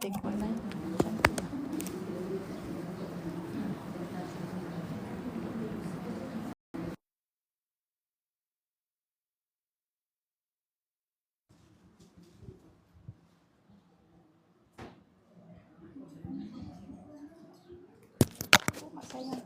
Tengok lah. Mak sayang.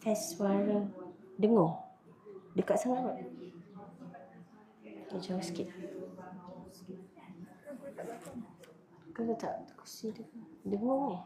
Tes suara. Dengar. Dekat sangat tak? Jauh sikit. Kau letak kursi dia. Dengar ni.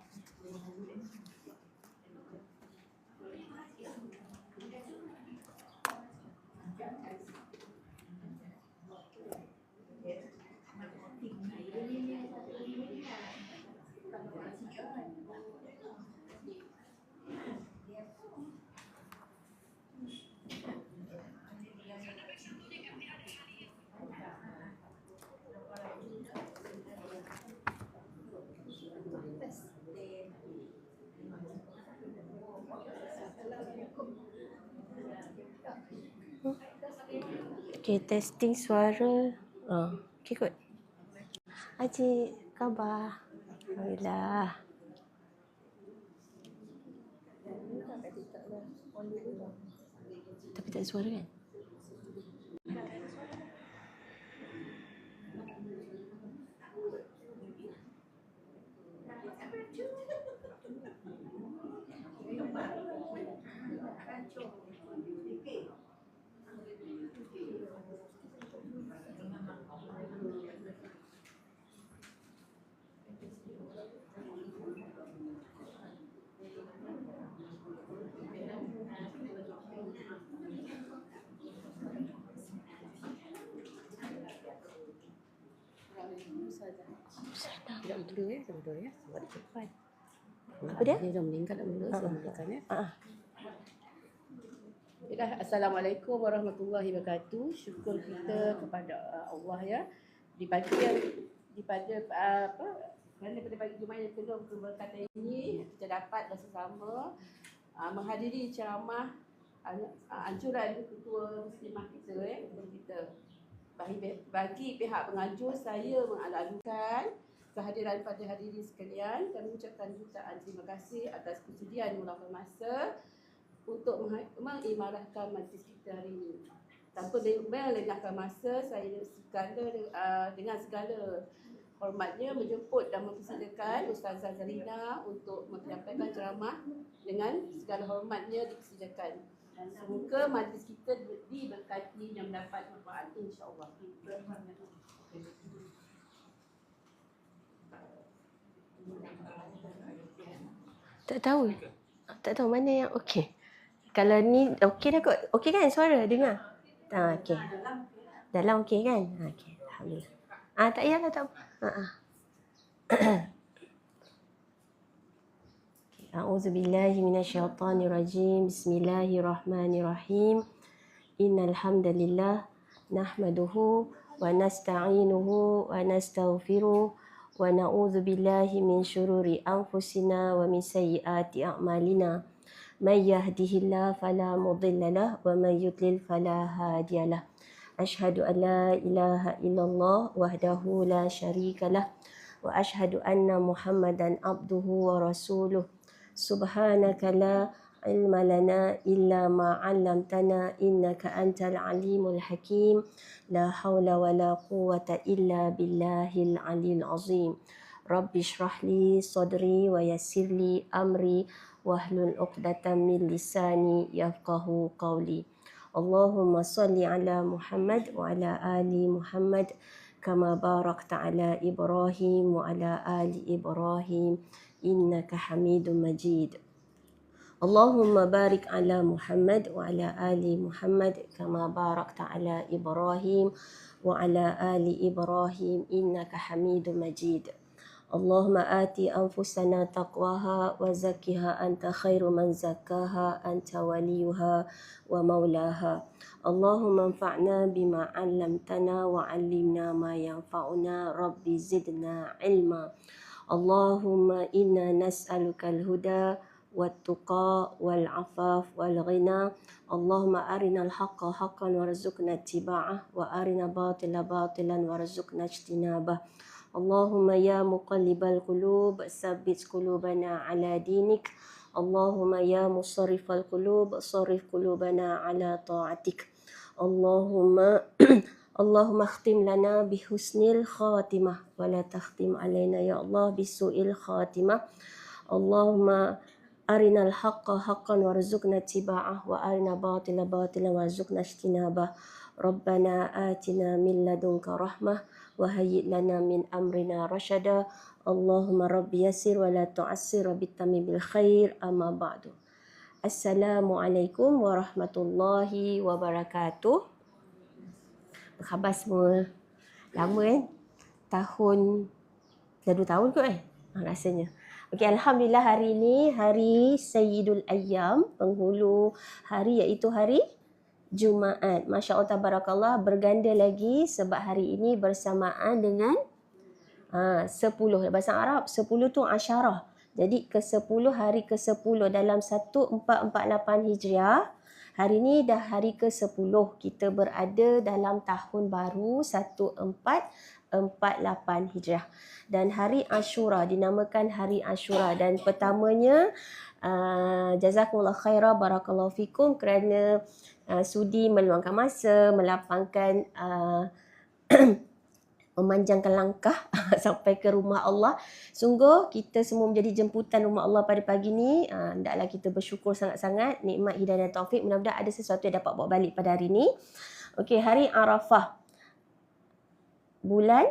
Okay, testing suara. Okay kot. Haji, khabar? Alhamdulillah. Tapi tak ada suara kan? Tidak betul ya, betul ya. Buat cepat. Apa dia? Dia dah meninggal, saya meninggal ya. Baiklah, Assalamualaikum warahmatullahi wabarakatuh. Syukur kita kepada Allah ya. Di pagi yang pada pagi Jumaat yang penuh keberkatan ini, kita dapat bersama menghadiri ceramah anjuran ketua muslimah kita bagi pihak penganjur, saya mengalu-alukan kehadiran pada hadirin sekalian dan mengucapkan jutaan terima kasih atas kesudian meluangkan masa untuk mengimarahkan majlis kita hari ini. Tanpa melengahkan masa, saya dengan segala hormatnya menjemput dan mempersilakan Ustazah Zarina untuk menyampaikan ceramah dengan segala hormatnya dipersilakan. Semoga majlis kita diberkati dan mendapat manfaat insya-Allah. Tak tahu mana yang okey. Kalau ni okey dah kot. Okey kan suara dengar? Okey. Dalam okey kan? Okey. Alhamdulillah. Tak payahlah tak apa. A'udzubillahi minasyaitonirrajim. Bismillahirrahmanirrahim. Innal hamdalillah nahmaduhu wa nasta'inuhu wa nastaghfiruh wa na'udzu billahi min syururi anfusina wa min sayyiati a'malina. May yahdihillahu fala mudilla lahu wa may yudlil fala hadiyalah. Asyhadu an la ilaha illallah wahdahu la syarika lah wa asyhadu anna Muhammadan abduhu wa rasuluh. Subhanaka la ilma lana illa ma 'allamtana innaka antal alimul hakim. La haula wala quwwata illa billahil aliyil azim. Rabbi shrah li sadri wa yassir li amri wahlul 'uqdatam min lisani yafqahu qawli. Allahumma salli ala Muhammad wa ala ali Muhammad kama barakta ala Ibrahim wa ala ali Ibrahim innaka Hamidum Majid. Allahumma barik ala Muhammad wa ala ali Muhammad kama barakta ala Ibrahim wa ala ali Ibrahim innaka Hamidum Majid. Allahumma ati anfusana taqwaha wa zakkiha anta khairu man zakkaha anta waliyuha wa maulaha. Allahumma anfa'na bima 'allamtana wa 'allimna ma yanfa'una rabbi zidna ilma. Allahumma inna nas'aluka al-huda wat-tuqa wal-'afaf wal-ghina. Allahumma arina al-haqqa haqqan warzuqna ittiba'ah wa arina batila batilan warzuqna ijtinabah. Allahumma ya muqallibal qulub tsabbit qulubana ala dinik. Allahumma ya musarrifal qulub sarrif qulubana ala ta'atik. Allahumma Allahumma khtim lana bihusnil khatimah wa la takhtim alaina ya Allah bisu'il khatimah. Allahumma arinal haqqa haqqan warzuqna ittiba'ah wa arina batila batilan warzuqna ijtinabah. Rabbana atina min ladunka rahmah wa hayyi' lana min amrina rasyada. Allahumma rabbi yassir wa la tu'assir wa bitammi bil khair, amma ba'du. Assalamualaikum warahmatullahi wabarakatuh. Apa khabar semua? Lama kan? Dah 2 tahun kot rasanya. Okey, Alhamdulillah hari ini hari Sayyidul Ayyam, penghulu hari, iaitu hari Jumaat. Masya Allah tabarakallah, berganda lagi sebab hari ini bersamaan dengan 10. Bahasa Arab 10 tu asyarah. Jadi ke-10, hari ke-10 dalam 1448 Hijriah. Hari ini dah hari ke-10. Kita berada dalam tahun baru 1448 Hijriah. Dan hari Ashura, dinamakan hari Ashura. Dan pertamanya, jazakumullah khairah, barakallahu fikum kerana sudi meluangkan masa, melapangkan memanjangkan langkah sampai ke rumah Allah. Sungguh kita semua menjadi jemputan rumah Allah pada pagi ni. Hendaklah kita bersyukur sangat-sangat, nikmat hidayah dan taufik. Mudah-mudahan ada sesuatu yang dapat bawa balik pada hari ni. Okey, hari Arafah. Bulan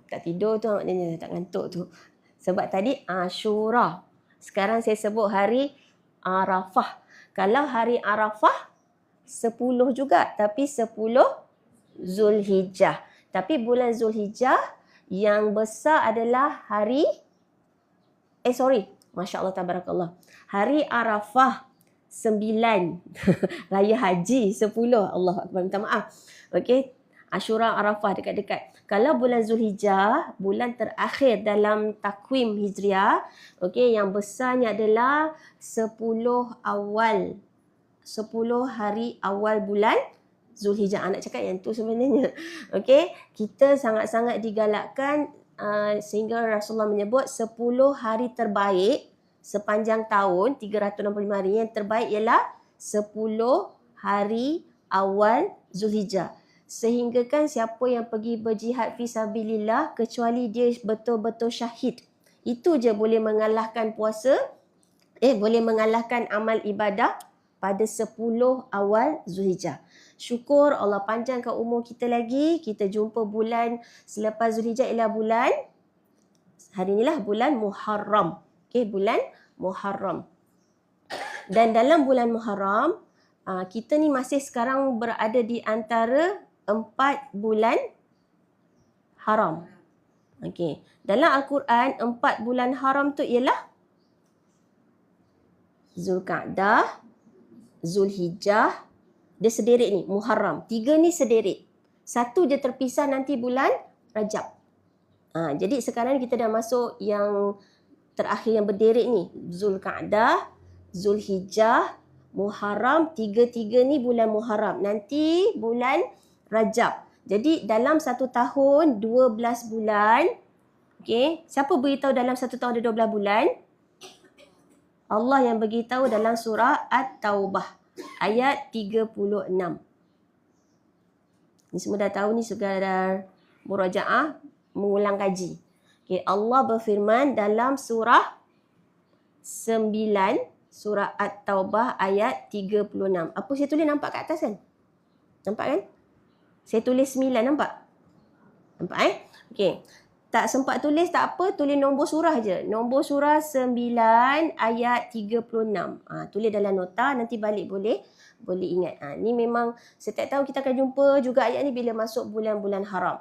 tak tidur tu maknanya, tak ngantuk tu. Sebab tadi Ashura. Sekarang saya sebut hari Arafah. Kalau hari Arafah 10 juga, tapi 10 Zulhijjah. Tapi bulan Zulhijjah yang besar adalah hari Masya Allah tabarakallah. Hari Arafah 9. Raya Haji 10. Allah Akbar, minta maaf. Okey, Ashura, Arafah dekat-dekat. Kalau bulan Zulhijjah, bulan terakhir dalam takwim Hijriah, okey, yang besarnya adalah 10 hari awal bulan Zulhijjah. Nak cakap yang tu sebenarnya. Okey, kita sangat-sangat digalakkan sehingga Rasulullah menyebut 10 hari terbaik sepanjang tahun, 365 hari. Yang terbaik ialah 10 hari awal Zulhijjah. Sehingga kan siapa yang pergi berjihad fi sabilillah, kecuali dia betul-betul syahid, itu je boleh mengalahkan puasa, boleh mengalahkan amal ibadah pada 10 awal Zulhijjah. Syukur Allah panjangkan umur kita lagi. Kita jumpa bulan selepas Zulhijjah ialah bulan, hari inilah bulan Muharram. Okey, bulan Muharram. Dan dalam bulan Muharram, kita ni masih sekarang berada di antara 4 bulan haram. Okey, dalam Al-Quran 4 bulan haram tu ialah Zulkadah, Zulhijjah, dia sederik ni, Muharram. 3 ni sederik. 1 je terpisah nanti bulan Rajab. Jadi sekarang kita dah masuk yang terakhir yang berderek ni. Zulkadah, Zulhijjah, Muharram. 3 ni bulan Muharram. Nanti bulan Rajab. Jadi dalam 1 tahun 12 bulan. Okey, siapa beritahu dalam 1 tahun ada 12 bulan? Allah yang beritahu dalam surah At-Taubah ayat 36. Ni semua dah tahu ni, sekadar murajaah, mengulang kaji. Okay, Allah berfirman dalam surah 9, surah At-Taubah ayat 36. Apa saya tulis nampak kat atas kan? Nampak kan? Saya tulis 9, nampak? Nampak Okay. Tak sempat tulis tak apa, tulis nombor surah je. Nombor surah 9 ayat 36. Tulis dalam nota, nanti balik boleh ingat. Ni memang setiap tahun kita akan jumpa juga ayat ni bila masuk bulan-bulan haram.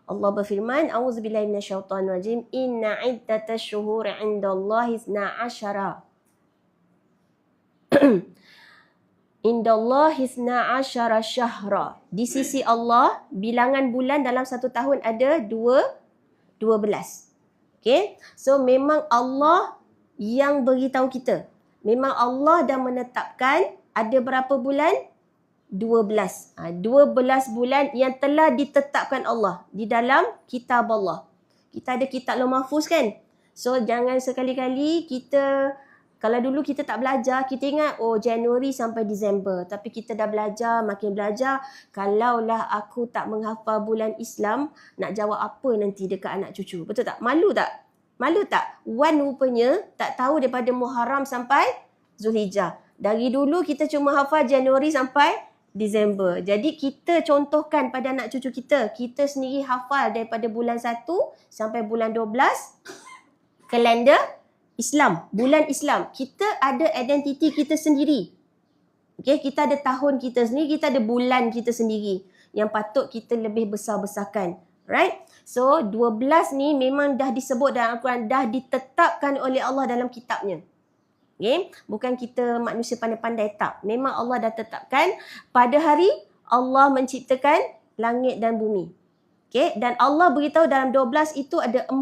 Allah berfirman, A'udzubillahi minasyaitonirrajim, Inna iddatash syuhuri 'indallahi 12 Indallahi 12 syahra. Di sisi Allah, bilangan bulan dalam satu tahun ada 12. Okay. So memang Allah yang beritahu kita. Memang Allah dah menetapkan ada berapa bulan? 12. 12 bulan yang telah ditetapkan Allah di dalam kitab Allah. Kita ada kitab Lauh Mahfuz kan? So jangan sekali-kali kita, kalau dulu kita tak belajar, kita ingat Januari sampai Disember. Tapi kita dah belajar, makin belajar. Kalaulah aku tak menghafal bulan Islam, nak jawab apa nanti dekat anak cucu? Betul tak? Malu tak? Malu tak? Wan rupanya tak tahu daripada Muharram sampai Zulhijjah. Dari dulu kita cuma hafal Januari sampai Disember. Jadi kita contohkan pada anak cucu kita. Kita sendiri hafal daripada bulan 1 sampai bulan 12. Kalender Islam, bulan Islam. Kita ada identiti kita sendiri. Okay, kita ada tahun kita sendiri, kita ada bulan kita sendiri yang patut kita lebih besar-besarkan. Right? So, 12 ni memang dah disebut dalam Al-Quran, dah ditetapkan oleh Allah dalam kitabnya. Okay? Bukan kita manusia pandai-pandai, tak. Memang Allah dah tetapkan pada hari Allah menciptakan langit dan bumi. Okay? Dan Allah beritahu dalam 12 itu ada 4.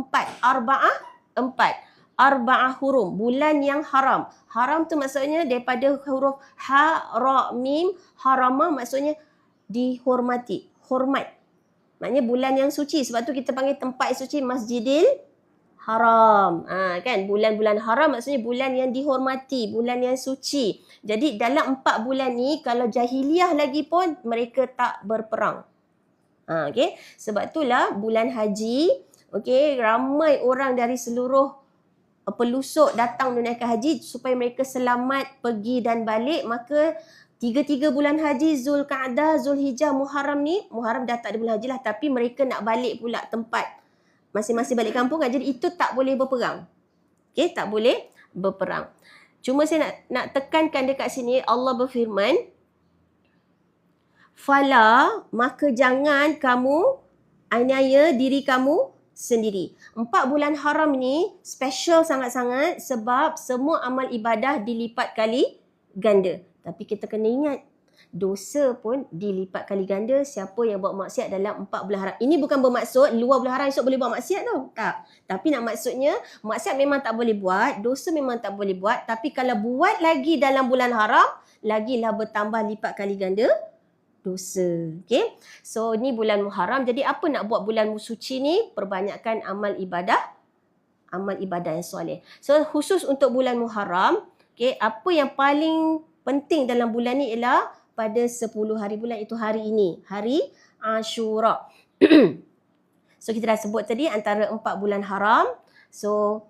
Arba'ah hurum, bulan yang haram. Haram tu maksudnya daripada huruf ha, ra, mim, harama maksudnya dihormati, hormat. Maknanya bulan yang suci. Sebab tu kita panggil tempat suci Masjidil Haram. Kan, bulan-bulan haram maksudnya bulan yang dihormati, bulan yang suci. Jadi dalam 4 bulan ni kalau jahiliah lagi pun mereka tak berperang. Okay? Sebab itulah bulan haji, okay, ramai orang dari seluruh pelusuk datang menunaikan haji supaya mereka selamat pergi dan balik. Maka 3 bulan haji, Zulqa'dah, Zulhijjah, Muharram ni, Muharram dah tak ada bulan haji lah, tapi mereka nak balik pula tempat masing-masing balik kampung kan. Jadi itu tak boleh berperang. Okay, tak boleh berperang. Cuma saya nak tekankan dekat sini, Allah berfirman, Fala, maka jangan kamu aniaya diri kamu sendiri. 4 bulan haram ni special sangat-sangat sebab semua amal ibadah dilipat kali ganda. Tapi kita kena ingat, dosa pun dilipat kali ganda siapa yang buat maksiat dalam 4 bulan haram. Ini bukan bermaksud luar bulan haram esok boleh buat maksiat tau. Tak. Tapi nak maksudnya, maksiat memang tak boleh buat, dosa memang tak boleh buat. Tapi kalau buat lagi dalam bulan haram, lagilah bertambah lipat kali ganda dosa. Okay. So ni bulan Muharram. Jadi apa nak buat bulan suci ni? Perbanyakkan amal ibadah yang soleh. So khusus untuk bulan Muharram, okay, apa yang paling penting dalam bulan ni ialah pada 10 hari bulan, itu hari ini, hari Ashura. So kita dah sebut tadi antara 4 bulan haram. So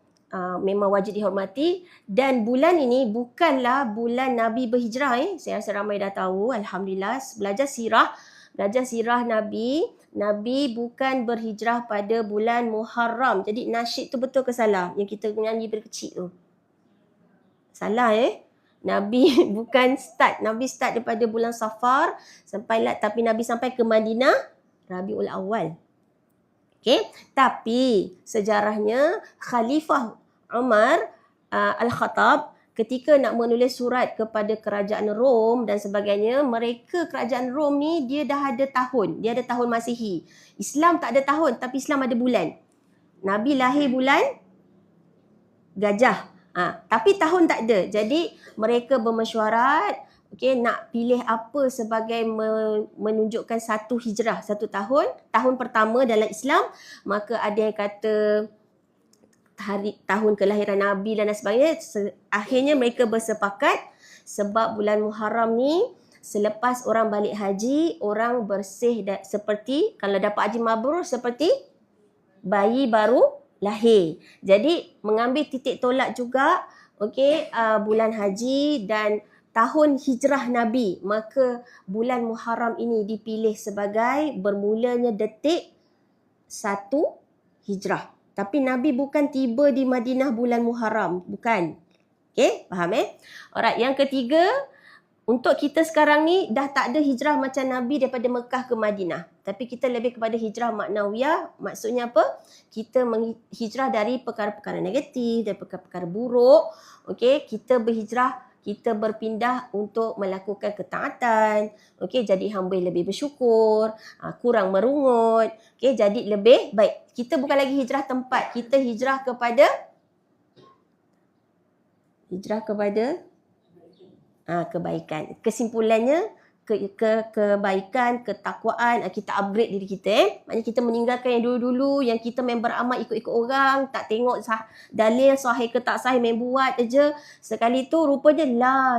memang wajib dihormati. Dan bulan ini bukanlah bulan Nabi berhijrah. Saya rasa ramai dah tahu. Alhamdulillah. Belajar sirah Nabi bukan berhijrah pada bulan Muharram. Jadi nasyid tu betul ke salah? Yang kita nyanyi berkecil tu. Salah Nabi bukan start. Nabi start daripada bulan Safar tapi Nabi sampai ke Madinah Rabiul Awal. Okay. Tapi sejarahnya Khalifah Umar Al-Khattab ketika nak menulis surat kepada kerajaan Rom dan sebagainya, kerajaan Rom ni dia dah ada tahun. Dia ada tahun Masihi. Islam tak ada tahun tapi Islam ada bulan. Nabi lahir bulan Gajah. Tapi tahun tak ada. Jadi mereka bermesyuarat, okay, nak pilih apa sebagai menunjukkan satu hijrah, satu tahun pertama dalam Islam. Maka ada yang kata tahun kelahiran Nabi dan sebagainya. Akhirnya mereka bersepakat sebab bulan Muharram ni selepas orang balik haji, orang bersih seperti kalau dapat haji mabrur seperti bayi baru lahir. Jadi mengambil titik tolak juga, okay, bulan haji dan tahun hijrah Nabi. Maka bulan Muharram ini dipilih sebagai bermulanya detik 1 hijrah. Tapi Nabi bukan tiba di Madinah bulan Muharram. Bukan. Okay, faham Alright, yang ketiga, untuk kita sekarang ni dah tak ada hijrah macam Nabi daripada Mekah ke Madinah. Tapi kita lebih kepada hijrah maknawiyah. Maksudnya apa? Kita menghijrah dari perkara-perkara negatif, dari perkara-perkara buruk. Okay, kita berhijrah, kita berpindah untuk melakukan ketaatan. Okay, jadi hamba yang lebih bersyukur, kurang merungut. Okay, jadi lebih baik. Kita bukan lagi hijrah tempat, kita hijrah kepada kebaikan. Kesimpulannya, kebaikan, ketakwaan, kita upgrade diri kita. Maknanya kita meninggalkan yang dulu-dulu, yang kita main beramal ikut-ikut orang, tak tengok dalil sahih ke tak sahih, main buat aja. Sekali tu rupanya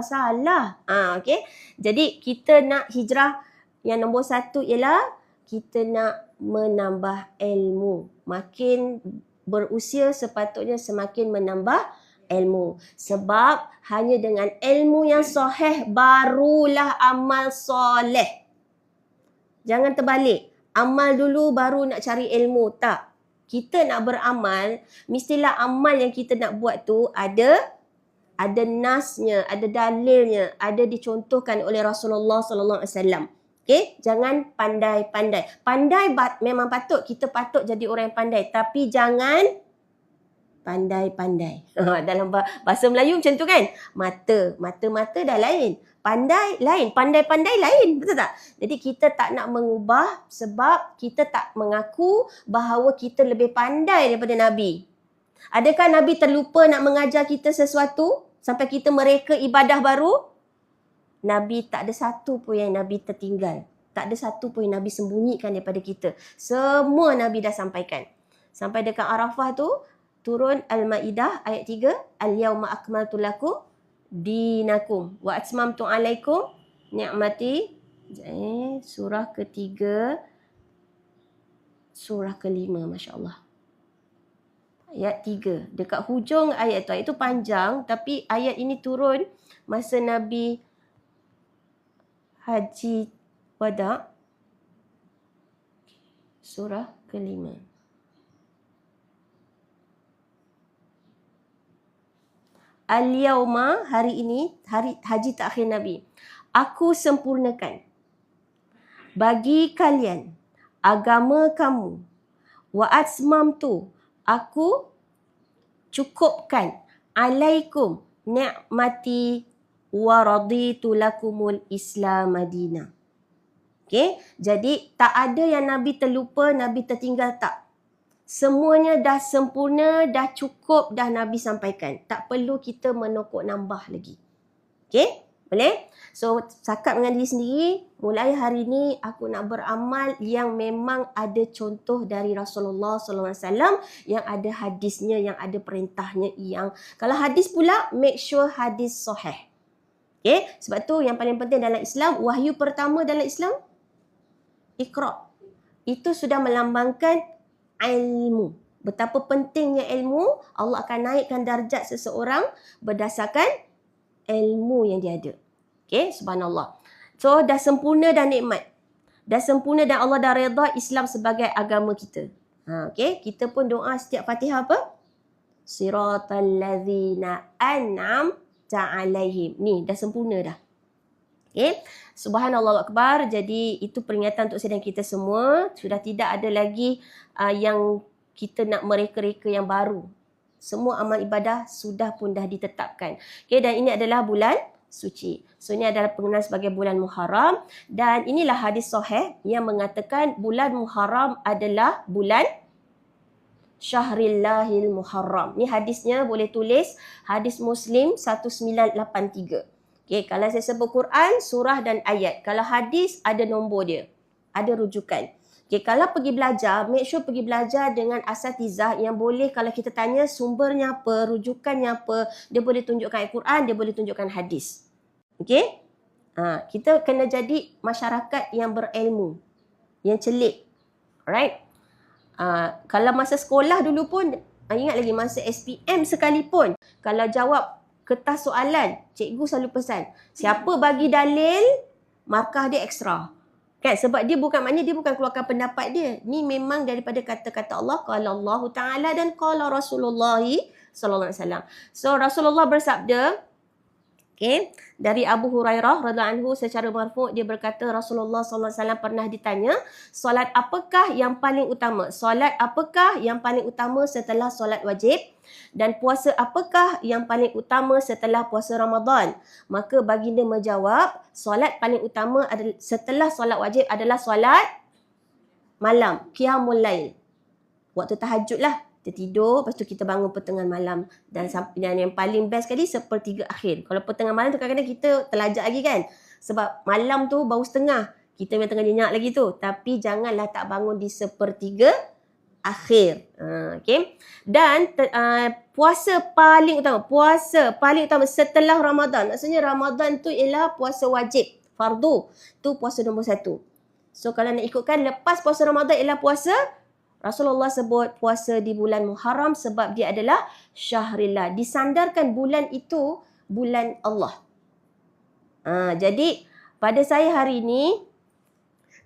salah. Okay. Jadi kita nak hijrah, yang nombor satu ialah kita nak menambah ilmu. Makin berusia sepatutnya semakin menambah ilmu. Sebab hanya dengan ilmu yang sahih barulah amal soleh. Jangan terbalik. Amal dulu baru nak cari ilmu. Tak. Kita nak beramal, mestilah amal yang kita nak buat tu ada nasnya, ada dalilnya, ada dicontohkan oleh Rasulullah sallallahu alaihi wasallam. Okay? Jangan pandai-pandai. Pandai memang patut, kita patut jadi orang yang pandai. Tapi jangan pandai-pandai. Dalam bahasa Melayu macam tu kan? Mata dah lain. Pandai lain. Pandai-pandai lain. Betul tak? Jadi kita tak nak mengubah sebab kita tak mengaku bahawa kita lebih pandai daripada Nabi. Adakah Nabi terlupa nak mengajar kita sesuatu sampai kita mereka ibadah baru? Nabi tak ada satu pun yang Nabi tertinggal. Tak ada satu pun yang Nabi sembunyikan daripada kita. Semua Nabi dah sampaikan. Sampai dekat Arafah tu, turun Al-Ma'idah ayat 3. Al-yawma akmaltu lakum dinakum wa atmamtu alaikum ni'mati. Surah ketiga, surah kelima, Masya Allah. Ayat 3. Dekat hujung ayat tu. Ayat tu panjang, tapi ayat ini turun masa Nabi Haji Wada. Surah kelima. Al-yawma, hari ini, hari haji terakhir Nabi. Aku sempurnakan bagi kalian agama kamu. Wa atmamtu, aku cukupkan. Alaikum ni'mati wa raditu lakumul Islam Madinah. Okay? Jadi tak ada yang Nabi terlupa, Nabi tertinggal, tak. Semuanya dah sempurna, dah cukup, dah Nabi sampaikan. Tak perlu kita menokok nambah lagi. Okay? Boleh? So, cakap dengan diri sendiri, mulai hari ni aku nak beramal yang memang ada contoh dari Rasulullah SAW, yang ada hadisnya, yang ada perintahnya. Kalau hadis pula, make sure hadis sahih. Okay? Sebab tu yang paling penting dalam Islam, wahyu pertama dalam Islam, Iqra. Itu sudah melambangkan ilmu. Betapa pentingnya ilmu. Allah akan naikkan darjat seseorang berdasarkan ilmu yang dia ada. Okay, subhanallah. So, dah sempurna dan nikmat. Dah sempurna dan Allah dah redha Islam sebagai agama kita. Okay, kita pun doa setiap Fatihah apa? Siratal ladzina an'amta alaihim. Ni, dah sempurna dah. Okay, subhanallah akbar. Jadi itu peringatan untuk saya dan kita semua. Sudah tidak ada lagi yang kita nak mereka-reka yang baru. Semua amal ibadah sudah pun dah ditetapkan. Okay, dan ini adalah bulan suci. So ini adalah pengenalan sebagai bulan Muharram. Dan inilah hadis sahih yang mengatakan bulan Muharram adalah bulan Syahrillahil Muharram. Ni hadisnya boleh tulis hadis Muslim 1983. Okay, kalau saya sebut Quran, surah dan ayat. Kalau hadis, ada nombor dia. Ada rujukan. Okay, kalau pergi belajar, make sure pergi belajar dengan asatizah yang boleh kalau kita tanya sumbernya apa, rujukannya apa, dia boleh tunjukkan ayat Quran, dia boleh tunjukkan hadis. Okay? Kita kena jadi masyarakat yang berilmu, yang celik. Alright? Kalau masa sekolah dulu pun, ingat lagi masa SPM sekalipun, kalau jawab kertas soalan, cikgu selalu pesan, siapa bagi dalil, markah dia ekstra. Kan? Sebab dia bukan, maknanya dia bukan keluarkan pendapat dia. Ni memang daripada kata-kata Allah, qala Allah Ta'ala dan qala Rasulullah sallallahu alaihi wasallam. So Rasulullah bersabda, okay, dari Abu Hurairah radhiyallahu anhu secara marfu' dia berkata Rasulullah sallallahu alaihi wasallam pernah ditanya, solat apakah yang paling utama? Solat apakah yang paling utama setelah solat wajib? Dan puasa apakah yang paling utama setelah puasa Ramadan? Maka baginda menjawab, solat paling utama adalah setelah solat wajib adalah solat malam, qiyamul lail. Waktu tahajud lah. Kita tidur, lepas tu kita bangun pertengahan malam. Dan yang paling best sekali, sepertiga akhir. Kalau pertengahan malam tu kadang-kadang kita terlajak lagi kan. Sebab malam tu baru setengah. Kita memang tengah nyenyak lagi tu. Tapi janganlah tak bangun di sepertiga akhir. Okay. Dan puasa paling utama setelah Ramadan. Maksudnya Ramadan tu ialah puasa wajib. Fardu. Tu puasa nombor 1. So kalau nak ikutkan, lepas puasa Ramadan ialah puasa, Rasulullah sebut puasa di bulan Muharram sebab dia adalah Syahrillah. Disandarkan bulan itu bulan Allah. Jadi pada saya hari ini,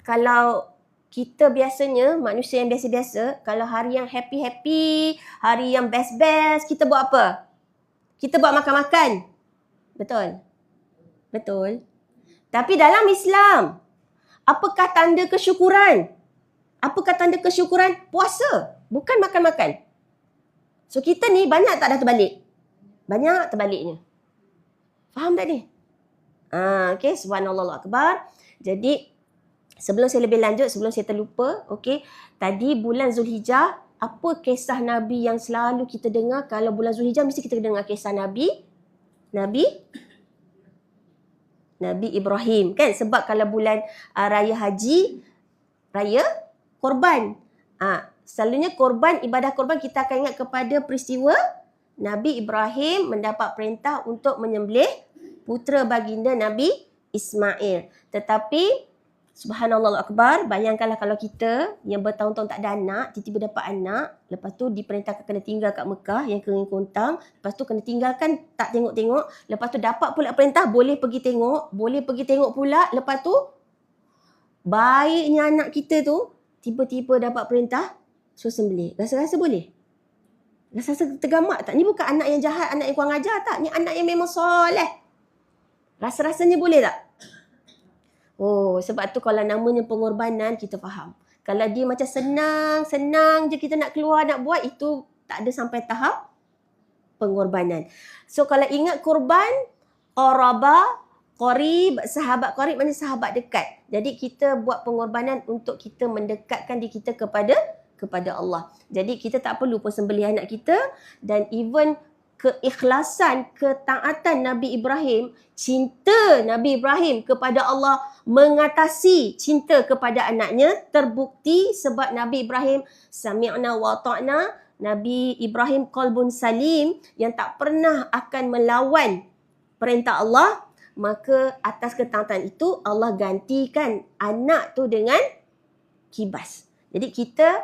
kalau kita biasanya, manusia yang biasa-biasa, kalau hari yang happy-happy, hari yang best-best, kita buat apa? Kita buat makan-makan. Betul? Betul. Tapi dalam Islam, apakah tanda kesyukuran? Apakah tanda kesyukuran? Puasa. Bukan makan-makan. So kita ni banyak tak dah terbalik? Banyak terbaliknya. Faham tak ni? Okay, subhanallah akbar. Jadi, sebelum saya lebih lanjut, sebelum saya terlupa, okay, tadi bulan Zulhijjah, apa kisah Nabi yang selalu kita dengar? Kalau bulan Zulhijjah, mesti kita dengar kisah Nabi Ibrahim. Kan? Sebab kalau bulan raya haji, raya korban. Selalunya korban, ibadah korban kita akan ingat kepada peristiwa Nabi Ibrahim mendapat perintah untuk menyembelih putera baginda Nabi Ismail. Tetapi subhanallah akbar, bayangkanlah kalau kita yang bertahun-tahun tak ada anak, tiba-tiba dapat anak, lepas tu diperintahkan kena tinggal kat Mekah yang kering kontang, lepas tu kena tinggalkan tak tengok-tengok, lepas tu dapat pula perintah boleh pergi tengok pula, lepas tu baiknya anak kita tu tiba-tiba dapat perintah suruh sembelih. Rasa-rasa boleh? Rasa-rasa tergamak tak? Ni bukan anak yang jahat, anak yang kurang ajar tak? Ni anak yang memang soleh. Rasa-rasanya boleh tak? Oh, sebab tu kalau namanya pengorbanan, kita faham. Kalau dia macam senang je kita nak keluar, nak buat, itu tak ada sampai tahap pengorbanan. So kalau ingat korban, qaraba, qarib, sahabat qarib maknanya sahabat dekat. Jadi kita buat pengorbanan untuk kita mendekatkan diri kita kepada Allah. Jadi kita tak perlu pun sembelih anak kita, dan even keikhlasan, ketaatan Nabi Ibrahim, cinta Nabi Ibrahim kepada Allah mengatasi cinta kepada anaknya, terbukti sebab Nabi Ibrahim sami'na wa ta'na, Nabi Ibrahim qalbun salim yang tak pernah akan melawan perintah Allah. Maka atas ketaatan itu Allah gantikan anak tu dengan kibas. Jadi kita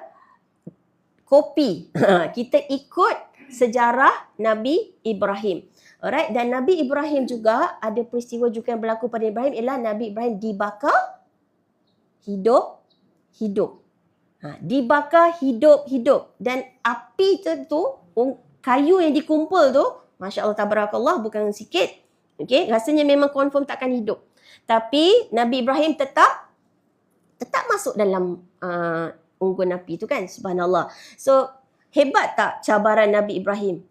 copy, kita ikut sejarah Nabi Ibrahim. Alright, dan Nabi Ibrahim juga ada peristiwa juga yang berlaku pada Ibrahim, ialah Nabi Ibrahim dibakar hidup. Dibakar hidup. Dan api tu kayu yang dikumpul tu, Masya Allah tabarakallah, bukan sikit. Okay, rasanya memang confirm takkan hidup. Tapi Nabi Ibrahim tetap masuk dalam unggun api tu kan, subhanallah. So hebat tak cabaran Nabi Ibrahim?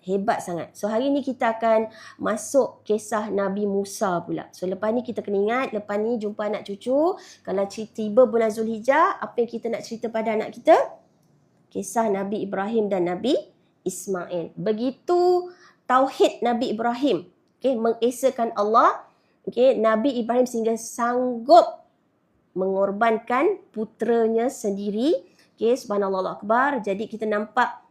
Hebat sangat. So hari ni kita akan masuk kisah Nabi Musa pula. So lepas ni kita kena ingat, lepas ni jumpa anak cucu, kalau tiba bulan Zulhijjah, apa yang kita nak cerita pada anak kita? Kisah Nabi Ibrahim dan Nabi Ismail. Begitu tauhid Nabi Ibrahim, okay, mengesakan Allah, okay, Nabi Ibrahim sehingga sanggup mengorbankan puteranya sendiri. Okay, subhanallah akbar. Jadi kita nampak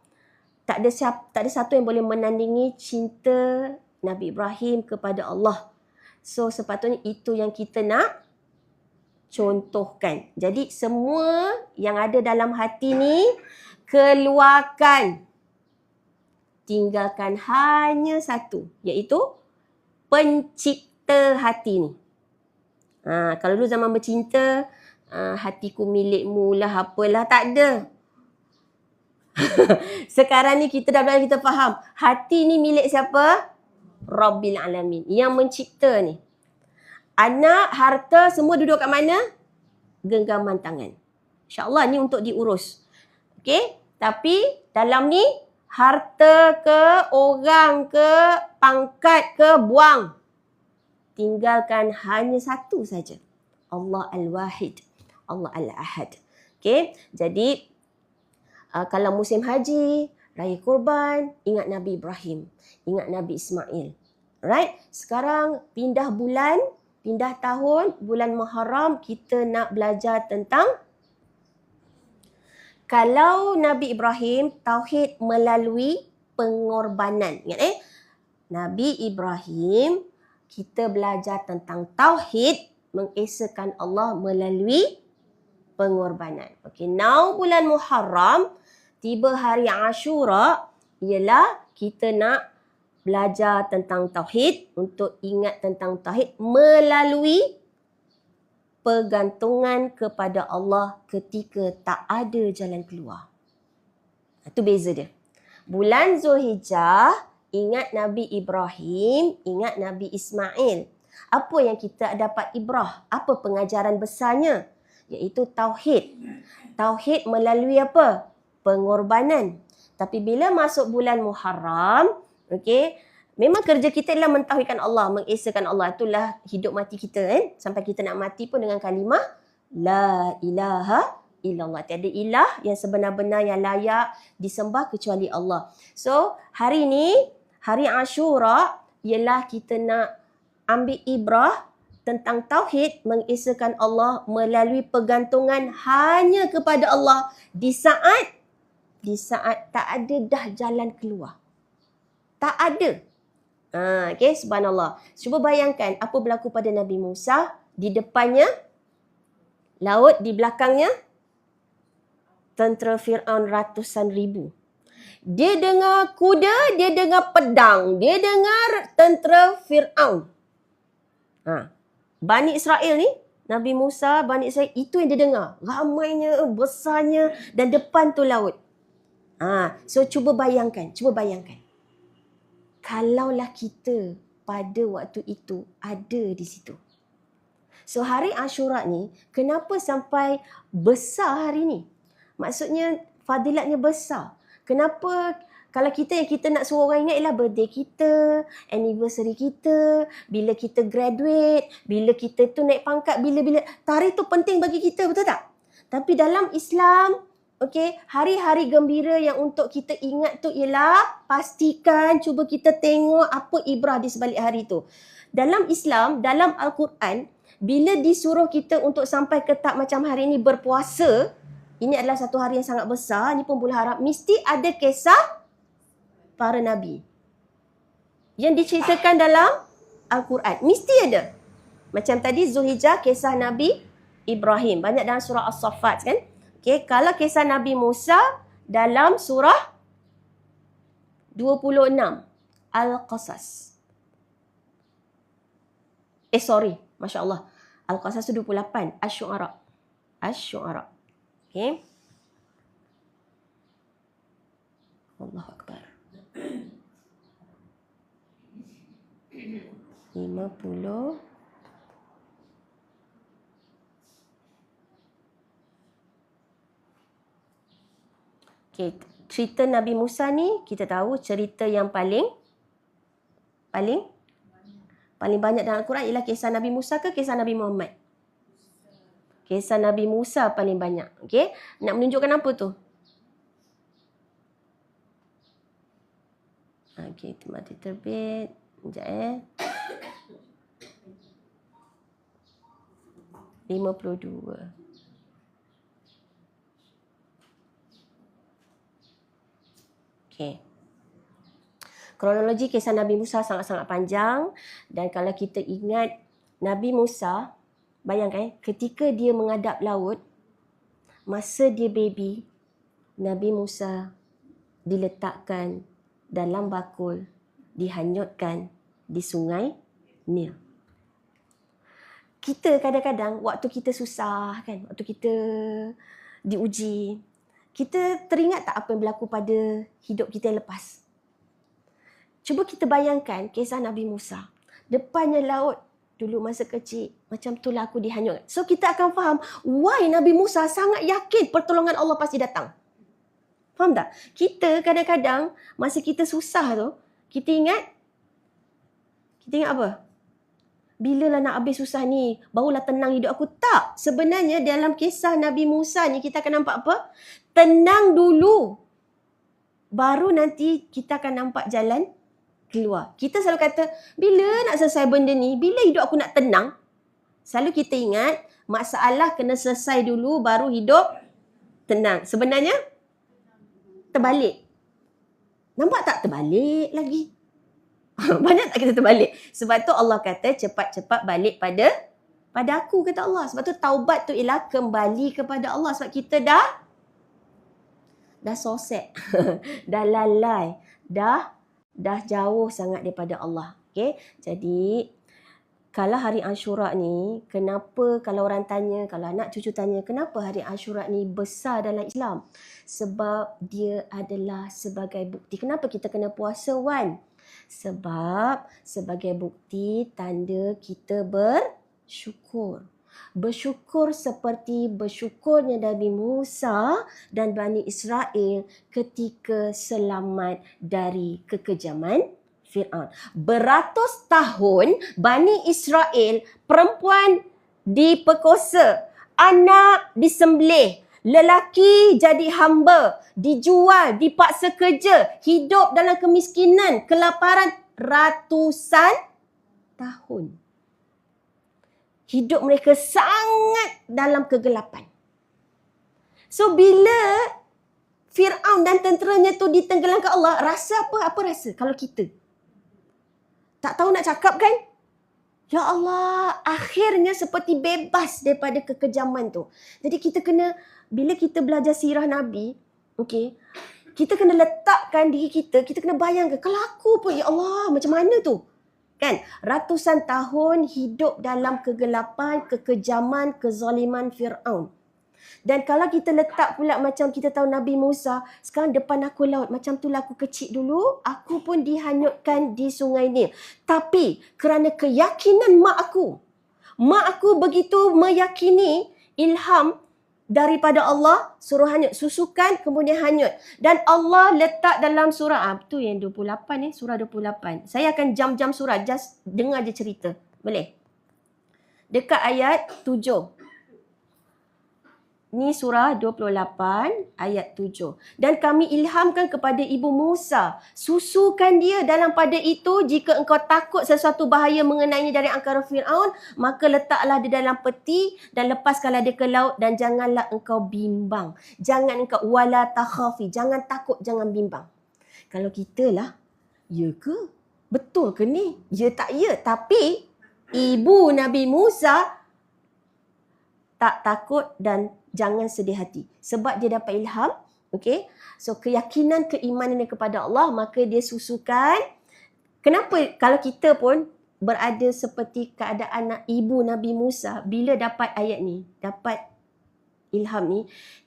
tak ada satu yang boleh menandingi cinta Nabi Ibrahim kepada Allah. So sepatutnya itu yang kita nak contohkan. Jadi semua yang ada dalam hati ni keluarkan. Tinggalkan hanya satu, iaitu pencipta hati ni. Kalau dulu zaman bercinta, hatiku milikmu lah, apalah, tak ada. Sekarang ni kita dah belajar, kita faham. Hati ni milik siapa? Rabbil Alamin. Yang mencipta ni. Anak, harta, semua duduk kat mana? Genggaman tangan. InsyaAllah ni untuk diurus. Okey? Tapi dalam ni, harta ke, orang ke, pangkat ke, buang. Tinggalkan hanya satu saja. Allah Al-Wahid. Allah Al-Ahad. Okey? Jadi, kalau musim haji, raya kurban, ingat Nabi Ibrahim. Ingat Nabi Ismail. Right? Sekarang pindah bulan, pindah tahun, bulan Muharram, kita nak belajar tentang kalau Nabi Ibrahim, tauhid melalui pengorbanan. Ingat Nabi Ibrahim, kita belajar tentang tauhid, mengesakan Allah melalui pengorbanan. Okay, now bulan Muharram, tiba hari Ashura, ialah kita nak belajar tentang tauhid, untuk ingat tentang tauhid melalui pergantungan kepada Allah ketika tak ada jalan keluar. Itu beza dia. Bulan Zulhijjah, ingat Nabi Ibrahim, ingat Nabi Ismail. Apa yang kita dapat ibrah? Apa pengajaran besarnya? Iaitu tauhid. Tauhid melalui apa? Pengorbanan. Tapi bila masuk bulan Muharram, okey, memang kerja kita adalah mentauhidkan Allah, mengesakan Allah. Itulah hidup mati kita sampai kita nak mati pun dengan kalimah la ilaha illallah. Tiada ilah yang sebenar-benar yang layak disembah kecuali Allah. So, hari ni, hari Ashura, ialah kita nak ambil ibrah tentang tauhid, mengesakan Allah melalui pergantungan hanya kepada Allah di saat tak ada dah jalan keluar. Tak ada. Okay, subhanallah. Cuba bayangkan apa berlaku pada Nabi Musa. Di depannya laut, di belakangnya tentera Fir'aun ratusan ribu. Dia dengar kuda, dia dengar pedang, dia dengar tentera Fir'aun. Bani Israel ni, Nabi Musa, Bani Israel, itu yang dia dengar. Ramainya, besarnya, dan depan tu laut. So cuba bayangkan. Kalaulah kita pada waktu itu ada di situ. So hari Ashura ni, kenapa sampai besar hari ni? Maksudnya fadilatnya besar. Kenapa? Kalau kita yang kita nak suruh orang ingat ialah birthday kita, anniversary kita, bila kita graduate, bila kita tu naik pangkat, bila-bila. Tarikh tu penting bagi kita, betul tak? Tapi dalam Islam, okay, hari-hari gembira yang untuk kita ingat tu ialah pastikan cuba kita tengok apa ibrah di sebalik hari tu. Dalam Islam, dalam Al-Quran, bila disuruh kita untuk sampai ke tahap macam hari ni berpuasa, ini adalah satu hari yang sangat besar, ni pun bulan Haram, mesti ada kisah para Nabi yang diceritakan dalam Al-Quran. Mesti ada. Macam tadi Zulhijjah, kisah Nabi Ibrahim. Banyak dalam surah As-Saffat kan. Okay, kalau kisah Nabi Musa dalam surah 26 Al-Qasas. Masya Allah. Al-Qasas tu 28. Asy-Syu'ara. Okay. Allahu Akbar. 50. Okay, cerita Nabi Musa ni kita tahu cerita yang paling banyak dalam Al-Quran ialah kisah Nabi Musa ke kisah Nabi Muhammad? Kisah Nabi Musa paling banyak. Okay, nak menunjukkan apa tu? Okay, itu mati terbit. Sekejap 52. Okay. Kronologi kisah Nabi Musa sangat-sangat panjang. Dan kalau kita ingat Nabi Musa, bayangkan ketika dia menghadap laut, masa dia baby, Nabi Musa diletakkan dalam bakul, dihanyutkan di sungai Nil. kita kadang-kadang waktu kita susah kan, waktu kita diuji, kita teringat tak apa yang berlaku pada hidup kita yang lepas? Cuba kita bayangkan kisah Nabi Musa. Depannya laut, dulu masa kecil, macam itulah aku dihanyut. So kita akan faham why Nabi Musa sangat yakin pertolongan Allah pasti datang. Faham tak? Kita kadang-kadang masa kita susah tu, kita ingat apa? Bilalah nak habis susah ni, barulah tenang hidup aku. Tak. Sebenarnya dalam kisah Nabi Musa ni kita akan nampak apa? Tenang dulu. Baru nanti kita akan nampak jalan keluar. Kita selalu kata, bila nak selesai benda ni? Bila hidup aku nak tenang? Selalu kita ingat, masalah kena selesai dulu baru hidup tenang. Sebenarnya, terbalik. Nampak tak? Terbalik lagi. Banyak tak kita terbalik? Sebab tu Allah kata cepat-cepat balik pada aku, kata Allah. Sebab tu taubat tu ialah kembali kepada Allah. Sebab kita dah sosek, dah lalai, dah jauh sangat daripada Allah. Okay? Jadi, kalau hari Ashura ni, kenapa kalau orang tanya, kalau anak cucu tanya, kenapa hari Ashura ni besar dalam Islam? Sebab dia adalah sebagai bukti. Kenapa kita kena puasa, Wan? Sebab sebagai bukti tanda kita bersyukur. Bersyukur seperti bersyukurnya Nabi Musa dan Bani Israel ketika selamat dari kekejaman Fir'aun. Beratus tahun Bani Israel, perempuan diperkosa, anak disembelih, lelaki jadi hamba, dijual, dipaksa kerja, hidup dalam kemiskinan, kelaparan ratusan tahun. Hidup mereka sangat dalam kegelapan. So bila Fir'aun dan tenteranya tu ditenggelamkan Allah, rasa apa? Apa rasa kalau kita? Tak tahu nak cakap kan? Ya Allah, akhirnya seperti bebas daripada kekejaman tu. Jadi kita kena, bila kita belajar sirah Nabi, okay, kita kena letakkan diri kita kena bayangkan, kalau aku pun, ya Allah, macam mana tu? Kan? Ratusan tahun hidup dalam kegelapan, kekejaman, kezaliman Fir'aun. Dan kalau kita letak pula macam kita tahu Nabi Musa, sekarang depan aku laut, macam itulah aku kecil dulu, aku pun dihanyutkan di sungai Nil. Tapi kerana keyakinan mak aku begitu meyakini ilham daripada Allah, suruh hanyut, susukan kemudian hanyut. Dan Allah letak dalam surah, tu yang 28 surah 28. Saya akan jam-jam surah, just dengar je cerita. Boleh? Dekat ayat 7. Ni surah 28 ayat 7. Dan kami ilhamkan kepada ibu Musa, susukan dia dalam pada itu, jika engkau takut sesuatu bahaya mengenainya dari angkara Fir'aun, maka letaklah dia dalam peti dan lepaskanlah dia ke laut dan janganlah engkau bimbang. Jangan engkau, wala takhafi, jangan takut, jangan bimbang. Kalau kita lah, ya ke? Betul ke ni? Ya tak ya? Tapi ibu Nabi Musa tak takut dan jangan sedih hati. Sebab dia dapat ilham. Okay? So, keyakinan, keimanan kepada Allah, maka dia susukan. Kenapa kalau kita pun berada seperti keadaan ibu Nabi Musa, bila dapat ayat ni, dapat ilham ni,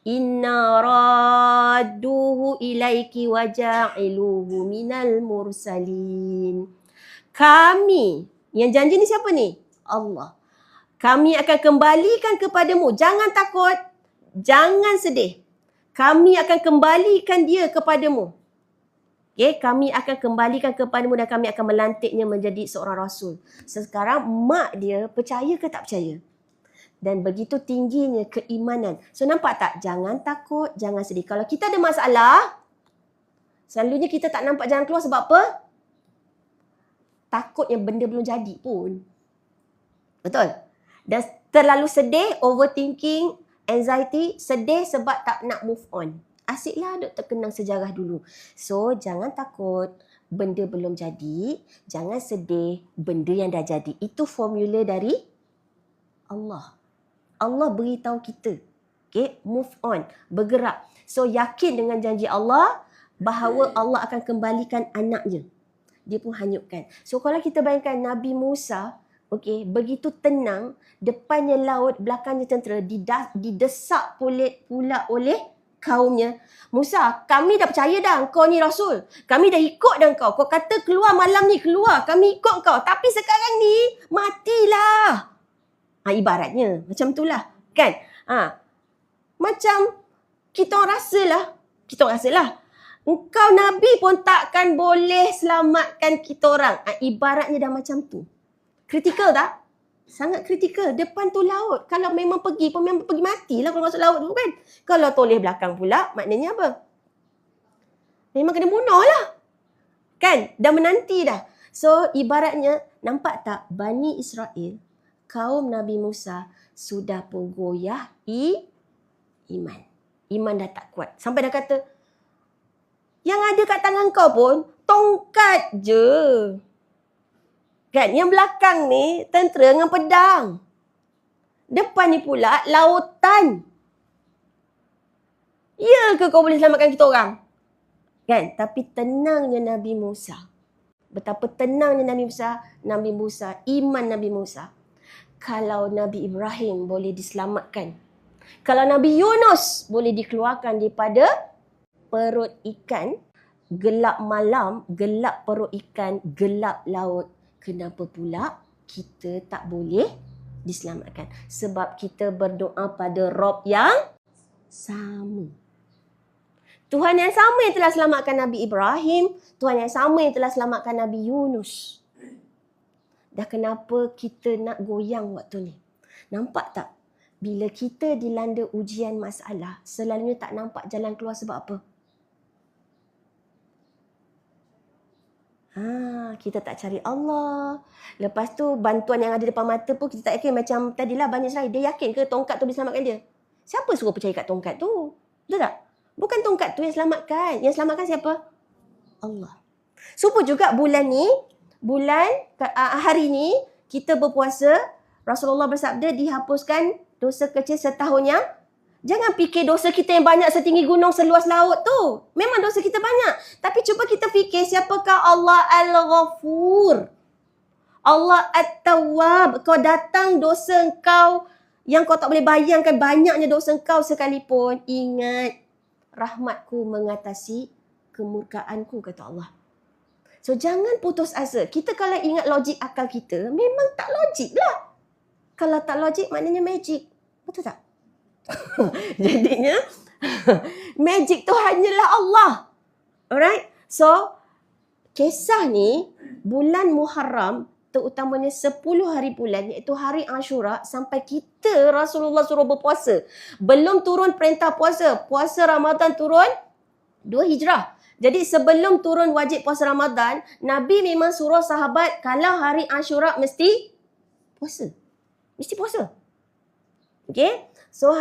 inna radduhu ilaiki wa ja'iluhu minal mursalin. Kami, yang janji ni siapa ni? Allah. Kami akan kembalikan kepadamu. Jangan takut. Jangan sedih. Kami akan kembalikan dia kepadamu. Okay? Kami akan kembalikan kepadamu dan kami akan melantiknya menjadi seorang rasul. Sekarang mak dia percaya ke tak percaya? Dan begitu tingginya keimanan. So nampak tak? Jangan takut, jangan sedih. Kalau kita ada masalah, selalunya kita tak nampak jalan keluar sebab apa? Takut yang benda belum jadi pun. Betul? Dan terlalu sedih, overthinking, anxiety, sedih sebab tak nak move on. Asyiklah duk terkenang sejarah dulu. So, jangan takut benda belum jadi. Jangan sedih benda yang dah jadi. Itu formula dari Allah. Allah beritahu kita. Okay, move on, bergerak. So, yakin dengan janji Allah bahawa Allah akan kembalikan anaknya. Dia pun hanyutkan. So, kalau kita bayangkan Nabi Musa, Okey, begitu tenang, depannya laut, belakangnya tentera, didesak pula oleh kaumnya. Musa, kami dah percaya dah kau ni Rasul. Kami dah ikut dah kau. Kau kata keluar malam ni, keluar. Kami ikut kau. Tapi sekarang ni, matilah. Ibaratnya, macam itulah. Kan? Macam kita orang rasalah. Engkau Nabi pun takkan boleh selamatkan kita orang. Ibaratnya dah macam tu. Kritikal tak? Sangat kritikal. Depan tu laut. Kalau memang pergi pun memang pergi matilah kalau masuk laut tu kan. Kalau toleh belakang pula, maknanya apa? Memang kena bunuh lah. Kan? Dah menanti dah. So, ibaratnya, nampak tak? Bani Israel, kaum Nabi Musa, sudah pun goyah iman. Iman dah tak kuat. Sampai dah kata, yang ada kat tangan kau pun, tongkat je. Kan? Yang belakang ni tentera dengan pedang. Depan ni pula lautan. Ya ke kau boleh selamatkan kita orang? Kan? Tapi tenangnya Nabi Musa. Betapa tenangnya Nabi Musa, iman Nabi Musa. Kalau Nabi Ibrahim boleh diselamatkan. Kalau Nabi Yunus boleh dikeluarkan daripada perut ikan, gelap malam, gelap perut ikan, gelap laut. Kenapa pula kita tak boleh diselamatkan? Sebab kita berdoa pada Rob yang sama. Tuhan yang sama yang telah selamatkan Nabi Ibrahim, Tuhan yang sama yang telah selamatkan Nabi Yunus. Dah kenapa kita nak goyang waktu ni? Nampak tak? Bila kita dilanda ujian masalah, selalunya tak nampak jalan keluar sebab apa? Kita tak cari Allah. Lepas tu bantuan yang ada depan mata pun kita tak yakin. Macam tadilah Bani Israel, dia yakin ke tongkat tu boleh selamatkan dia? Siapa suruh percaya kat tongkat tu? Betul tak? Bukan tongkat tu yang selamatkan. Yang selamatkan siapa? Allah. Supo juga hari ni kita berpuasa. Rasulullah bersabda dihapuskan dosa kecil setahun yang. Jangan fikir dosa kita yang banyak setinggi gunung seluas laut tu. Memang dosa kita banyak. Tapi cuba kita fikir siapakah Allah Al-Ghafur. Allah At-Tawwab. Kau datang dosa engkau yang kau tak boleh bayangkan banyaknya dosa engkau sekalipun. Ingat, rahmatku mengatasi kemurkaanku, kata Allah. So jangan putus asa. Kita kalau ingat logik akal kita, memang tak logik lah. Kalau tak logik maknanya magic. Betul tak? Jadinya magic tu hanyalah Allah. Alright? So kisah ni bulan Muharram, terutamanya 10 hari bulan, iaitu hari Ashura, sampai kita Rasulullah suruh berpuasa. Belum turun perintah puasa. Puasa Ramadan turun 2 Hijrah. Jadi sebelum turun wajib puasa Ramadan, Nabi memang suruh sahabat kalau hari Ashura mesti puasa. Mesti puasa. Okay? So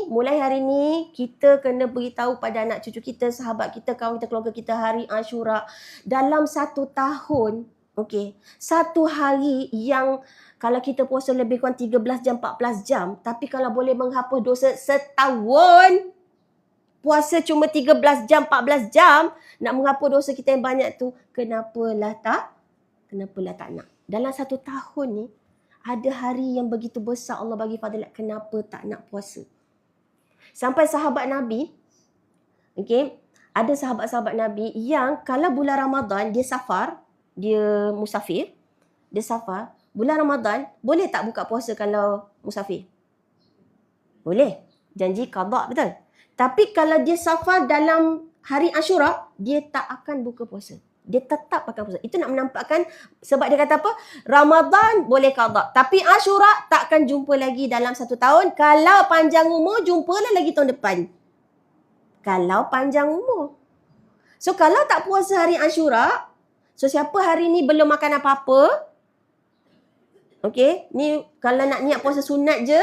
mulai hari ni, kita kena beritahu pada anak cucu kita, sahabat kita, kawan kita, keluarga kita hari Ashura. Dalam 1 tahun, okay, 1 hari yang kalau kita puasa lebih kurang 13 jam, 14 jam, tapi kalau boleh menghapus dosa setahun, puasa cuma 13 jam, 14 jam, nak menghapus dosa kita yang banyak tu, kenapalah tak nak. Dalam 1 tahun ni, ada hari yang begitu besar Allah bagi fadilat, kenapa tak nak puasa? Sampai sahabat Nabi, okay, ada sahabat-sahabat Nabi yang kalau bulan Ramadan dia safar, dia musafir, dia safar, bulan Ramadan boleh tak buka puasa kalau musafir? Boleh. Janji qada, betul? Tapi kalau dia safar dalam hari Ashura, dia tak akan buka puasa. Dia tetap akan puasa. Itu nak menampakkan, sebab dia kata apa? Ramadan boleh qada. Tapi Ashura takkan jumpa lagi dalam 1 tahun. Kalau panjang umur, jumpalah lagi tahun depan. Kalau panjang umur. So kalau tak puasa hari Ashura, so siapa hari ni belum makan apa-apa, okay, ni kalau nak niat puasa sunat je,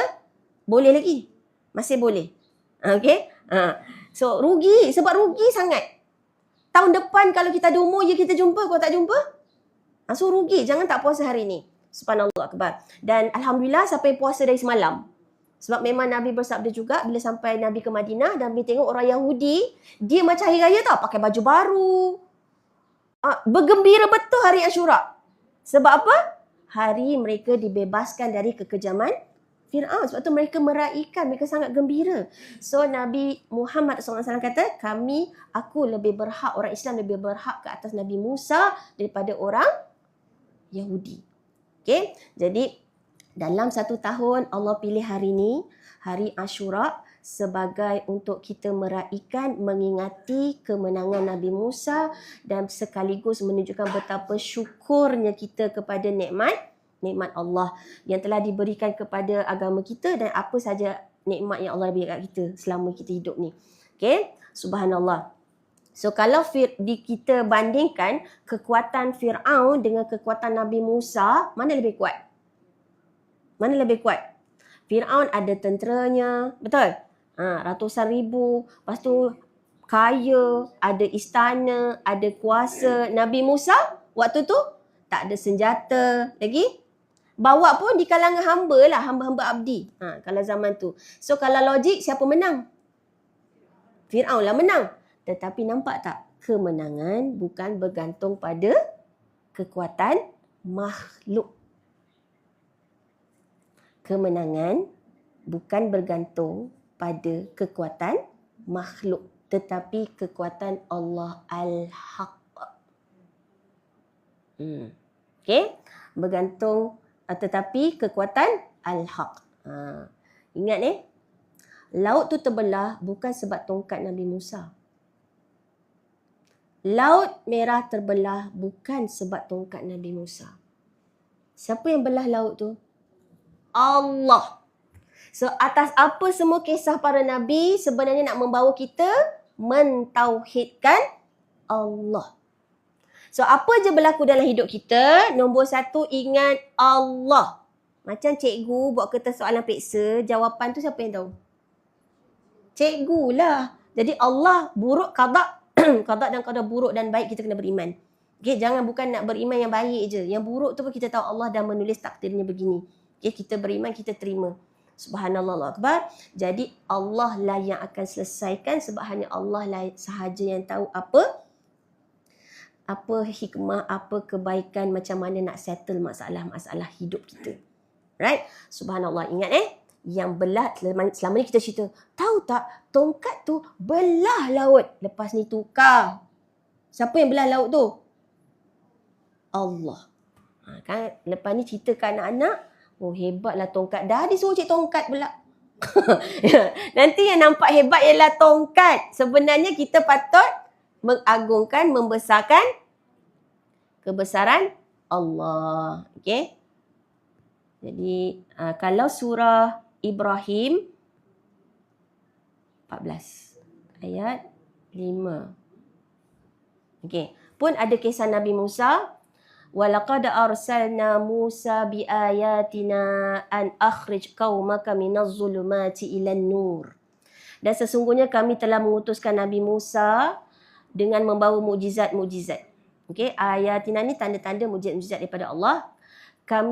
boleh lagi. Masih boleh. Okay. So rugi. Sebab rugi sangat. Tahun depan kalau kita ada umur, ya kita jumpa. Kalau tak jumpa, so rugi. Jangan tak puasa hari ni. Subhanallah akbar. Dan Alhamdulillah sampai puasa dari semalam. Sebab memang Nabi bersabda juga, bila sampai Nabi ke Madinah, Nabi tengok orang Yahudi, dia macam hari raya tau, pakai baju baru. Bergembira betul hari Ashura. Sebab apa? hari mereka dibebaskan dari kekejaman Fir'aun. Sebab tu mereka meraihkan, mereka sangat gembira. So Nabi Muhammad SAW kata, aku lebih berhak, orang Islam lebih berhak ke atas Nabi Musa daripada orang Yahudi. Okay, jadi dalam 1 tahun Allah pilih hari ni, hari Ashura, sebagai untuk kita meraihkan, mengingati kemenangan Nabi Musa dan sekaligus menunjukkan betapa syukurnya kita kepada nikmat Allah yang telah diberikan kepada agama kita dan apa saja nikmat yang Allah berikan kat kita selama kita hidup ni. Okay, subhanallah. So kalau kita bandingkan kekuatan Fir'aun dengan kekuatan Nabi Musa, mana lebih kuat? Mana lebih kuat? Fir'aun ada tenteranya, betul? Ratusan ribu, lepas tu kaya, ada istana, ada kuasa. Nabi Musa waktu tu tak ada senjata lagi. Bawa pun di kalangan hamba lah, hamba-hamba abdi. Kalau zaman tu. So kalau logik, siapa menang? Fir'aun lah menang. Tetapi nampak tak? Kemenangan bukan bergantung pada kekuatan makhluk. Kemenangan bukan bergantung pada kekuatan makhluk, tetapi kekuatan Allah Al-Haq. Okay? Bergantung, tetapi kekuatan Al-Haq. Ingat laut tu terbelah bukan sebab tongkat Nabi Musa. Laut Merah terbelah bukan sebab tongkat Nabi Musa. Siapa yang belah laut tu? Allah. So atas apa semua kisah para Nabi sebenarnya nak membawa kita mentauhidkan Allah. So apa je berlaku dalam hidup kita, nombor 1 ingat Allah. Macam cikgu buat kertas soalan peksa, jawapan tu siapa yang tahu? Cikgu lah. Jadi Allah buruk qada, qada dan qadar buruk dan baik kita kena beriman. Okay, jangan bukan nak beriman yang baik je. Yang buruk tu pun kita tahu Allah dah menulis takdirnya begini. Okay, kita beriman, kita terima. Subhanallah, Allah Akbar. Jadi Allah lah yang akan selesaikan sebab hanya Allah lah sahaja yang tahu apa hikmah, apa kebaikan, macam mana nak settle masalah-masalah hidup kita. Right? Subhanallah. Ingat yang belah, selama ni kita cerita, tahu tak tongkat tu belah laut. Lepas ni tukar. Siapa yang belah laut tu? Allah. Kan lepas ni cerita ke anak-anak, oh hebatlah tongkat. Dah disuruh cik tongkat pula. Nanti yang nampak hebat ialah tongkat. Sebenarnya kita patut mengagungkan, membesarkan kebesaran Allah. Okay. Jadi kalau surah Ibrahim 14 ayat 5. Okay. Pun ada kisah Nabi Musa. وَلَقَدْ أَرْسَلْنَا مُوسَى بِآيَاتِنَا أَنْ أَخْرِجْ قَوْمَكَ مِنَ الظُّلُمَاتِ إِلَى النُّورِ. Dan sesungguhnya kami telah mengutuskan Nabi Musa dengan membawa mukjizat-mukjizat. Okey, ayatina ni tanda-tanda mukjizat-mukjizat daripada Allah.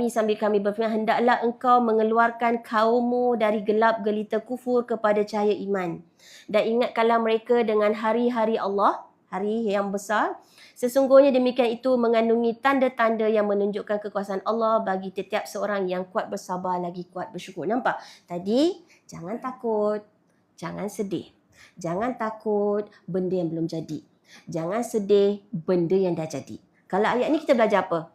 Sambil kami berfirman, hendaklah engkau mengeluarkan kaummu dari gelap gelita kufur kepada cahaya iman. Dan ingatkanlah mereka dengan hari-hari Allah, hari yang besar. Sesungguhnya demikian itu mengandungi tanda-tanda yang menunjukkan kekuasaan Allah bagi setiap seorang yang kuat bersabar lagi kuat bersyukur. Nampak? Tadi, jangan takut, jangan sedih. Jangan takut benda yang belum jadi. Jangan sedih benda yang dah jadi. Kalau ayat ni kita belajar apa?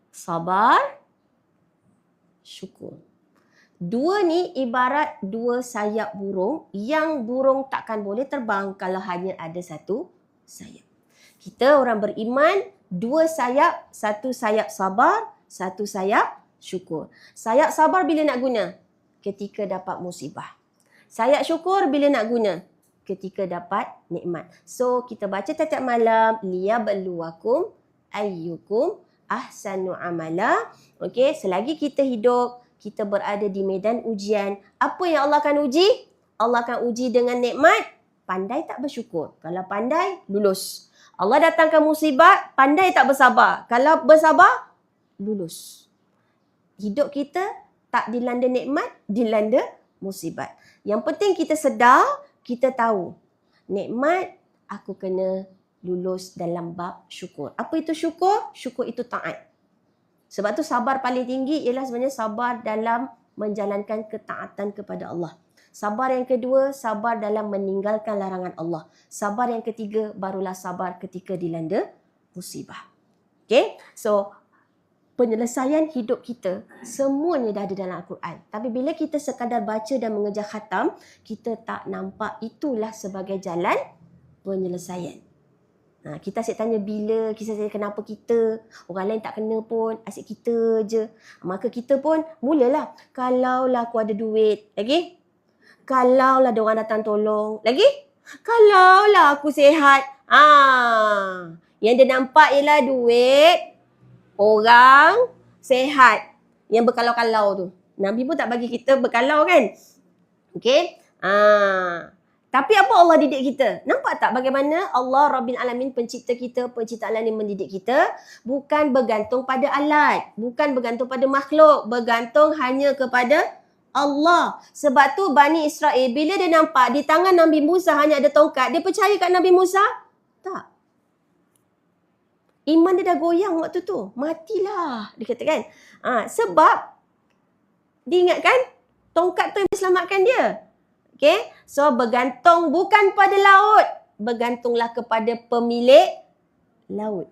Sabar, syukur. Dua ni ibarat dua sayap burung yang burung takkan boleh terbang kalau hanya ada satu sayap. Kita orang beriman, dua sayap, satu sayap sabar, satu sayap syukur. Sayap sabar bila nak guna? Ketika dapat musibah. Sayap syukur bila nak guna? Ketika dapat nikmat. So kita baca tiap-tiap malam, liyabluwakum ayyukum ahsanu amala. Okey, selagi kita hidup, kita berada di medan ujian. Apa yang Allah akan uji? Allah akan uji dengan nikmat. Pandai tak bersyukur? Kalau pandai, lulus. Allah datangkan musibah, pandai tak bersabar? Kalau bersabar, lulus. Hidup kita tak dilanda nikmat, dilanda musibat. Yang penting kita sedar, kita tahu. Nikmat, aku kena lulus dalam bab syukur. Apa itu syukur? Syukur itu taat. Sebab tu sabar paling tinggi ialah sebenarnya sabar dalam menjalankan ketaatan kepada Allah. Sabar yang kedua, sabar dalam meninggalkan larangan Allah. Sabar yang ketiga, barulah sabar ketika dilanda musibah. Okay? So, penyelesaian hidup kita semuanya dah ada dalam Al-Quran. Tapi bila kita sekadar baca dan mengejar khatam, kita tak nampak itulah sebagai jalan penyelesaian. Kita asyik tanya bila, kita tanya kenapa kita, orang lain tak kena pun, asyik kita je. Maka kita pun mulalah, kalaulah aku ada duit, lagi? Kalaulah ada orang datang tolong, lagi? Kalaulah aku sihat. Yang dia nampak ialah duit, orang, sihat. Yang berkalau-kalau tu. Nabi pun tak bagi kita berkalau kan? Okay? Tapi apa Allah didik kita? Nampak tak bagaimana Allah Rabbil Alamin pencipta kita, pencipta alam yang mendidik kita bukan bergantung pada alat, bukan bergantung pada makhluk, bergantung hanya kepada Allah. Sebab tu Bani Israel bila dia nampak di tangan Nabi Musa hanya ada tongkat, dia percaya kat Nabi Musa? Tak. Iman dia dah goyang waktu tu. Matilah, dia kata kan. Sebab diingatkan tongkat tu yang selamatkan dia. Okay, so bergantung bukan pada laut, bergantunglah kepada pemilik laut.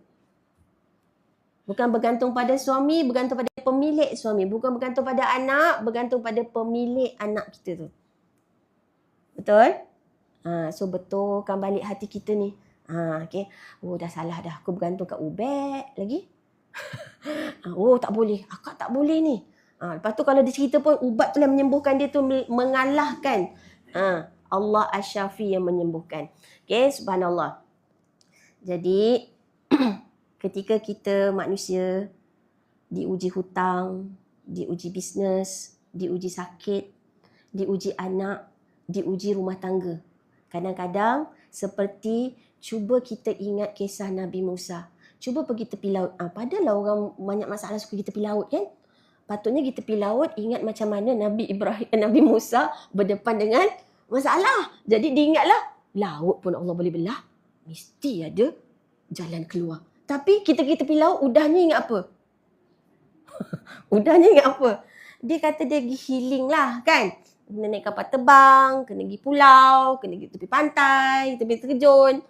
Bukan bergantung pada suami, bergantung pada pemilik suami. Bukan bergantung pada anak, bergantung pada pemilik anak kita tu. Betul? So betulkan balik hati kita ni. Okay. Oh dah salah dah, aku bergantung kat Ubek lagi. Oh tak boleh, akak tak boleh ni. Lepas tu kalau dia cerita pun ubat tu yang menyembuhkan dia tu mengalahkan Allah Asy-Syafi yang menyembuhkan. Okay, subhanallah. Jadi ketika kita manusia diuji hutang, diuji bisnes, diuji sakit, diuji anak, diuji rumah tangga. Kadang-kadang seperti cuba kita ingat kisah Nabi Musa. Cuba pergi tepi laut. Padahal orang banyak masalah suka pergi tepi laut kan? Patutnya kita tepi laut ingat macam mana Nabi Musa berdepan dengan masalah. Jadi diingatlah, laut pun Allah boleh belah. Mesti ada jalan keluar. Tapi kita tepi laut, udahnya ingat apa? Udahnya ingat apa? Dia kata dia pergi healing lah kan. Kena naik kapal terbang, kena pergi pulau, kena pergi tepi pantai, tepi terjun.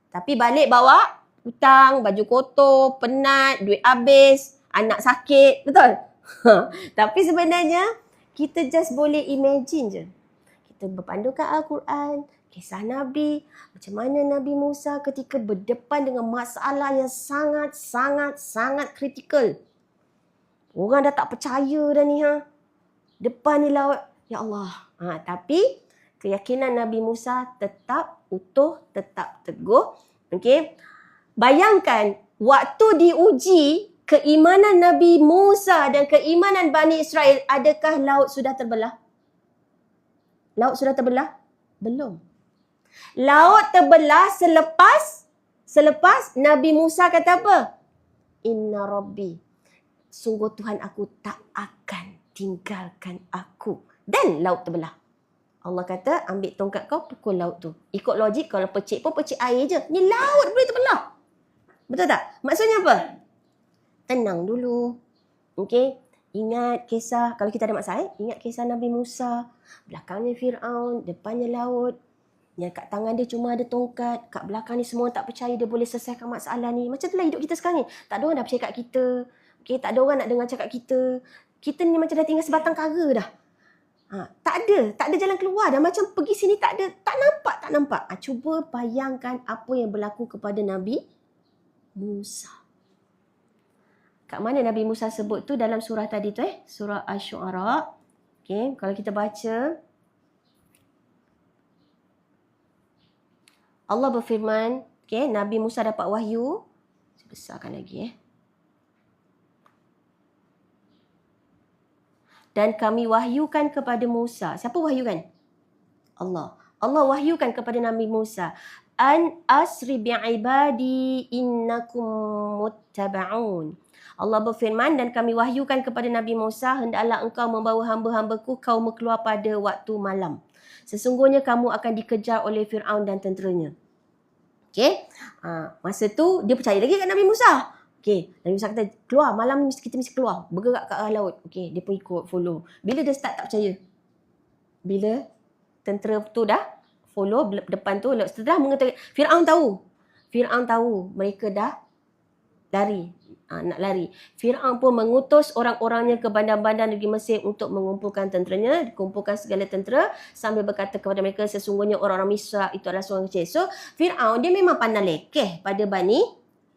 Tapi balik bawa hutang, baju kotor, penat, duit habis, anak sakit. Betul? Tapi sebenarnya kita just boleh imagine je. Kita berpandukan Al-Quran, kisah Nabi, macam mana Nabi Musa ketika berdepan dengan masalah yang sangat kritikal. Orang dah tak percaya dah ni Depan ni laut, ya Allah. Tapi keyakinan Nabi Musa tetap utuh, tetap teguh. Okey. Bayangkan waktu diuji keimanan Nabi Musa dan keimanan Bani Israel, adakah laut sudah terbelah? Laut sudah terbelah? Belum. Laut terbelah selepas Nabi Musa kata apa? Inna Rabbi, sungguh Tuhan aku tak akan tinggalkan aku. Dan laut terbelah. Allah kata, ambil tongkat kau, pukul laut tu. Ikut logik, kalau pecik pun pecik air je. Ni laut boleh terbelah. Betul tak? Maksudnya apa? Tenang dulu. Okey? Ingat kisah, kalau kita ada masalah, ingat kisah Nabi Musa. Belakangnya Fir'aun, depannya laut. Yang kat tangan dia cuma ada tongkat. Kat belakang ni semua tak percaya dia boleh selesaikan masalah ni. Macam itulah hidup kita sekarang ni. Tak ada orang dah percaya kat kita. Okay, tak ada orang nak dengar cakap kita. Kita ni macam dah tinggal sebatang kara dah. Tak ada jalan keluar dah. Macam pergi sini tak ada, tak nampak. Cuba bayangkan apa yang berlaku kepada Nabi Musa. Kat mana Nabi Musa sebut tu dalam surah tadi tu surah Asy-Syu'ara. Okay, kalau kita baca, Allah berfirman, okay, Nabi Musa dapat wahyu. Saya besarkan lagi Dan kami wahyukan kepada Musa. Siapa wahyukan? Allah. Allah wahyukan kepada Nabi Musa. An asri bi'ibadi innakum muttaba'un. Allah berfirman, dan kami wahyukan kepada Nabi Musa, hendaklah engkau membawa hamba-hambaku kaum keluar pada waktu malam. Sesungguhnya kamu akan dikejar oleh Fir'aun dan tenteranya. Okey. Masa tu dia percaya lagi kat Nabi Musa. Okey, Nabi Musa kata, keluar, malam ni kita mesti keluar, bergerak ke arah laut. Okey, dia pun ikut, follow. Bila dia start tak percaya? Bila tentera tu dah follow depan tu, setelah mengetahui, Firaun tahu mereka dah lari, nak lari. Firaun pun mengutus orang-orangnya ke bandar-bandar negeri Mesir untuk mengumpulkan tenteranya, dikumpulkan segala tentera sambil berkata kepada mereka, sesungguhnya orang-orang Misra itu adalah seorang kecil. So Firaun dia memang pandang lekeh pada Bani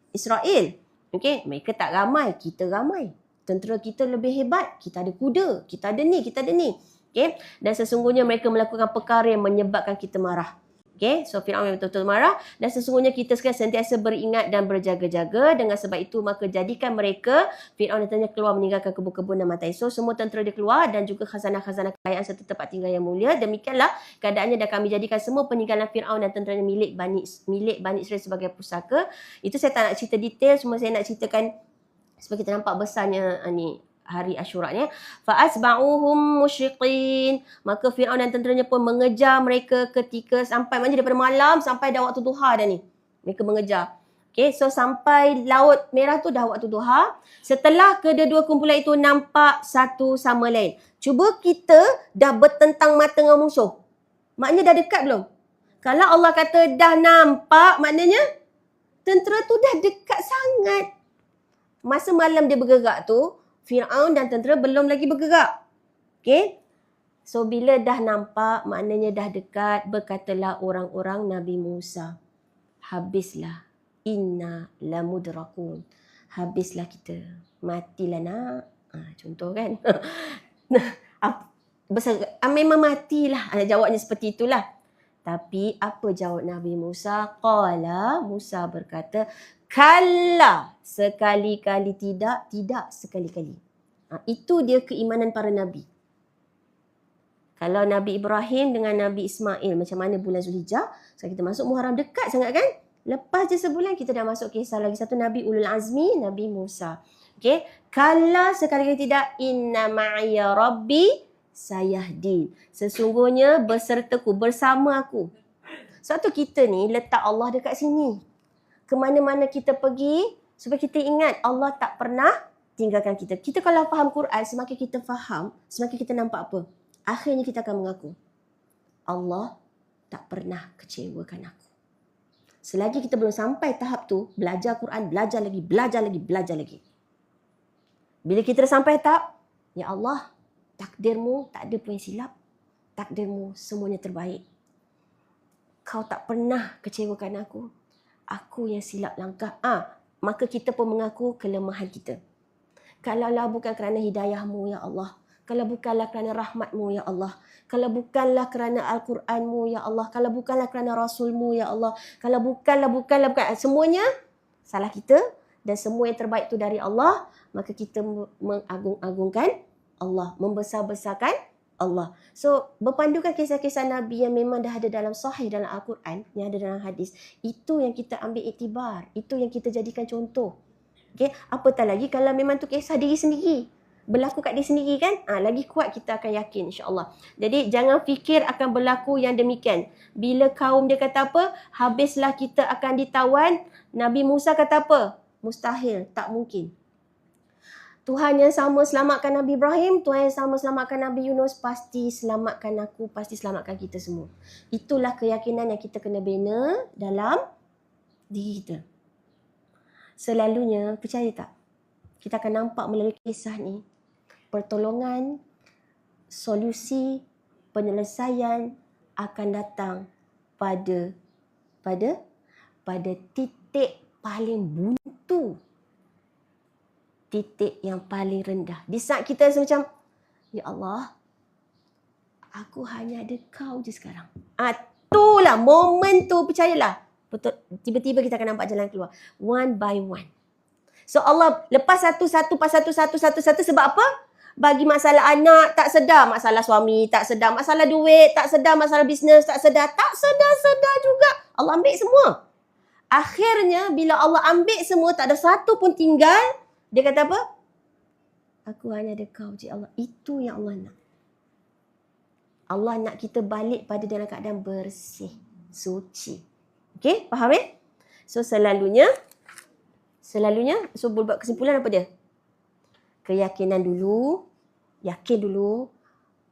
Israel. Okey, mereka tak ramai, kita ramai. Tentera kita lebih hebat, kita ada kuda, kita ada ni, kita ada ni. Okey, dan sesungguhnya mereka melakukan perkara yang menyebabkan kita marah. Okey, so Firaun memang betul-betul marah dan sesungguhnya kita sekalian sentiasa beringat dan berjaga-jaga. Dengan sebab itu maka jadikan mereka, Firaun datanya keluar meninggalkan kebun-kebun dan matai. So semua tentera dia keluar dan juga khazanah-khazanah kekayaan serta tempat tinggal yang mulia. Demikianlah keadaannya dan kami jadikan semua peninggalan Firaun dan tenteranya milik Bani Israel sebagai pusaka. Itu saya tak nak cerita detail, cuma saya nak ceritakan supaya kita nampak besarnya ni hari Asyura ni. Fa'asba'uhum musyriqin. Maka Firaun dan tenteranya pun mengejar mereka ketika sampai, maknanya daripada malam sampai dah waktu duha dah ni. Mereka mengejar. Okay, so sampai Laut Merah tu dah waktu duha. Setelah kedua-dua kumpulan itu nampak satu sama lain. Cuba kita dah bertentang mata dengan musuh. Maknanya dah dekat belum? Kalau Allah kata dah nampak, maknanya tentera tu dah dekat sangat. Masa malam dia bergerak tu, Firaun dan tentera belum lagi bergerak. Okay? So, bila dah nampak, maknanya dah dekat, berkatalah orang-orang Nabi Musa, habislah. Inna lamudrakun. Habislah kita. Matilah nak. Contoh kan? Memang matilah. Jawabnya seperti itulah. Tapi apa jawab Nabi Musa? Qala, Musa berkata, kalla, sekali-kali tidak, tidak sekali-kali. Itu dia keimanan para Nabi. Kalau Nabi Ibrahim dengan Nabi Ismail, macam mana bulan Zulhijjah? So kita masuk Muharram, dekat sangat kan? Lepas je sebulan, kita dah masuk kisah lagi satu Nabi Ulul Azmi, Nabi Musa. Okay? Kalla, sekali-kali tidak, inna ma'ya rabbi sayahdin. Sesungguhnya bersertaku, bersama aku. Sebab tu kita ni letak Allah dekat sini. Kemana-mana kita pergi, supaya kita ingat Allah tak pernah tinggalkan kita. Kita kalau faham Quran, semakin kita faham, semakin kita nampak apa? Akhirnya kita akan mengaku, Allah tak pernah kecewakan aku. Selagi kita belum sampai tahap tu, belajar Quran, belajar lagi, belajar lagi, belajar lagi. Bila kita dah sampai tahap, ya Allah, takdirmu tak ada pun yang silap. Takdirmu semuanya terbaik. Kau tak pernah kecewakan aku. Aku yang silap langkah. Maka kita pun mengaku kelemahan kita. Kalaulah bukan kerana hidayahmu, ya Allah. Kalau bukanlah kerana rahmatmu, ya Allah. Kalau bukanlah kerana Al-Quranmu, ya Allah. Kalau bukanlah kerana Rasulmu, ya Allah. Kalau bukanlah. Semuanya salah kita. Dan semua yang terbaik itu dari Allah. Maka kita mengagung-agungkan Allah. Membesar-besarkan Allah. So, berpandukan kisah-kisah Nabi yang memang dah ada dalam sahih dalam Al-Quran, yang ada dalam hadis. Itu yang kita ambil iktibar. Itu yang kita jadikan contoh. Okay? Apatah lagi kalau memang tu kisah diri sendiri. Berlaku kat diri sendiri kan? Lagi kuat kita akan yakin insya-Allah. Jadi jangan fikir akan berlaku yang demikian. Bila kaum dia kata apa? Habislah kita akan ditawan. Nabi Musa kata apa? Mustahil, tak mungkin. Tuhan yang sama selamatkan Nabi Ibrahim, Tuhan yang sama selamatkan Nabi Yunus, pasti selamatkan aku, pasti selamatkan kita semua. Itulah keyakinan yang kita kena bina dalam diri kita. Selalunya, percaya tak? Kita akan nampak melalui kisah ni, pertolongan, solusi, penyelesaian akan datang pada titik paling buntu. Titik yang paling rendah. Di saat kita rasa macam, ya Allah, aku hanya ada kau je sekarang. Itulah momen tu, percayalah. Betul, tiba-tiba kita akan nampak jalan keluar. One by one. So Allah lepas satu sebab apa? Bagi masalah anak tak sedar, masalah suami tak sedar, masalah duit tak sedar, masalah bisnes tak sedar juga. Allah ambil semua. Akhirnya bila Allah ambil semua, tak ada satu pun tinggal, dia kata apa? Aku hanya ada kau je Allah. Itu yang Allah nak. Allah nak kita balik pada dalam keadaan bersih, suci. Okey, faham So selalunya, so buat kesimpulan apa dia? Keyakinan dulu, yakin dulu,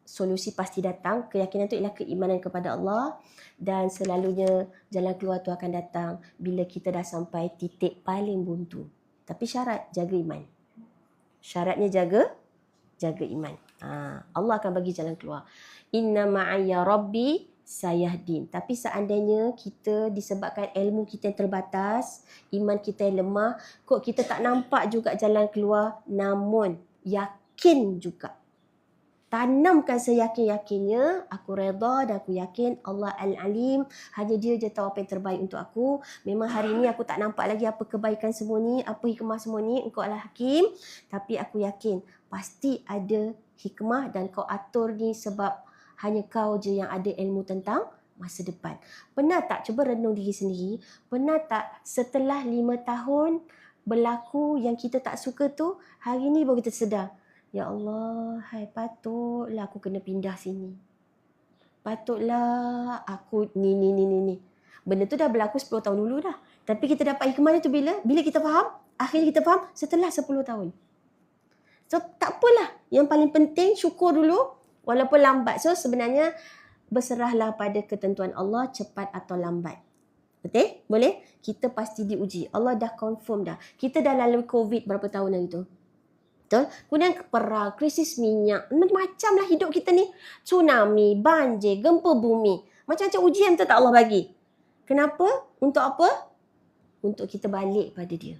solusi pasti datang. Keyakinan itu ialah keimanan kepada Allah, dan selalunya jalan keluar tu akan datang bila kita dah sampai titik paling buntu. Tapi syarat, jaga iman. Syaratnya jaga iman. Allah akan bagi jalan keluar. Inna ma'ayya rabbi sayahdin. Tapi seandainya kita disebabkan ilmu kita yang terbatas, iman kita yang lemah, kok kita tak nampak juga jalan keluar, namun yakin juga. Tanamkan seyakin-yakinnya, aku redha dan aku yakin Allah Al-Alim, hanya dia je tahu apa yang terbaik untuk aku. Memang hari ni aku tak nampak lagi apa kebaikan semua ni, apa hikmah semua ni, engkau adalah hakim. Tapi aku yakin pasti ada hikmah dan kau atur ni sebab hanya kau je yang ada ilmu tentang masa depan. Pernah tak cuba renung diri sendiri, pernah tak setelah 5 tahun berlaku yang kita tak suka tu, hari ni baru kita sedar, ya Allah, patutlah aku kena pindah sini. Patutlah aku ni. Benda tu dah berlaku 10 tahun dulu dah. Tapi kita dapat hikmahnya tu bila kita faham, akhirnya kita faham setelah 10 tahun. So tak apalah, yang paling penting syukur dulu walaupun lambat. So sebenarnya berserahlah pada ketentuan Allah, cepat atau lambat. Betul? Boleh? Kita pasti diuji. Allah dah confirm dah. Kita dah lalui COVID berapa tahun hari tu? Betul? Kemudian perang, krisis minyak, macam-macam lah hidup kita ni. Tsunami, banjir, gempa bumi. Macam-macam ujian tu tak Allah bagi. Kenapa? Untuk apa? Untuk kita balik pada dia.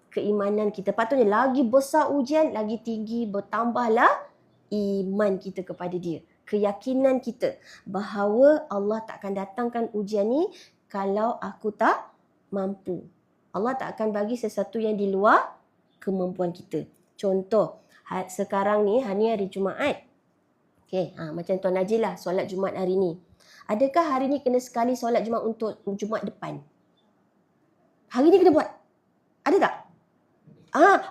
Keimanan kita. Patutnya lagi besar ujian, lagi tinggi, bertambahlah iman kita kepada dia. Keyakinan kita bahawa Allah tak akan datangkan ujian ni kalau aku tak mampu. Allah tak akan bagi sesuatu yang di luar kemampuan kita. Contoh, sekarang ni hari Jumaat. Okay, macam Tuan Najib lah, solat Jumaat hari ni. Adakah hari ni kena sekali solat Jumaat untuk Jumaat depan? Hari ni kena buat? Ada tak?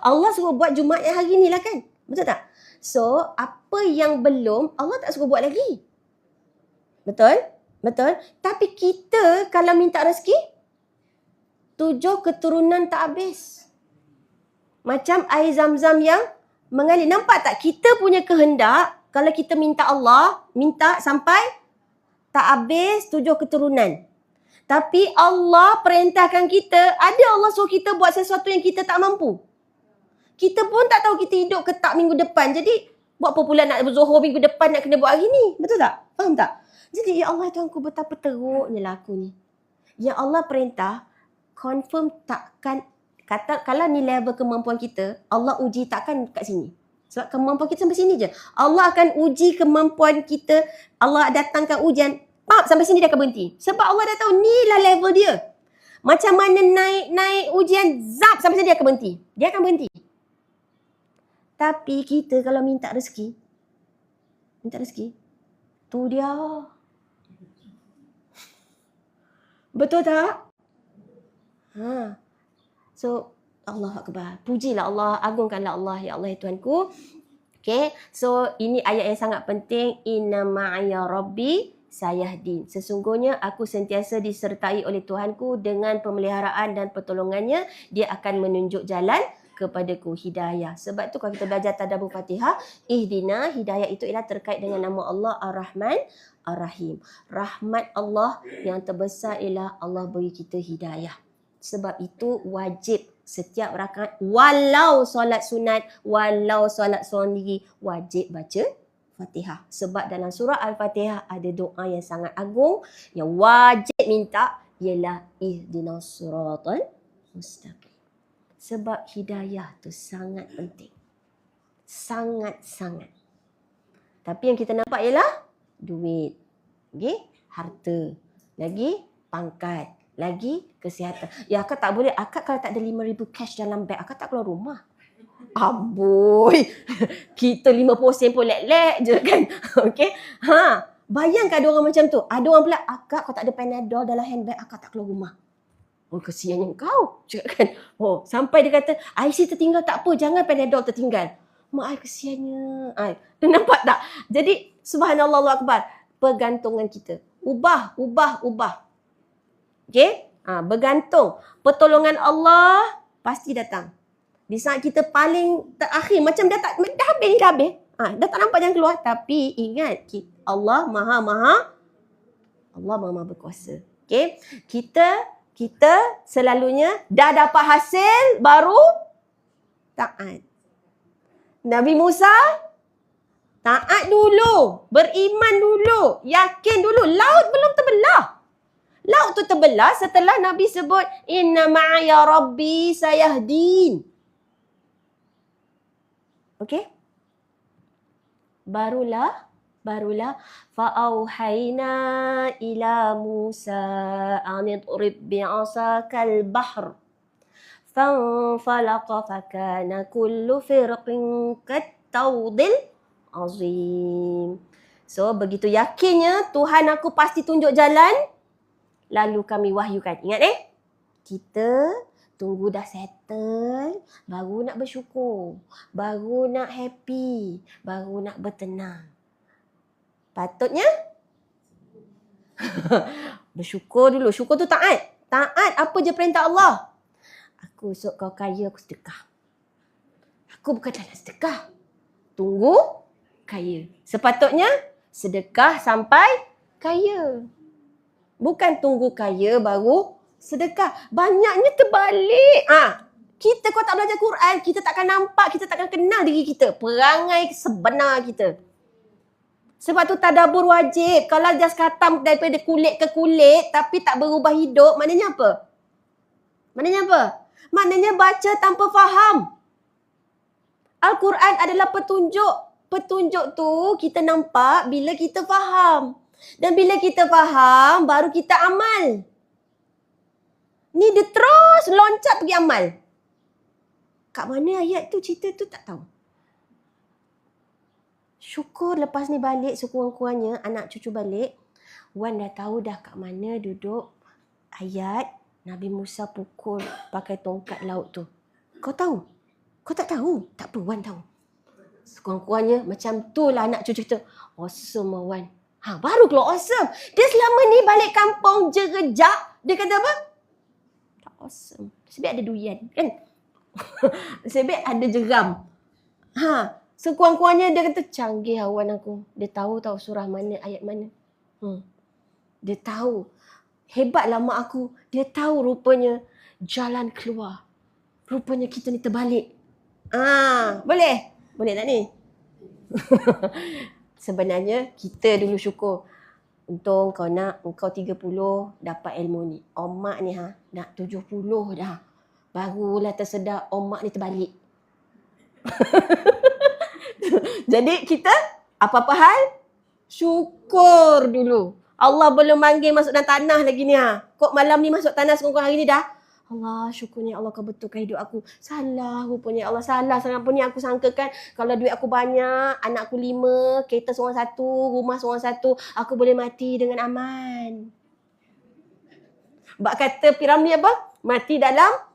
Allah suruh buat Jumaat yang hari ni lah kan? Betul tak? So, apa yang belum, Allah tak suruh buat lagi. Betul? Betul? Tapi kita kalau minta rezeki, 7 keturunan tak habis. Macam air zam-zam yang mengalir. Nampak tak? Kita punya kehendak, kalau kita minta Allah, minta sampai tak habis 7 keturunan. Tapi Allah perintahkan kita, ada Allah suruh kita buat sesuatu yang kita tak mampu. Kita pun tak tahu kita hidup ke tak minggu depan. Jadi, buat apa pula nak Zuhur minggu depan nak kena buat hari ni? Betul tak? Faham tak? Jadi, ya Allah Tuhanku, betapa teruknya lah aku ni. Ya Allah perintah, confirm takkan, kata kalau ni level kemampuan kita, Allah uji takkan kat sini. Sebab kemampuan kita sampai sini je. Allah akan uji kemampuan kita. Allah datangkan ujian, sampai sini dia akan berhenti. Sebab Allah dah tahu ni lah level dia. Macam mana naik ujian, sampai sini dia akan berhenti. Dia akan berhenti. Tapi kita kalau minta rezeki, tu dia. Betul tak? So, Allah Akbar. Pujilah Allah, agungkanlah Allah, ya Allah ya Tuhanku. Okay, so ini ayat yang sangat penting. Inna ma'aya rabbi sayahdin. Sesungguhnya aku sentiasa disertai oleh Tuhanku dengan pemeliharaan dan pertolongannya. Dia akan menunjuk jalan kepadaku, hidayah. Sebab tu kalau kita belajar tadabbur Fatihah, ihdina, hidayah itu ialah terkait dengan nama Allah Ar-Rahman Ar-Rahim. Rahmat Allah yang terbesar ialah Allah beri kita hidayah. Sebab itu wajib setiap rakaat, walau solat sunat, walau solat seorang diri, wajib baca Fatihah. Sebab dalam surah Al-Fatihah ada doa yang sangat agung yang wajib minta, ialah ihdinas siratal mustaqim. Sebab hidayah tu sangat penting. Sangat-sangat. Tapi yang kita nampak ialah duit, harta, lagi pangkat, lagi kesihatan. Ya akak tak boleh, akak kalau tak ada 5,000 cash dalam beg, akak tak keluar rumah. Aboy, kita 50 sen pun lek-lek je kan. Okay. Bayangkan ada orang macam tu. Ada orang pula, akak kalau tak ada Panadol dalam handbag, akak tak keluar rumah. Oh, kesiannya kau. Cakap kan. Oh, sampai dia kata, IC tertinggal tak apa, jangan Panadol tertinggal. Mak ai kesiannya. Nampak tak? Jadi, subhanallah, Allah Akbar. Pergantungan kita. Ubah. Okay? Bergantung. Pertolongan Allah pasti datang. Di saat kita paling terakhir, macam dah habis. Dah tak nampak jalan keluar. Tapi ingat, Allah maha berkuasa. Okay? Kita selalunya dah dapat hasil, baru taat. Nabi Musa taat dulu, beriman dulu, yakin dulu. Laut belum terbelah. Laut tu terbelah setelah Nabi sebut inna ma'aya rabbi sayahdin. Okey? Barulah fa'auhayna ila Musa an idrib bi'asakal bahr fanfalaqa fakana kullu firqin kattawdil azim. So begitu yakinnya Tuhan aku pasti tunjuk jalan, lalu kami wahyukan. Ingat kita tunggu dah settle, baru nak bersyukur, baru nak happy, baru nak bertenang. Patutnya bersyukur dulu. Syukur tu taat. Taat apa je perintah Allah. Aku esok kau kaya, aku sedekah. Aku bukan nak sedekah. Tunggu kaya. Sepatutnya sedekah sampai kaya. Bukan tunggu kaya baru sedekah. Banyaknya terbalik. Kalau tak belajar Quran, kita takkan nampak, kita takkan kenal diri kita. Perangai sebenar kita. Sebab tu tadabbur wajib. Kalau just khatam daripada kulit ke kulit, tapi tak berubah hidup, maknanya apa? Maknanya baca tanpa faham. Al-Quran adalah petunjuk. Petunjuk tu kita nampak bila kita faham. Dan bila kita faham, baru kita amal. Ni dia terus loncat pergi amal. Kat mana ayat tu, cerita tu tak tahu. Syukur lepas ni balik, sekurang-kurangnya anak cucu balik, Wan dah tahu dah kat mana duduk ayat Nabi Musa pukul pakai tongkat laut tu. Kau tahu? Kau tak tahu? Tak apa, Wan tahu. Sekurang-kurangnya macam tu lah anak cucu kita. Awesome lah Wan. Baru keluar awesome. Dia selama ni balik kampung jerejak. Dia kata apa? Tak awesome. Sebab ada durian kan? Sebab ada jeram. Sekurang-kurangnya dia kata canggih awan aku. Dia tahu surah mana, ayat mana. Dia tahu. Hebatlah mak aku. Dia tahu rupanya jalan keluar. Rupanya kita ni terbalik. Boleh? Boleh tak ni? Sebenarnya kita dulu syukur. Untung kau 30 dapat ilmu ni. Mak ni nak 70 dah. Barulah tersedar mak ni terbalik. Jadi kita apa-apa hal syukur dulu. Allah belum panggil masuk dalam tanah lagi ni. Kok malam ni masuk tanah sekurang-kurang hari ni dah. Allah, syukurnya Allah kau betulkan hidup aku. Salah rupanya Allah, salah sangat pun ni aku sangkakan kalau duit aku banyak, anak aku 5, kereta seorang satu, rumah seorang satu, aku boleh mati dengan aman. Bak kata Piramli apa? Mati dalam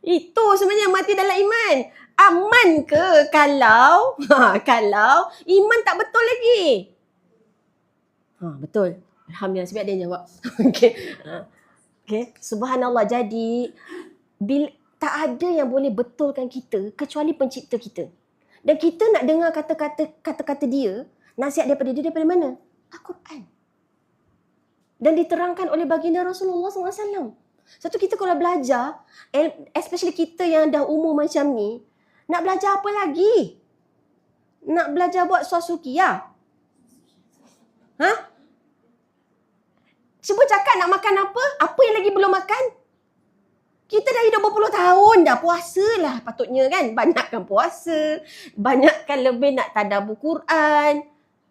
itu sebenarnya mati dalam iman. Aman ke kalau iman tak betul lagi? Betul. Alhamdulillah sebab dia jawab. Okay. Subhanallah. Jadi tak ada yang boleh betulkan kita kecuali pencipta kita. Dan kita nak dengar kata-kata dia, nasihat daripada dia daripada mana? Al-Quran. Dan diterangkan oleh baginda Rasulullah SAW. Satu kita kalau belajar, especially kita yang dah umur macam ni, nak belajar apa lagi? Nak belajar buat suasukia? Cuba cakap nak makan apa? Apa yang lagi belum makan? Kita dah hidup berpuluh tahun dah. Puasa lah patutnya kan. Banyakkan puasa. Banyakkan lebih nak tadabbur Quran.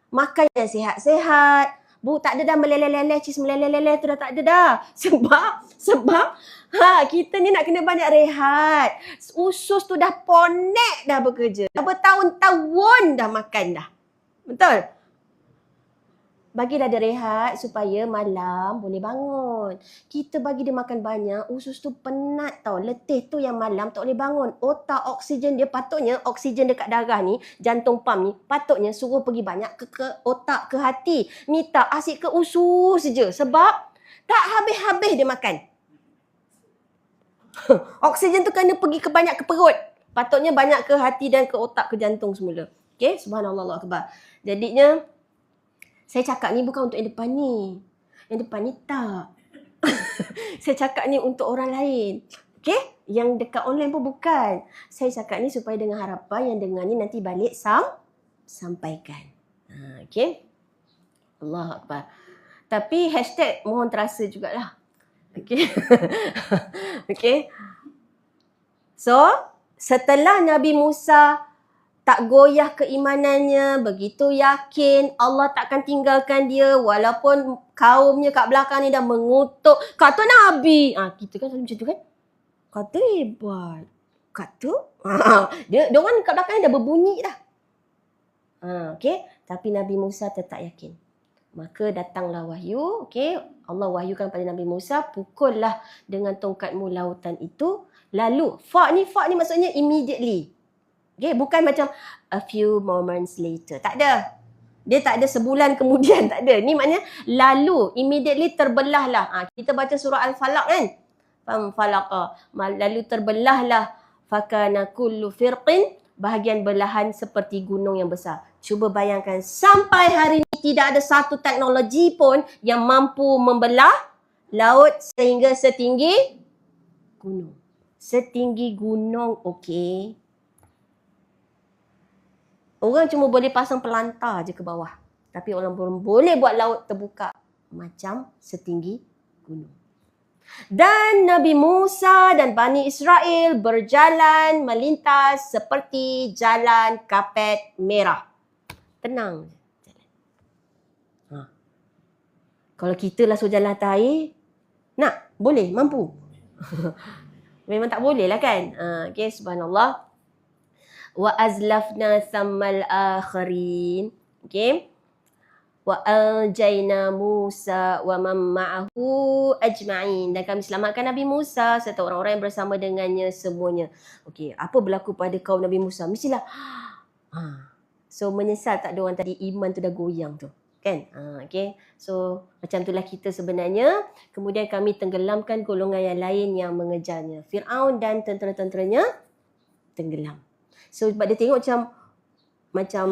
Makan yang sihat-sihat. Tak ada dah meleleh-leleh. Cis meleleh-leleh tu dah tak ada dah. Sebab kita ni nak kena banyak rehat. Usus tu dah ponek dah bekerja. Dah bertahun-tahun dah makan dah. Betul? Bagilah dia rehat supaya malam boleh bangun. Kita bagi dia makan banyak, usus tu penat tau. Letih tu yang malam tak boleh bangun. Otak oksigen dia patutnya, oksigen dekat darah ni, jantung pam ni, patutnya suruh pergi banyak ke otak, ke hati. Ni tak, asyik ke usus je. Sebab Tak habis-habis dia makan. Oksigen tu kena pergi banyak ke perut. Patutnya banyak ke hati dan ke otak, ke jantung semula. Okay, subhanallah, Allahu akbar. Jadinya, saya cakap ni bukan untuk yang depan ni. Yang depan ni tak. Saya cakap ni untuk orang lain. Okay, yang dekat online pun bukan. Saya cakap ni supaya dengan harapan yang dengar ni nanti balik sampaikan. Okay. Allah Akbar. Tapi hashtag mohon terasa jugalah. Okay. Okay. So, setelah Nabi Musa tak goyah keimanannya, begitu yakin Allah takkan tinggalkan dia walaupun kaumnya kat belakang ni dah mengutuk. Kata Nabi. Kita kan selalu macam tu kan? Kata hebat. Kata. Dia orang kat belakang ni dah berbunyi dah. Okay. Tapi Nabi Musa tetap yakin. Maka datanglah wahyu. Okay. Allah wahyukan pada Nabi Musa. Pukullah dengan tongkatmu lautan itu. Lalu. Fa ni maksudnya immediately. Okay. Bukan macam a few moments later. Tak ada. Dia tak ada sebulan kemudian. Tak ada. Ni maknanya lalu. Immediately terbelahlah. Kita baca surah Al-Falaq kan. Falaqa. Lalu terbelahlah. Fakana kullu firqin. Bahagian belahan seperti gunung yang besar. Cuba bayangkan. Sampai hari ini tidak ada satu teknologi pun yang mampu membelah laut sehingga setinggi gunung. Setinggi gunung, okey. Orang cuma boleh pasang pelantar je ke bawah. Tapi orang belum boleh buat laut terbuka macam setinggi gunung. Dan Nabi Musa dan Bani Israel berjalan melintas seperti jalan kapet merah. Tenang. Kalau kita lah suruh jalan atas air, nak? Boleh? Mampu? Memang tak boleh lah kan? Okay, subhanallah. Wa azlafna thammal akhirin. Okay. Wa anjayna Musa wa man ma'ahu ajma'in. Dan kami selamatkan Nabi Musa serta orang-orang yang bersama dengannya semuanya. Okey, apa berlaku pada kaum Nabi Musa? Mestilah so menyesal tak ada orang tadi iman tu dah goyang tu. Kan? Okey. So macam itulah kita sebenarnya. Kemudian kami tenggelamkan golongan yang lain yang mengejarnya. Firaun dan tentera-tenteranya tenggelam. So sebab dia tengok macam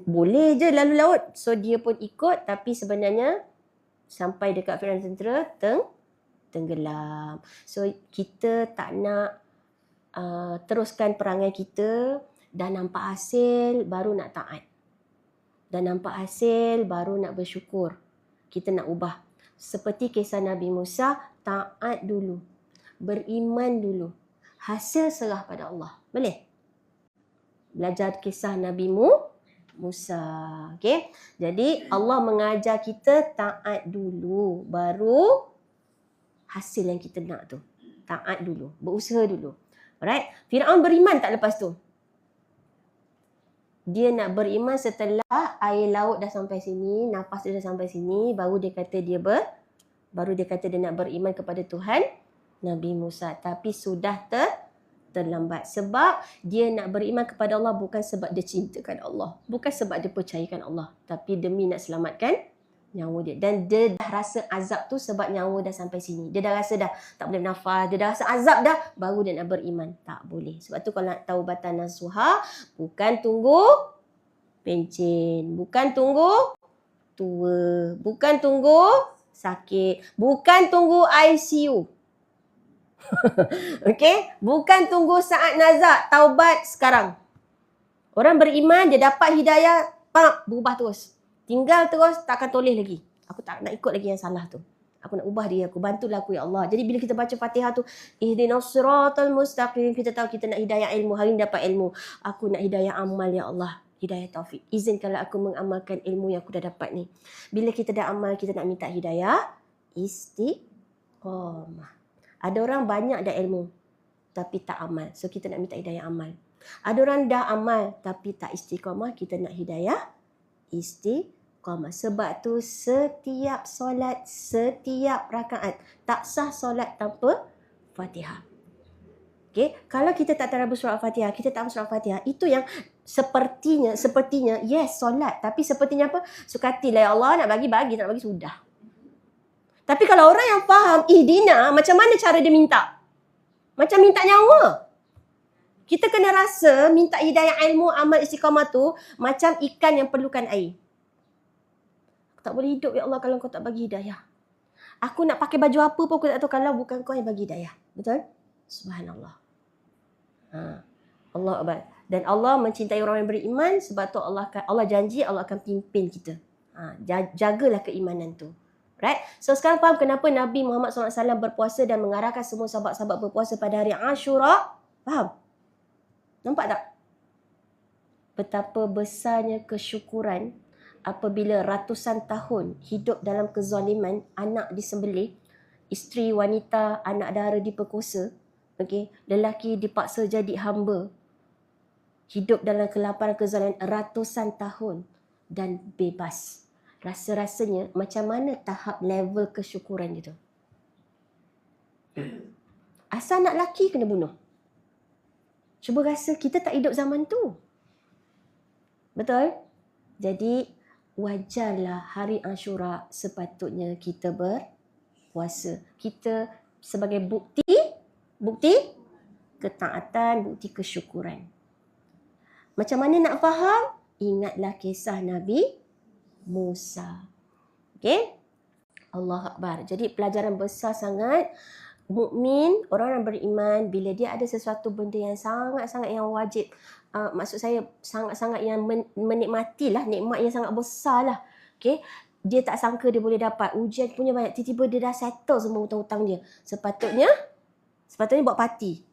boleh je lalu laut. So dia pun ikut tapi sebenarnya sampai dekat Firaun tentera tenggelam. So kita tak nak teruskan perangai kita. Dah nampak hasil baru nak taat. Dah nampak hasil baru nak bersyukur. Kita nak ubah. Seperti kisah Nabi Musa, taat dulu. Beriman dulu. Hasil serah pada Allah. Boleh? Belajar kisah Nabi Musa. Okay? Jadi Allah mengajar kita taat dulu. Baru hasil yang kita nak tu. Taat dulu. Berusaha dulu. Alright? Firaun beriman tak lepas tu? Dia nak beriman setelah air laut dah sampai sini, nafas dia dah sampai sini, baru dia kata dia nak beriman kepada Tuhan Nabi Musa. Tapi sudah terlambat. Sebab dia nak beriman kepada Allah bukan sebab dia cintakan Allah. Bukan sebab dia percayakan Allah. Tapi demi nak selamatkan nyawa dia. Dan dia dah rasa azab tu sebab nyawa dah sampai sini. Dia dah rasa dah tak boleh nafas. Dia dah rasa azab dah. Baru dia nak beriman. Tak boleh. Sebab tu kalau nak taubatan nasuha, bukan tunggu pencen. Bukan tunggu tua. Bukan tunggu sakit. Bukan tunggu ICU. Okay? Bukan tunggu saat nazak. Taubat sekarang. Orang beriman, dia dapat hidayah, berubah terus. Tinggal terus, takkan toleh lagi. Aku tak nak ikut lagi yang salah tu. Aku nak ubah diri aku. Bantulah aku ya Allah. Jadi bila kita baca Fatihah tu, ihdinas siratal mustaqim. Kita tahu kita nak hidayah ilmu. Hari ni dapat ilmu. Aku nak hidayah amal ya Allah. Hidayah taufik. Izinkanlah aku mengamalkan ilmu yang aku dah dapat ni. Bila kita dah amal, kita nak minta hidayah istiqamah. Ada orang banyak dah ilmu tapi tak amal. So kita nak minta hidayah amal. Ada orang dah amal tapi tak istiqamah. Kita nak hidayah istiqamah. Sebab tu setiap solat, setiap rakaat tak sah solat tanpa Fatihah. Okay? Kalau kita tak tadabbur surah Fatihah, kita tak hafal surah Fatihah, itu yang sepertinya yes solat, tapi sepertinya apa? Sukatilah ya Allah, nak bagi, tak nak bagi sudah. Tapi kalau orang yang faham ihdina, macam mana cara dia minta? Macam minta nyawa. Kita kena rasa minta hidayah ilmu, amal istiqamah tu macam ikan yang perlukan air. Aku tak boleh hidup ya Allah kalau kau tak bagi hidayah. Aku nak pakai baju apa pun aku tak tahu kalau bukan kau yang bagi hidayah. Betul? Subhanallah. Allah Akbar. Dan Allah mencintai orang yang beriman sebab tu Allah janji Allah akan pimpin kita. Jagalah keimanan tu. Right? So sekarang faham kenapa Nabi Muhammad SAW berpuasa dan mengarahkan semua sahabat-sahabat berpuasa pada hari Ashura? Faham? Nampak tak? Betapa besarnya kesyukuran apabila ratusan tahun hidup dalam kezaliman, anak disembelih, isteri, wanita, anak dara diperkosa, lelaki dipaksa jadi hamba, hidup dalam kelaparan kezaliman ratusan tahun dan bebas. Rasa-rasanya macam mana tahap level kesyukuran itu? Asal anak lelaki kena bunuh. Cuba rasa kita tak hidup zaman tu. Betul? Jadi wajarlah hari Ashura sepatutnya kita berpuasa. Kita sebagai bukti ketaatan, bukti kesyukuran. Macam mana nak faham? Ingatlah kisah Nabi Musa. Okey? Allah Akbar. Jadi pelajaran besar sangat. Mukmin, orang yang beriman, bila dia ada sesuatu benda yang sangat-sangat yang wajib, maksud saya sangat-sangat yang menikmatilah, nikmat yang sangat besar lah. Okay? Dia tak sangka dia boleh dapat. Ujian punya banyak. Tiba-tiba dia dah settle semua hutang-hutang dia. Sepatutnya buat parti.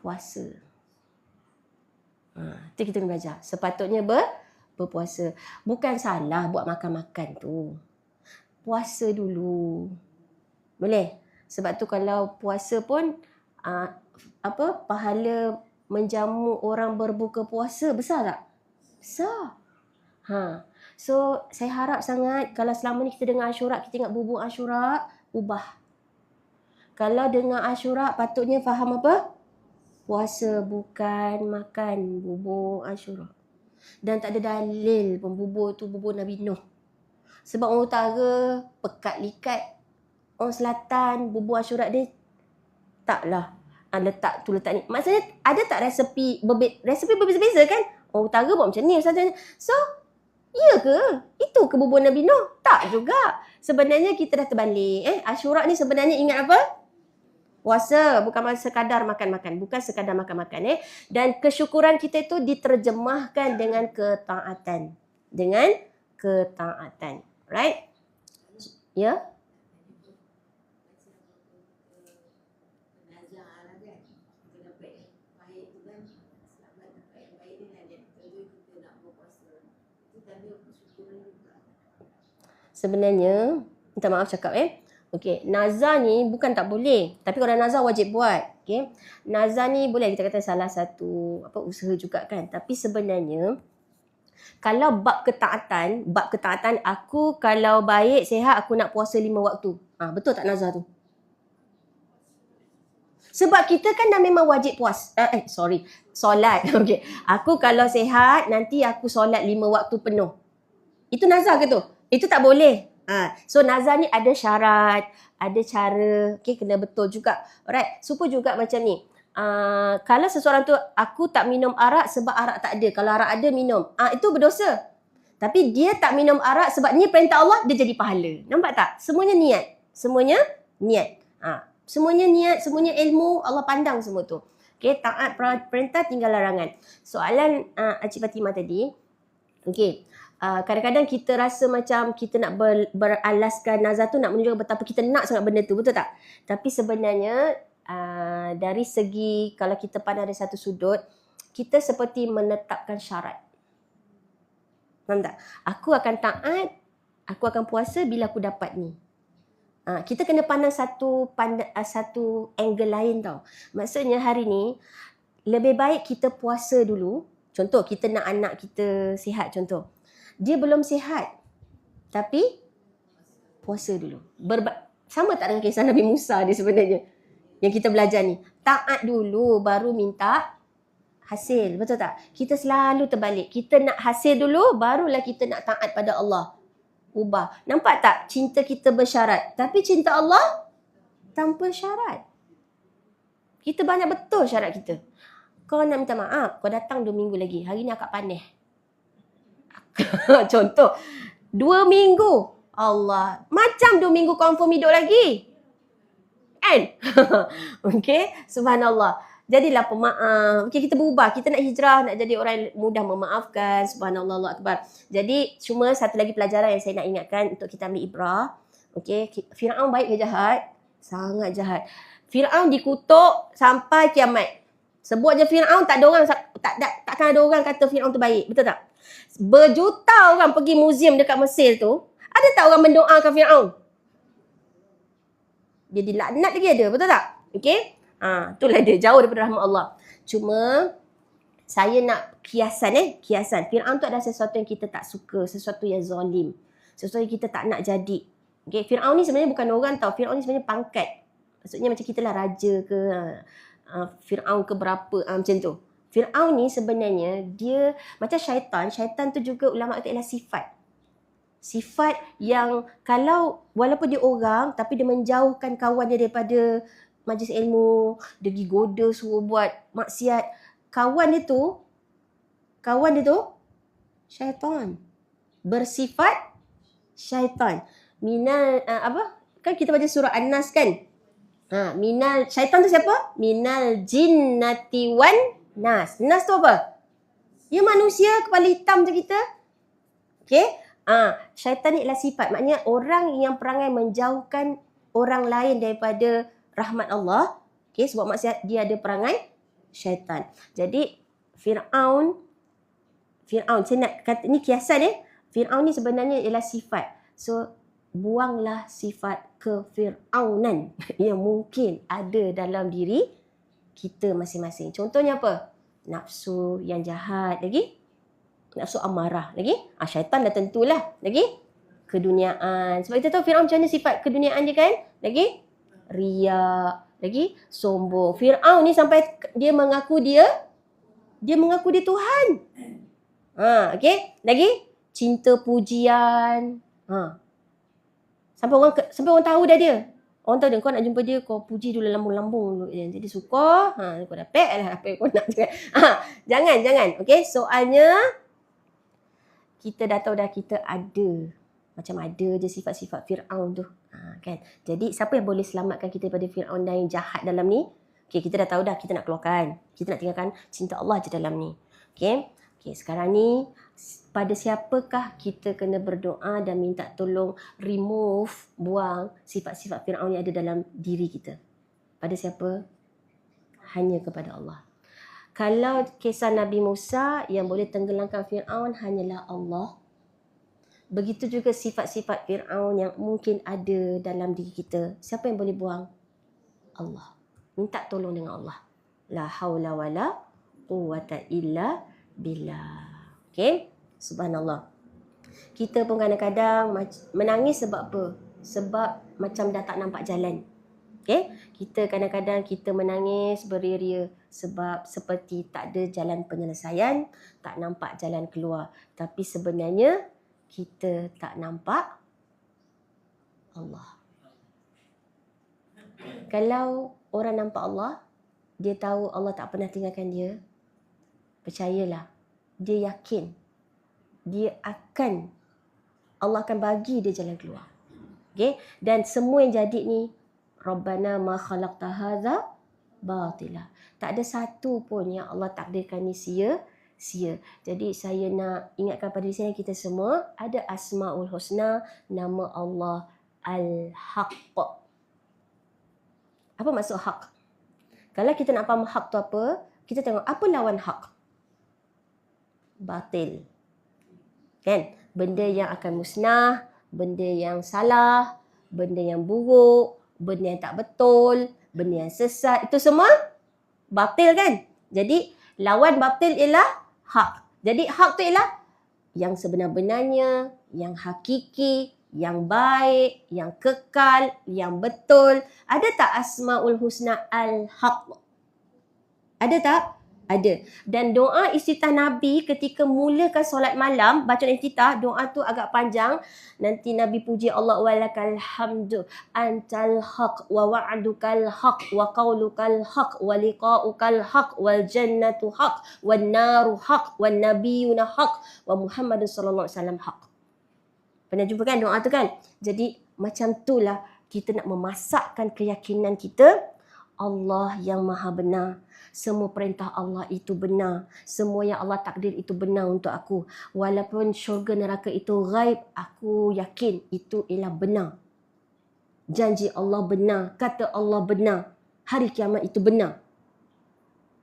Puasa. Itu kita kena belajar. Sepatutnya berpuasa. Bukan salah buat makan-makan tu. Puasa dulu. Boleh? Sebab tu kalau puasa pun pahala menjamu orang berbuka puasa besar tak? Besar. So saya harap sangat kalau selama ni kita dengar Ashura, kita ingat bubur Ashura, ubah. Kalau dengar Ashura patutnya faham apa? Puasa bukan makan bubur Ashura. Dan tak ada dalil pun bubur tu bubur Nabi Nuh. Sebab orang utara pekat likat. Orang selatan bubur Ashura dia taklah letak ni. Maksudnya ada tak resepi berbeza-beza kan? Orang utara buat macam ni. So, iya ke? Itu ke bubur Nabi Nuh? Tak juga. Sebenarnya kita dah terbalik. Ashura ni sebenarnya ingat apa? Puasa, bukan sekadar makan-makan. Bukan sekadar makan-makan. Dan kesyukuran kita itu diterjemahkan dengan ketaatan. Right? Ya? Sebenarnya, minta maaf cakap Okey, nazar ni bukan tak boleh, tapi kalau nazar wajib buat. Okey. Nazar ni boleh kita kata salah satu usaha juga kan. Tapi sebenarnya kalau bab ketaatan aku kalau baik sihat aku nak puasa 5 waktu. Betul tak nazar tu? Sebab kita kan dah memang wajib solat. Okey. Aku kalau sihat nanti aku solat 5 waktu penuh. Itu nazar ke tu? Itu tak boleh. So nazar ni ada syarat, ada cara, kena betul juga. Alright, super juga macam ni. Kalau seseorang tu aku tak minum arak sebab arak tak ada. Kalau arak ada minum. Itu berdosa. Tapi dia tak minum arak sebab ni perintah Allah, dia jadi pahala. Nampak tak? Semuanya niat. Semuanya niat, semuanya ilmu, Allah pandang semua tu. Okay, taat perintah tinggal larangan. Soalan Encik Fatimah tadi. Okay. Kadang-kadang kita rasa macam kita nak beralaskan nazar tu nak menunjukkan betapa kita nak sangat benda tu, betul tak? Tapi sebenarnya dari segi kalau kita pandang dari satu sudut, kita seperti menetapkan syarat. Faham tak? Aku akan taat, aku akan puasa bila aku dapat ni. Kita kena pandang satu angle lain tau. Maksudnya hari ni lebih baik kita puasa dulu. Contoh kita nak anak kita sihat contoh. Dia belum sihat. Tapi puasa dulu. Sama tak dengan kisah Nabi Musa dia sebenarnya. Yang kita belajar ni. Taat dulu baru minta hasil. Betul tak? Kita selalu terbalik. Kita nak hasil dulu barulah kita nak taat pada Allah. ubah. Nampak tak? Cinta kita bersyarat. Tapi cinta Allah tanpa syarat. Kita banyak betul syarat kita. Kau nak minta maaf, kau datang 2 minggu lagi. Hari ni akak panih. Contoh, 2 minggu. Allah, macam 2 minggu confirm hidup lagi. Kan? Okay, subhanallah. Jadilah pemaaf. Okay, kita berubah. Kita nak hijrah, nak jadi orang yang mudah memaafkan. Subhanallah, Allah Akbar. Jadi, cuma satu lagi pelajaran yang saya nak ingatkan untuk kita ambil ibrah. Okay, Firaun baik ke jahat? Sangat jahat. Firaun dikutuk sampai kiamat. Sebut je Firaun, tak ada orang, takkan ada orang kata Firaun tu baik. Betul tak? Berjuta orang pergi muzium dekat Mesir tu. Ada tak orang mendoakan Firaun? Dia dilaknat lagi ada. Betul tak? Okay? Itulah dia. Jauh daripada rahmat Allah. Cuma, saya nak kiasan. Kiasan. Firaun tu adalah sesuatu yang kita tak suka. Sesuatu yang zalim. Sesuatu yang kita tak nak jadi. Okay? Firaun ni sebenarnya bukan orang tau. Firaun ni sebenarnya pangkat. Maksudnya macam kita lah raja ke, Firaun ke berapa, macam tu. Firaun ni sebenarnya dia macam syaitan. Syaitan tu juga ulama kata ialah sifat. Sifat yang kalau walaupun dia orang tapi dia menjauhkan kawan dia daripada majlis ilmu, dia pergi goda suruh buat maksiat. Kawan dia tu syaitan. Bersifat syaitan. Minal kan kita baca surah An-Nas kan? Minal syaitan tu siapa? Minal jinnati wan nas. Nas tu apa? Dia manusia kepala hitam macam kita. Okey? Syaitan ni ialah sifat. Maknanya orang yang perangai menjauhkan orang lain daripada rahmat Allah. Okey, sebab maksiat dia ada perangai syaitan. Jadi Firaun saya nak kata ni kiasan Firaun ni sebenarnya ialah sifat. So buanglah sifat kefiraunan yang mungkin ada dalam diri kita masing-masing. Contohnya apa? Nafsu yang jahat lagi. Nafsu amarah lagi. Syaitan dah tentulah. Lagi keduniaan. Sebab kita tahu Firaun macam mana sifat keduniaan dia kan? Lagi riak. Lagi sombong. Firaun ni sampai dia mengaku dia Tuhan. Okey? Lagi cinta pujian. Sampai orang tahu dah dia. Orang tahu dia, kau nak jumpa dia, kau puji dulu lambung-lambung dulu. Jadi suka, kau dapat lah apa yang kau nak cakap. Jangan. Okay, soalnya kita dah tahu dah kita ada. Macam ada je sifat-sifat Firaun tu. Kan? Jadi siapa yang boleh selamatkan kita daripada Firaun dan yang jahat dalam ni? Okay, kita dah tahu dah kita nak keluarkan. Kita nak tinggalkan cinta Allah je dalam ni. Okay, sekarang ni pada siapakah kita kena berdoa dan minta tolong buang sifat-sifat Firaun yang ada dalam diri kita? Pada siapa? Hanya kepada Allah. Kalau kisah Nabi Musa yang boleh tenggelamkan Firaun hanyalah Allah. Begitu juga sifat-sifat Firaun yang mungkin ada dalam diri kita. Siapa yang boleh buang? Allah. Minta tolong dengan Allah. La haula wala quwwata illa billah. Okay? Subhanallah. Kita pun kadang-kadang menangis sebab apa? Sebab macam dah tak nampak jalan. Okay? Kita kadang-kadang kita menangis beria-ria sebab seperti tak ada jalan penyelesaian, tak nampak jalan keluar. Tapi sebenarnya kita tak nampak Allah. Kalau orang nampak Allah, dia tahu Allah tak pernah tinggalkan dia, percayalah, dia yakin Allah akan bagi dia jalan keluar. Okay? Dan semua yang jadi ni, Rabbana ma khalaqta hadza batila. Tak ada satu pun yang Allah takdirkan ni sia-sia. Jadi saya nak ingatkan pada diri saya kita semua, ada Asmaul Husna, nama Allah Al-Haq. Apa maksud hak? Kalau kita nak faham hak tu apa, kita tengok apa lawan hak. Batil. Kan? Benda yang akan musnah, benda yang salah, benda yang buruk, benda yang tak betul, benda yang sesat, itu semua batil kan? Jadi lawan batil ialah hak. Jadi hak tu ialah yang sebenar-benarnya, yang hakiki, yang baik, yang kekal, yang betul. Ada tak Asmaul Husna Al-Haq? Ada tak? Ada. Dan doa iftitah Nabi ketika mulakan solat malam, bacaan iftitah, doa tu agak panjang. Nanti Nabi puji Allah, walakal hamdu antal haq wa wa'dukal haq wa qaulukal haq wa liqa'ukal haq wal jannatu haq wan naru haq wan nabiyuna haq wa Muhammadun sallallahu alaihi wasallam haq. Pernah jumpa kan doa tu kan? Jadi macam itulah kita nak memasakkan keyakinan kita, Allah yang maha benar. Semua perintah Allah itu benar. Semua yang Allah takdir itu benar untuk aku. Walaupun syurga neraka itu ghaib, aku yakin itu ialah benar. Janji Allah benar. Kata Allah benar. Hari kiamat itu benar.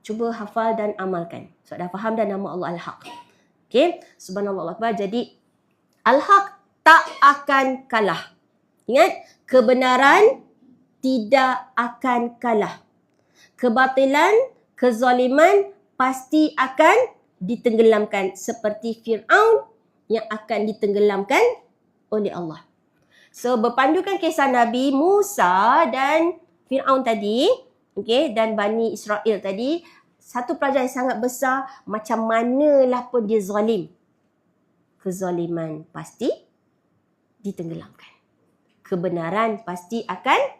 Cuba hafal dan amalkan. So dah faham dah nama Allah Al-Haq. Okay. Subhanallah Akbar. Jadi Al-Haq tak akan kalah. Ingat, kebenaran tidak akan kalah. Kebatilan, kezaliman pasti akan ditenggelamkan seperti Fir'aun yang akan ditenggelamkan oleh Allah. So berpandukan kisah Nabi Musa dan Fir'aun tadi, okay, dan Bani Israel tadi, satu pelajaran yang sangat besar, macam manalah pun dia zalim, kezaliman pasti ditenggelamkan. Kebenaran pasti akan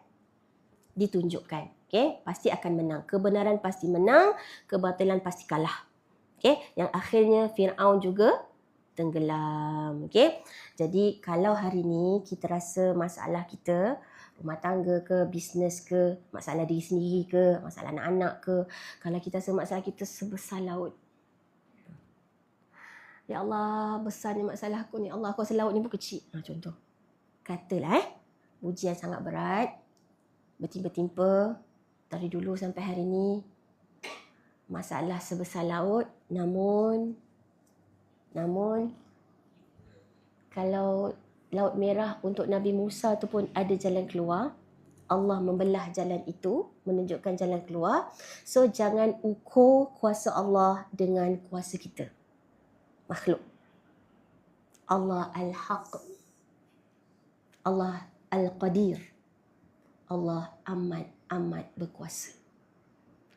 ditunjukkan. Okay, pasti akan menang. Kebenaran pasti menang, kebatilan pasti kalah. Okay, yang akhirnya Fir'aun juga tenggelam. Okay, jadi kalau hari ni kita rasa masalah kita, rumah tangga ke, bisnes ke, masalah diri sendiri ke, masalah anak-anak ke, kalau kita rasa masalah kita sebesar laut. Ya Allah, besar ni masalah aku ni. Allah, aku rasa laut ni pun kecil. Contoh. Katalah ujian sangat berat, bertimpa-timpa, dari dulu sampai hari ni, masalah sebesar laut, namun kalau Laut Merah untuk Nabi Musa tu pun ada jalan keluar, Allah membelah jalan itu, menunjukkan jalan keluar. So jangan ukur kuasa Allah dengan kuasa kita, makhluk. Allah Al-Haq, Allah Al-Qadir, Allah amat berkuasa.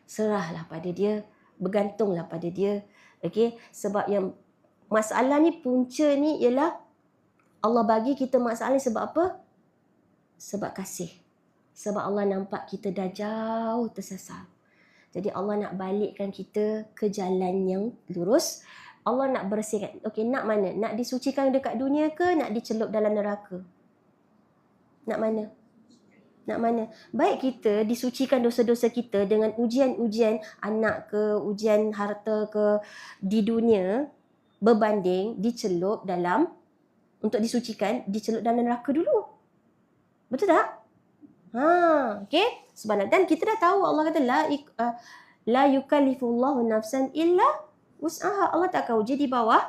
Serahlah pada dia, bergantunglah pada dia. Okey, sebab yang masalah ni, punca ni ialah Allah bagi kita masalah ni sebab apa? Sebab kasih. Sebab Allah nampak kita dah jauh tersasar. Jadi Allah nak balikkan kita ke jalan yang lurus. Allah nak bersihkan. Okey, nak mana? Nak disucikan dekat dunia ke nak dicelup dalam neraka? Nak mana? Nak mana? Baik kita disucikan dosa-dosa kita dengan ujian-ujian anak ke, ujian harta ke di dunia, berbanding dicelup dalam, untuk disucikan, dicelup dalam neraka dulu. Betul tak? Okay. Subhanallah. Dan kita dah tahu Allah kata la yukallifullahu nafsan illa wus'aha. Allah tak akan uji di bawah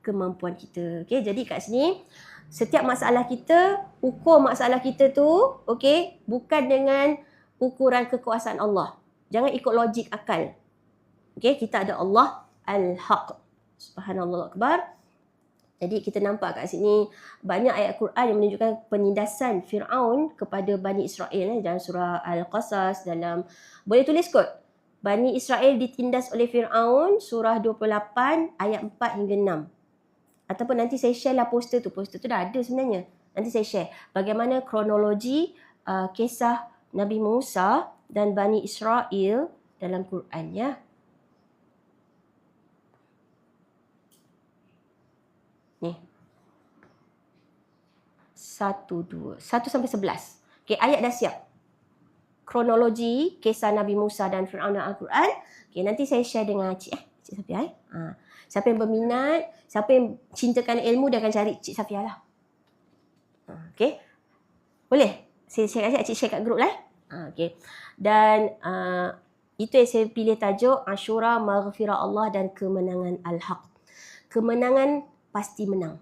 kemampuan kita. Okay. Jadi kat sini, setiap masalah kita, ukur masalah kita tu, okay, bukan dengan ukuran kekuasaan Allah. Jangan ikut logik akal. Okay, kita ada Allah Al-Haq. Subhanallah Akbar. Jadi kita nampak kat sini banyak ayat Quran yang menunjukkan penindasan Fir'aun kepada Bani Israel. Dalam surah Al-Qasas, dalam, boleh tulis kot, Bani Israel ditindas oleh Fir'aun, surah 28 ayat 4 hingga 6. Ataupun nanti saya share lah poster tu. Poster tu dah ada sebenarnya. Nanti saya share bagaimana kronologi kisah Nabi Musa dan Bani Israel dalam Quran, ya. Ni. 1 sampai 11. Okay, ayat dah siap. Kronologi kisah Nabi Musa dan Fir'aun dalam Al-Quran. Okay, nanti saya share dengan Cik Safia. Siapa yang berminat, siapa yang cintakan ilmu, dia akan cari Cik Safia lah. Okay. Boleh? Saya share kat grup lah. Okay. Dan itu yang saya pilih tajuk Ashura, Maghfirah Allah dan Kemenangan Al-Haq. Kemenangan pasti menang.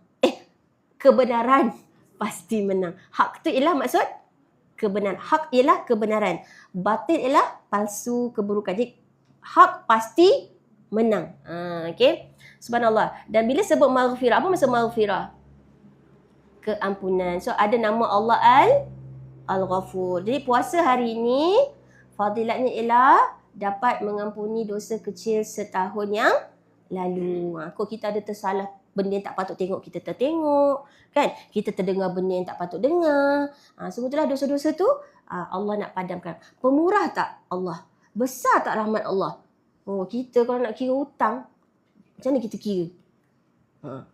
Kebenaran pasti menang. Hak tu ialah maksud kebenaran. Hak ialah kebenaran. Batil ialah palsu, keburukan. Jadi hak pasti menang. Okay. Subhanallah. Dan bila sebut maghfirah, apa maksud maghfirah? Keampunan. So ada nama Allah Al-Ghafur. Jadi puasa hari ini fadilatnya ialah dapat mengampuni dosa kecil setahun yang lalu. Kok kita ada tersalah benda yang tak patut tengok, kita tertengok, kan? Kita terdengar benda yang tak patut dengar. Semua itulah dosa-dosa tu Allah nak padamkan. Pemurah tak Allah? Besar tak rahmat Allah? Kita kalau nak kira hutang, macam mana kita kira?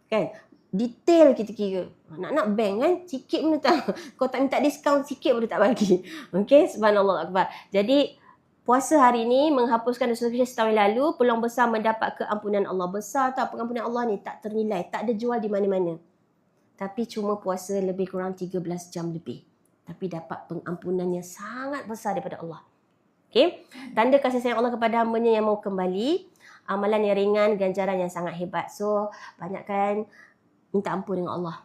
Kan? Detail kita kira. Nak bank kan, sikit pun tak. Kau tak minta diskaun sikit pun tak bagi. Okay, subhanallah akbar. Jadi puasa hari ni menghapuskan dosa kecil setahun lalu, peluang besar mendapat keampunan Allah. Besar tak pengampunan Allah ni, tak ternilai, tak ada jual di mana-mana. Tapi cuma puasa lebih kurang 13 jam lebih. Tapi dapat pengampunan yang sangat besar daripada Allah. Okay? Tanda kasih sayang Allah kepada hamba-Nya yang mau kembali. Amalan yang ringan, ganjaran yang sangat hebat. So, banyakkan minta ampun dengan Allah.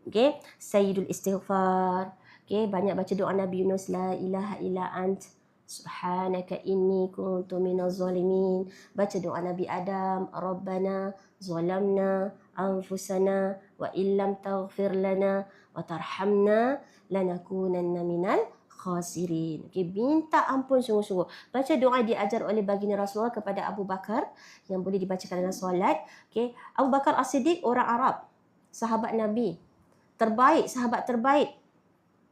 Okay? Sayyidul istighfar. Okay? Banyak baca doa Nabi Yunus. La ilaha illa ant. Subhanaka inni kuntu minaz zalimin. Baca doa Nabi Adam. Rabbana zalamna anfusana wa illam taghfir lana wa tarhamna lanakunanna minal khasirin. Okay, minta ampun sungguh-sungguh. Baca doa diajar oleh baginda Rasulullah kepada Abu Bakar yang boleh dibacakan dalam solat. Okay, Abu Bakar As-Siddiq orang Arab, sahabat Nabi, terbaik, sahabat terbaik.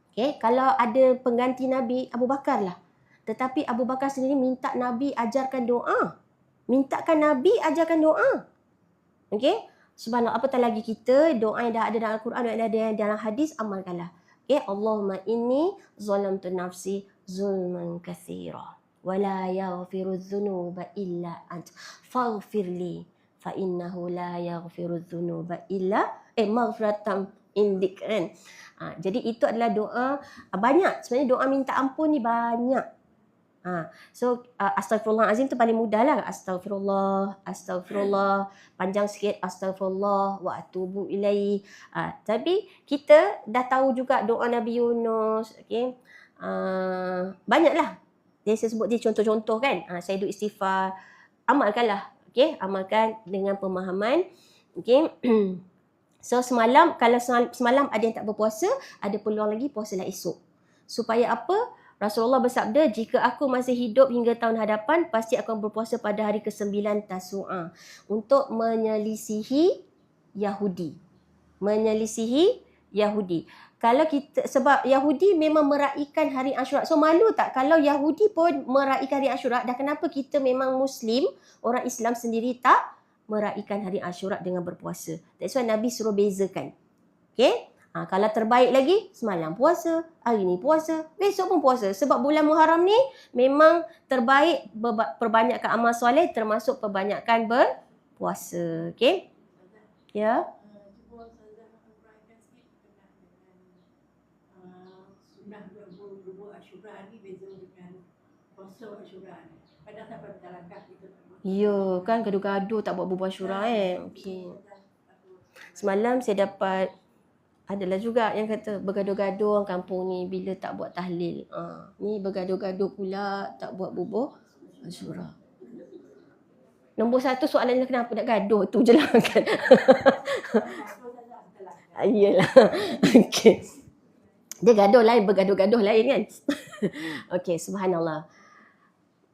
Okay, kalau ada pengganti Nabi, Abu Bakar lah. Tetapi Abu Bakar sendiri minta Nabi ajarkan doa. Mintakan Nabi ajarkan doa. Okay, subhanallah, apatah lagi kita, doa yang dah ada dalam Al-Quran, doa yang dah ada dalam hadis, amalkanlah. Okay, Allahumma inni zalamtu nafsi zulman kathira wa la yaghfiru dhunuba illa ant faghfirli fa innahu la yaghfiru dhunuba illa maghfiratan indik, kan? Jadi itu adalah doa banyak. Sebenarnya doa minta ampun ni banyak. So astagfirullahalazim tu paling mudah lah. Astagfirullah, astagfirullah, panjang sikit, astagfirullah wa atubu ilaih. Tapi kita dah tahu juga doa Nabi Yunus. Okay? Banyaklah. Saya sebut dia contoh-contoh, kan? Sayyidul istighfar. Amalkanlah. Okay? Amalkan dengan pemahaman. Okay? So semalam, kalau semalam ada yang tak berpuasa, ada peluang lagi puasalah esok. Supaya apa? Rasulullah bersabda, jika aku masih hidup hingga tahun hadapan, pasti akan berpuasa pada hari ke-9 Tasu'a. Untuk menyelisihi Yahudi. Menyelisihi Yahudi. Kalau kita, sebab Yahudi memang meraihkan hari Ashura. So malu tak kalau Yahudi pun meraihkan hari Ashura, dah kenapa kita memang Muslim, orang Islam sendiri tak meraihkan hari Ashura dengan berpuasa. That's why Nabi suruh bezakan. Okay? Kalau terbaik lagi, semalam puasa, hari ni puasa, besok pun puasa. Sebab bulan Muharram ni memang terbaik perbanyakkan amal soleh, termasuk perbanyakkan berpuasa. Okay? Ya? Sunnah berbuat Ashura ni beza dengan puasa Ashura ni. Kadang sampai bertalakah kita. Ya, kan gaduh-gaduh tak buat berbuat Ashura Okay. Semalam saya dapat, adalah juga yang kata bergaduh-gaduh orang kampung ni bila tak buat tahlil. Ni bergaduh-gaduh pula tak buat bubuh Ashura. Nombor satu soalannya kenapa nak gaduh? Tu je lah kan. Iyalah. Okay. Dia gaduh lain, bergaduh-gaduh lain kan. Okay, subhanallah.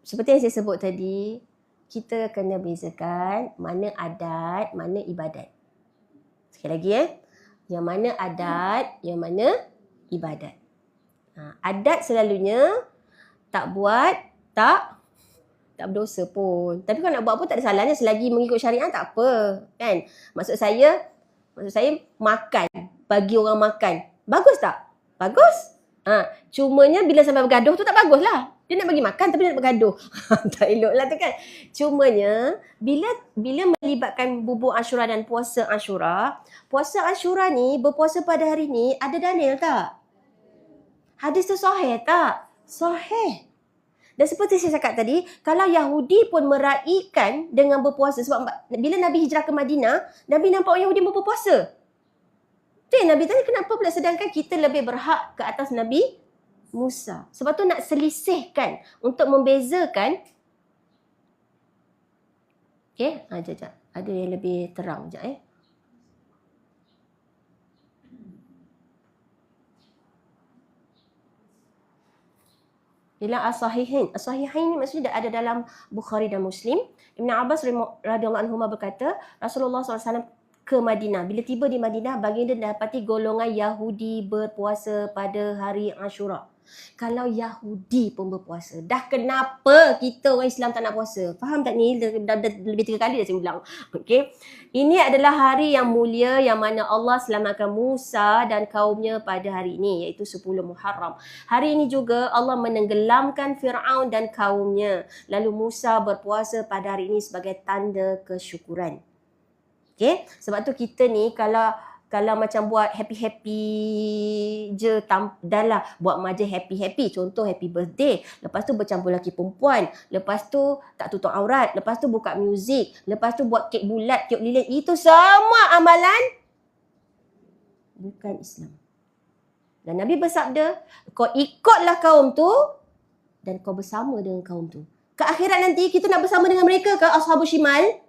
Seperti yang saya sebut tadi, kita kena bezakan mana adat, mana ibadat. Sekali lagi yang mana adat, yang mana ibadat. Adat selalunya tak buat, tak berdosa pun. Tapi kalau nak buat pun tak ada salahnya selagi mengikut syariat, tak apa. Kan? Maksud saya makan, bagi orang makan. Bagus tak? Bagus. Cumanya bila sampai bergaduh tu tak bagus lah. Dia nak bagi makan tapi dia nak bergaduh. Tak elok lah tu kan. Cumanya bila melibatkan bubur Ashura dan puasa Ashura ni, berpuasa pada hari ni ada dalil tak? Hadis tu sahih tak? Sahih. Dan seperti saya cakap tadi, kalau Yahudi pun meraihkan dengan berpuasa, sebab bila Nabi hijrah ke Madinah, Nabi nampak orang Yahudi berpuasa. Tu yang Nabi tanya, kenapa pula sedangkan kita lebih berhak ke atas Nabi Musa. Sebab tu nak selisihkan untuk membezakan. Okay, sekejap. Ada yang lebih terang sekejap Dalam As-Sahihain. As-Sahihain ni maksudnya ada dalam Bukhari dan Muslim. Ibn Abbas radhiyallahu anhu berkata, Rasulullah SAW ke Madinah. Bila tiba di Madinah, baginda dapati golongan Yahudi berpuasa pada hari Ashura. Kalau Yahudi pun berpuasa, dah kenapa kita orang Islam tak nak puasa? Faham tak ni? Dah lebih 3 kali dah saya ulang. Okey. Ini adalah hari yang mulia yang mana Allah selamatkan Musa dan kaumnya pada hari ini, iaitu 10 Muharram. Hari ini juga Allah menenggelamkan Fir'aun dan kaumnya. Lalu Musa berpuasa pada hari ini sebagai tanda kesyukuran. Okey. Sebab tu kita ni kalau macam buat happy-happy je, dah lah buat majlis happy-happy. Contoh happy birthday. Lepas tu bercampur lelaki perempuan. Lepas tu tak tutup aurat. Lepas tu buka muzik. Lepas tu buat kek bulat, kek lilin. Itu semua amalan bukan Islam. Dan Nabi bersabda, kau ikutlah kaum tu dan kau bersama dengan kaum tu. Ke akhirat nanti kita nak bersama dengan mereka ke Ashabul Shimal?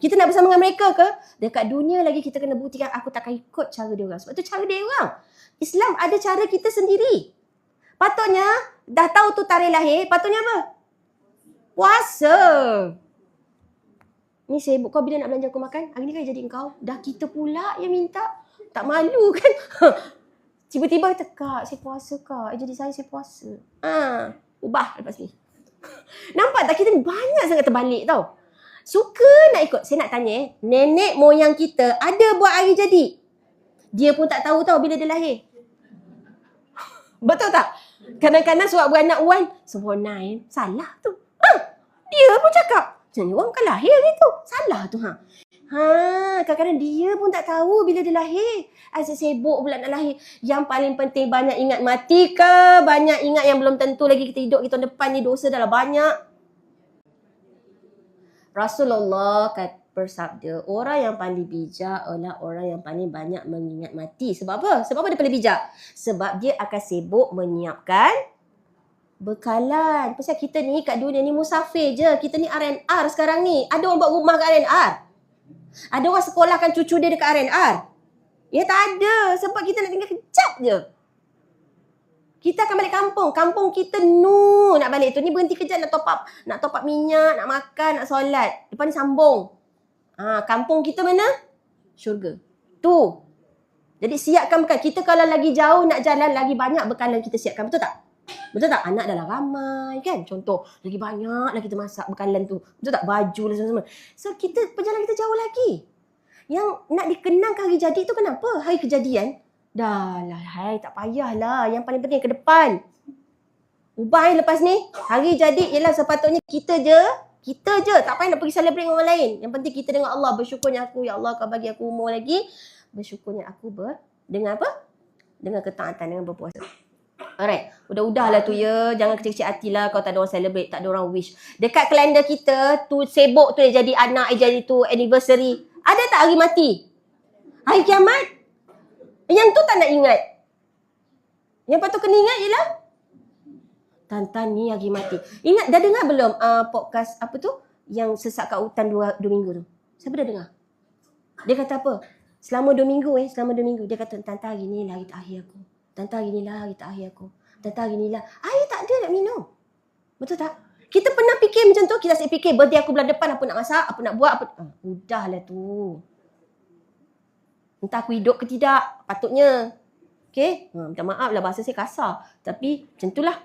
Kita nak bersama dengan mereka ke? Dekat dunia lagi kita kena buktikan aku takkan ikut cara dia orang. Sebab tu cara dia orang. Islam ada cara kita sendiri. Patutnya, dah tahu tu tarikh lahir, patutnya apa? Puasa. Ni sibuk, kau bila nak belanja aku makan? Hari ni kan jadi engkau. Dah kita pula yang minta. Tak malu kan? Tiba-tiba kata, Kak, saya puasa Kak. Jadi saya puasa. Ubah lepas ni. Nampak tak? Kita ni banyak sangat terbalik tau. Suka nak ikut. Saya nak tanya, nenek moyang kita ada buat hari jadi? Dia pun tak tahu tau bila dia lahir. Betul tak? Kadang-kadang surat beranak Wan, sempurna salah tu. Dia pun cakap, macam ni orang bukan lahir gitu. Salah tu. Kadang-kadang dia pun tak tahu bila dia lahir. Asyik sibuk pula nak lahir. Yang paling penting banyak ingat mati ke? Banyak ingat yang belum tentu lagi kita hidup kita depan ni, dosa dah banyak. Rasulullah bersabda, orang yang paling bijak adalah orang yang paling banyak mengingat mati. Sebab apa? Sebab apa dia paling bijak? Sebab dia akan sibuk menyiapkan bekalan. Pasal kita ni kat dunia ni musafir je. Kita ni R&R sekarang ni. Ada orang buat rumah kat R&R? Ada orang sekolahkan cucu dia dekat R&R? Ya tak ada. Sebab kita nak tinggal kejap je. Kita akan balik kampung. Kampung kita nak balik tu. Ni berhenti kejap nak top up minyak, nak makan, nak solat. Lepas ni sambung. Kampung kita mana? Syurga. Tu. Jadi siapkan bekal. Kita kalau lagi jauh nak jalan, lagi banyak bekalan kita siapkan. Betul tak? Betul tak? Anak dah lah ramai kan? Contoh, lagi banyak lah kita masak bekalan tu. Betul tak? Baju lah semua-semua. So perjalanan kita jauh lagi. Yang nak dikenangkan hari jadi tu kenapa? Hari kejadian. Dah lah, tak payahlah. Yang paling penting ke depan. Ubah lepas ni. Hari jadi ialah sepatutnya kita je. Tak payah nak pergi celebrate dengan orang lain. Yang penting kita dengan Allah. Bersyukurnya aku, ya Allah kau bagi aku umur lagi. Bersyukurnya aku dengan apa? Dengan ketaatan, dengan berpuasa. Alright. Udahlah tu ya. Jangan kecil-kecil hati lah kalau tak ada orang celebrate, tak ada orang wish. Dekat kalender kita, tu sibuk tu dia jadi anak, dia jadi tu anniversary. Ada tak hari mati? Hari kiamat? Yang tu tak nak ingat. Yang patut kena ingat ialah Tantan ni hari mati. Ingat, dah dengar belum podcast apa tu? Yang sesak kat hutan 2 minggu tu. Siapa dah dengar? Dia kata apa? Selama 2 minggu dia kata, Tantan hari ni lah hari terakhir aku. Tantan hari ni lah hari terakhir aku. Tantan hari ni lah. Air tak ada nak minum. Betul tak? Kita pernah fikir macam tu. Kita asyik fikir birthday aku bulan depan, apa nak masak, apa nak buat, apa. Udahlah tu. Entah aku hidup ke tidak, patutnya. Okay? Minta maaf lah bahasa saya kasar. Tapi macam itulah.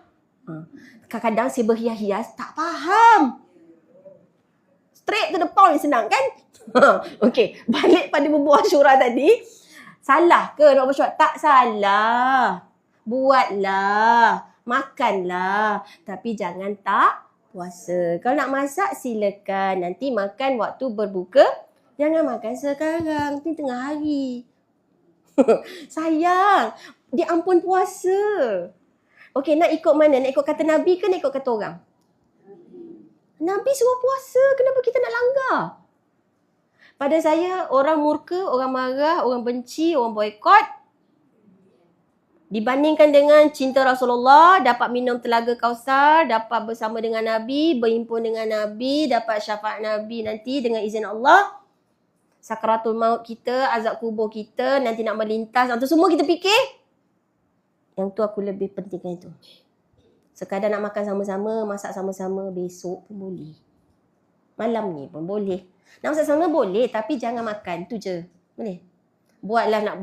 Kadang-kadang saya berhias-hias, tak faham. Straight to the point, senang kan? Okay, balik pada berbuah Ashura tadi. Salah ke nak bersyukur? Tak salah. Buatlah. Makanlah. Tapi jangan tak puasa. Kalau nak masak, silakan. Nanti makan waktu berbuka. Jangan makan sekarang. Ni tengah hari. Sayang. Dia ampun puasa. Okey, nak ikut mana? Nak ikut kata Nabi ke nak ikut kata orang? Nabi suruh puasa. Kenapa kita nak langgar? Pada saya, orang murka, orang marah, orang benci, orang boykot. Dibandingkan dengan cinta Rasulullah, dapat minum telaga Kausar, dapat bersama dengan Nabi, berhimpun dengan Nabi, dapat syafaat Nabi nanti dengan izin Allah. Sakaratul maut kita, azab kubur kita, nanti nak melintas. Itu semua kita fikir. Yang tu aku lebih pentingkan itu. Sekadar nak makan sama-sama, masak sama-sama, besok pun boleh. Malam ni pun boleh. Nak masak sama boleh, tapi jangan makan. Tu je. Boleh? Buatlah nak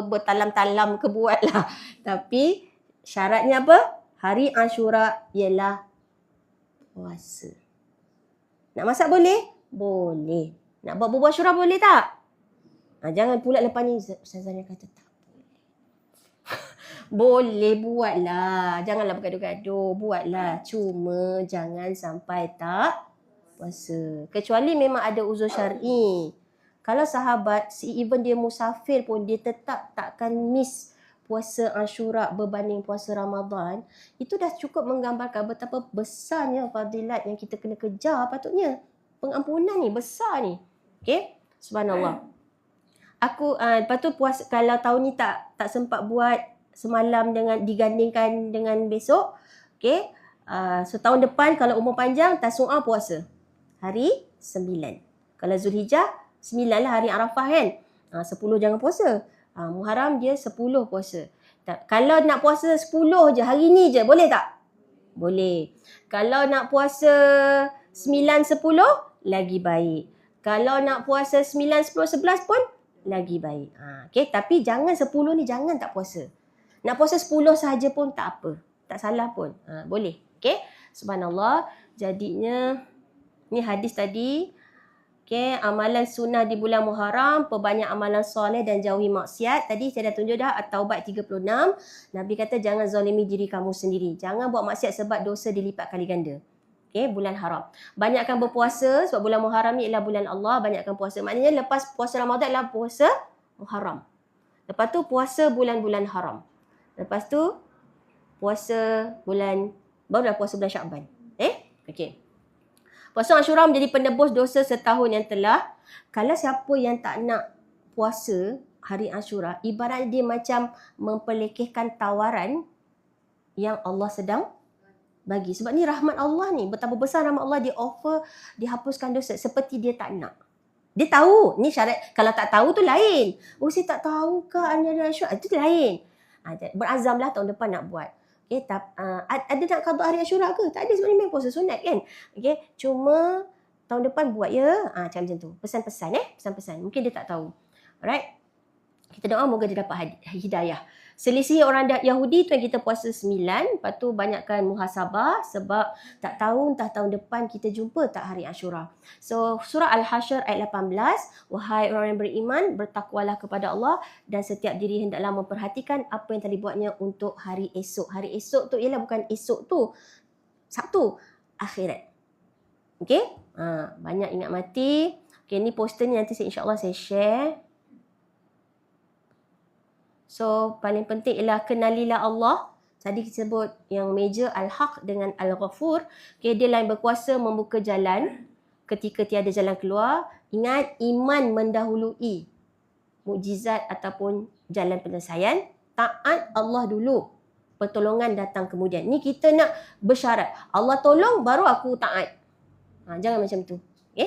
bertalam-talam ke buatlah. Tapi syaratnya apa? Hari Ashura ialah puasa. Nak masak boleh? Boleh. Nak buat bubur Ashura boleh tak? Jangan pula lepas ni Ustazah kata tak boleh. Boleh buatlah. Janganlah bergaduh-gaduh. Buatlah. Cuma jangan sampai tak puasa. Kecuali memang ada uzur syar'i. Kalau sahabat, even dia musafir pun, dia tetap takkan miss puasa Ashura berbanding puasa Ramadan. Itu dah cukup menggambarkan betapa besarnya fadilat yang kita kena kejar patutnya. Pengampunan ni besar ni. Okay? Subhanallah. Lepas tu puasa, kalau tahun ni tak sempat buat semalam dengan digandingkan dengan besok. Okay? So tahun depan kalau umur panjang, Tasu'ah puasa. Hari 9. Kalau Zulhijjah, 9 lah hari Arafah kan. 10 jangan puasa. Muharram dia 10 puasa. Kalau nak puasa 10 je, hari ni je, boleh tak? Boleh. Kalau nak puasa 9, 10, lagi baik. Kalau nak puasa 9, 10, 11 pun, lagi baik. Okay? Tapi jangan 10 ni, jangan tak puasa. Nak puasa 10 sahaja pun tak apa. Tak salah pun. Boleh. Okay? Subhanallah. Jadinya, ni hadis tadi. Okay, amalan sunnah di bulan Muharram, perbanyak amalan soleh dan jauhi maksiat. Tadi saya dah tunjuk dah At-Taubah 36. Nabi kata jangan zalimi diri kamu sendiri. Jangan buat maksiat sebab dosa dilipat kali ganda. Okay, bulan haram. Banyakkan berpuasa sebab bulan Muharram ni ialah bulan Allah. Banyakkan puasa. Maknanya lepas puasa Ramadan adalah puasa Muharram. Lepas tu puasa bulan-bulan haram. Lepas tu puasa bulan, barulah puasa bulan Syakban. Okay. Puasa Ashura menjadi penebus dosa setahun yang telah. Kalau siapa yang tak nak puasa hari Ashura, ibarat dia macam memperlekehkan tawaran yang Allah sedang bagi. Sebab ni rahmat Allah ni. Betapa besar rahmat Allah, dia offer, dihapuskan dosa. Seperti dia tak nak. Dia tahu. Ni syarat. Kalau tak tahu tu lain. Oh, saya tak tahu ke hari Ashura. Itu lain. Berazamlah tahun depan nak buat. Okay, ada nak qada hari Ashura ke? Tak ada, sebenarnya memang puasa sunat kan. Okay, cuma tahun depan buat ya. Macam tu. Pesan-pesan pesan-pesan. Mungkin dia tak tahu. Alright. Kita doa moga dia dapat hidayah. Selisih orang Yahudi tu yang kita puasa 9. Lepas tu banyakkan muhasabah sebab tak tahu entah tahun depan kita jumpa tak hari Ashura. So surah Al-Hasyr ayat 18. Wahai orang yang beriman, bertakwalah kepada Allah dan setiap diri hendaklah memperhatikan apa yang telah dibuatnya untuk hari esok. Hari esok tu ialah bukan esok tu, Sabtu, akhirat. Okay? Banyak ingat mati. Okay, ni poster ni nanti insyaAllah saya share. So, paling penting ialah kenalilah Allah. Tadi kita sebut yang major Al-Haq dengan Al-Ghafur. Okay, dia lah yang berkuasa membuka jalan ketika tiada jalan keluar. Ingat, iman mendahului mukjizat ataupun jalan penyelesaian. Taat Allah dulu. Pertolongan datang kemudian. Ni kita nak bersyarat. Allah tolong, baru aku taat. Jangan macam tu.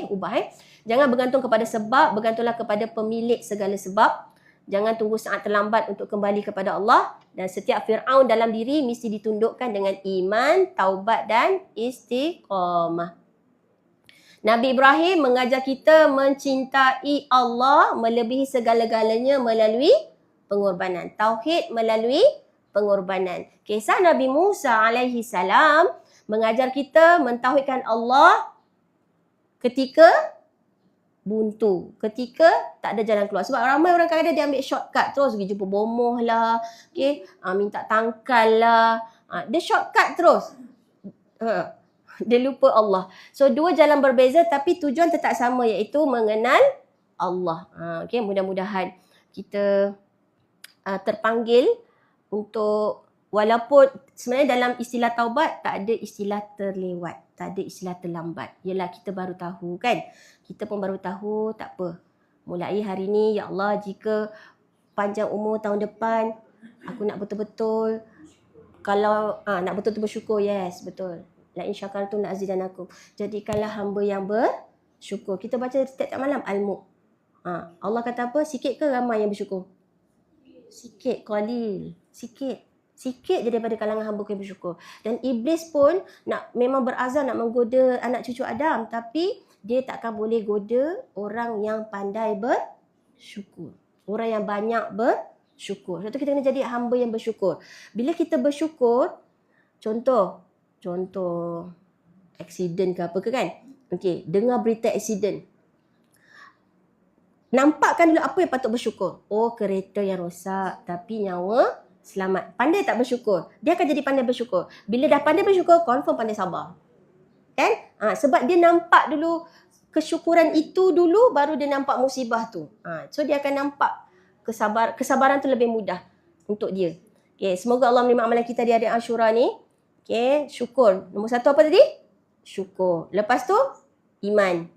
Ubah. Jangan bergantung kepada sebab. Bergantunglah kepada pemilik segala sebab. Jangan tunggu saat terlambat untuk kembali kepada Allah. Dan setiap Fir'aun dalam diri mesti ditundukkan dengan iman, taubat dan istiqamah. Nabi Ibrahim mengajar kita mencintai Allah melebihi segala-galanya melalui pengorbanan. Tauhid melalui pengorbanan. Kisah Nabi Musa alaihi salam mengajar kita mentauhidkan Allah ketika buntu, ketika tak ada jalan keluar. Sebab ramai orang kadang-kadang dia ambil shortcut terus pergi jumpa bomoh lah, minta tangkal lah, dia shortcut terus. Dia lupa Allah. So dua jalan berbeza tapi tujuan tetap sama, iaitu mengenal Allah. Mudah-mudahan kita terpanggil untuk, walaupun sebenarnya dalam istilah taubat tak ada istilah terlewat, tak ada istilah terlambat. Yelah kita baru tahu kan. Kita pun baru tahu, tak apa. Mulai hari ni, ya Allah, jika panjang umur tahun depan, aku nak betul-betul, kalau nak betul-betul bersyukur, yes, betul. La in syakartum la azidanakum. Jadikanlah hamba yang bersyukur. Kita baca setiap malam Al-Mulk. Allah kata apa? Sikit ke ramai yang bersyukur? Sikit, qalil. Sikit. Sikit je daripada kalangan hamba yang bersyukur. Dan iblis pun memang berazam nak menggoda anak cucu Adam, tapi dia takkan boleh goda orang yang pandai bersyukur. Orang yang banyak bersyukur. Sebab tu kita kena jadi hamba yang bersyukur. Bila kita bersyukur, contoh aksiden ke apa ke kan? Okey, dengar berita aksiden. Nampakkan dulu apa yang patut bersyukur. Oh, kereta yang rosak tapi nyawa selamat. Pandai tak bersyukur? Dia akan jadi pandai bersyukur. Bila dah pandai bersyukur, confirm pandai sabar. Kan? Sebab dia nampak dulu kesyukuran itu dulu, baru dia nampak musibah tu. So dia akan nampak kesabaran tu lebih mudah untuk dia. Okay, semoga Allah menerima amalan kita di hari Ashura ni. Okay, syukur. Nombor 1 apa tadi? Syukur. Lepas tu, iman.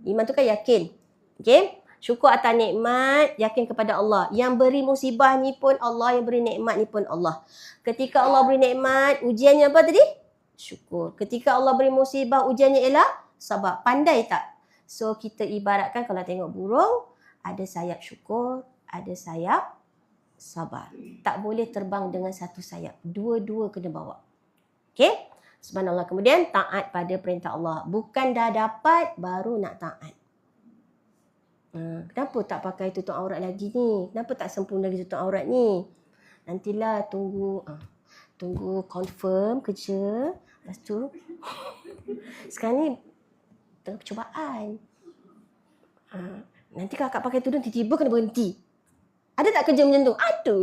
Iman tu kan yakin. Okay. Syukur atas nikmat, yakin kepada Allah. Yang beri musibah ni pun Allah, yang beri nikmat ni pun Allah. Ketika Allah beri nikmat, ujiannya apa tadi? Syukur. Ketika Allah beri musibah, ujiannya ialah sabar. Pandai tak? So kita ibaratkan kalau tengok burung, ada sayap syukur, ada sayap sabar. Tak boleh terbang dengan satu sayap. Dua-dua kena bawa. Okay? Subhanallah. Kemudian taat pada perintah Allah. Bukan dah dapat, baru nak taat. Kenapa tak pakai tutup aurat lagi ni? Kenapa tak sempurna lagi tutup aurat ni? Nantilah tunggu confirm kerja. Lepas tu sekarang ni tengah percubaan. Nanti kakak pakai tudung tiba-tiba kena berhenti. Ada tak kerja macam tu? Ada.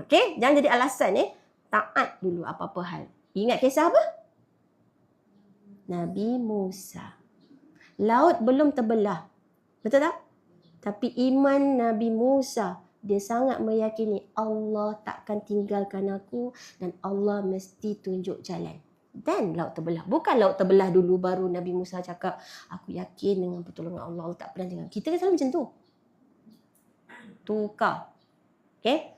Okay, jangan jadi alasan taat dulu apa-apa hal. Ingat kisah apa? Nabi Musa. Laut belum terbelah. Betul tak? Tapi iman Nabi Musa, dia sangat meyakini Allah takkan tinggalkan aku dan Allah mesti tunjuk jalan. Dan laut terbelah. Bukan laut terbelah dulu baru Nabi Musa cakap, aku yakin dengan pertolongan Allah, Allah tak pernah tinggal. Kita kan selalu macam tu. Tukar. Okay?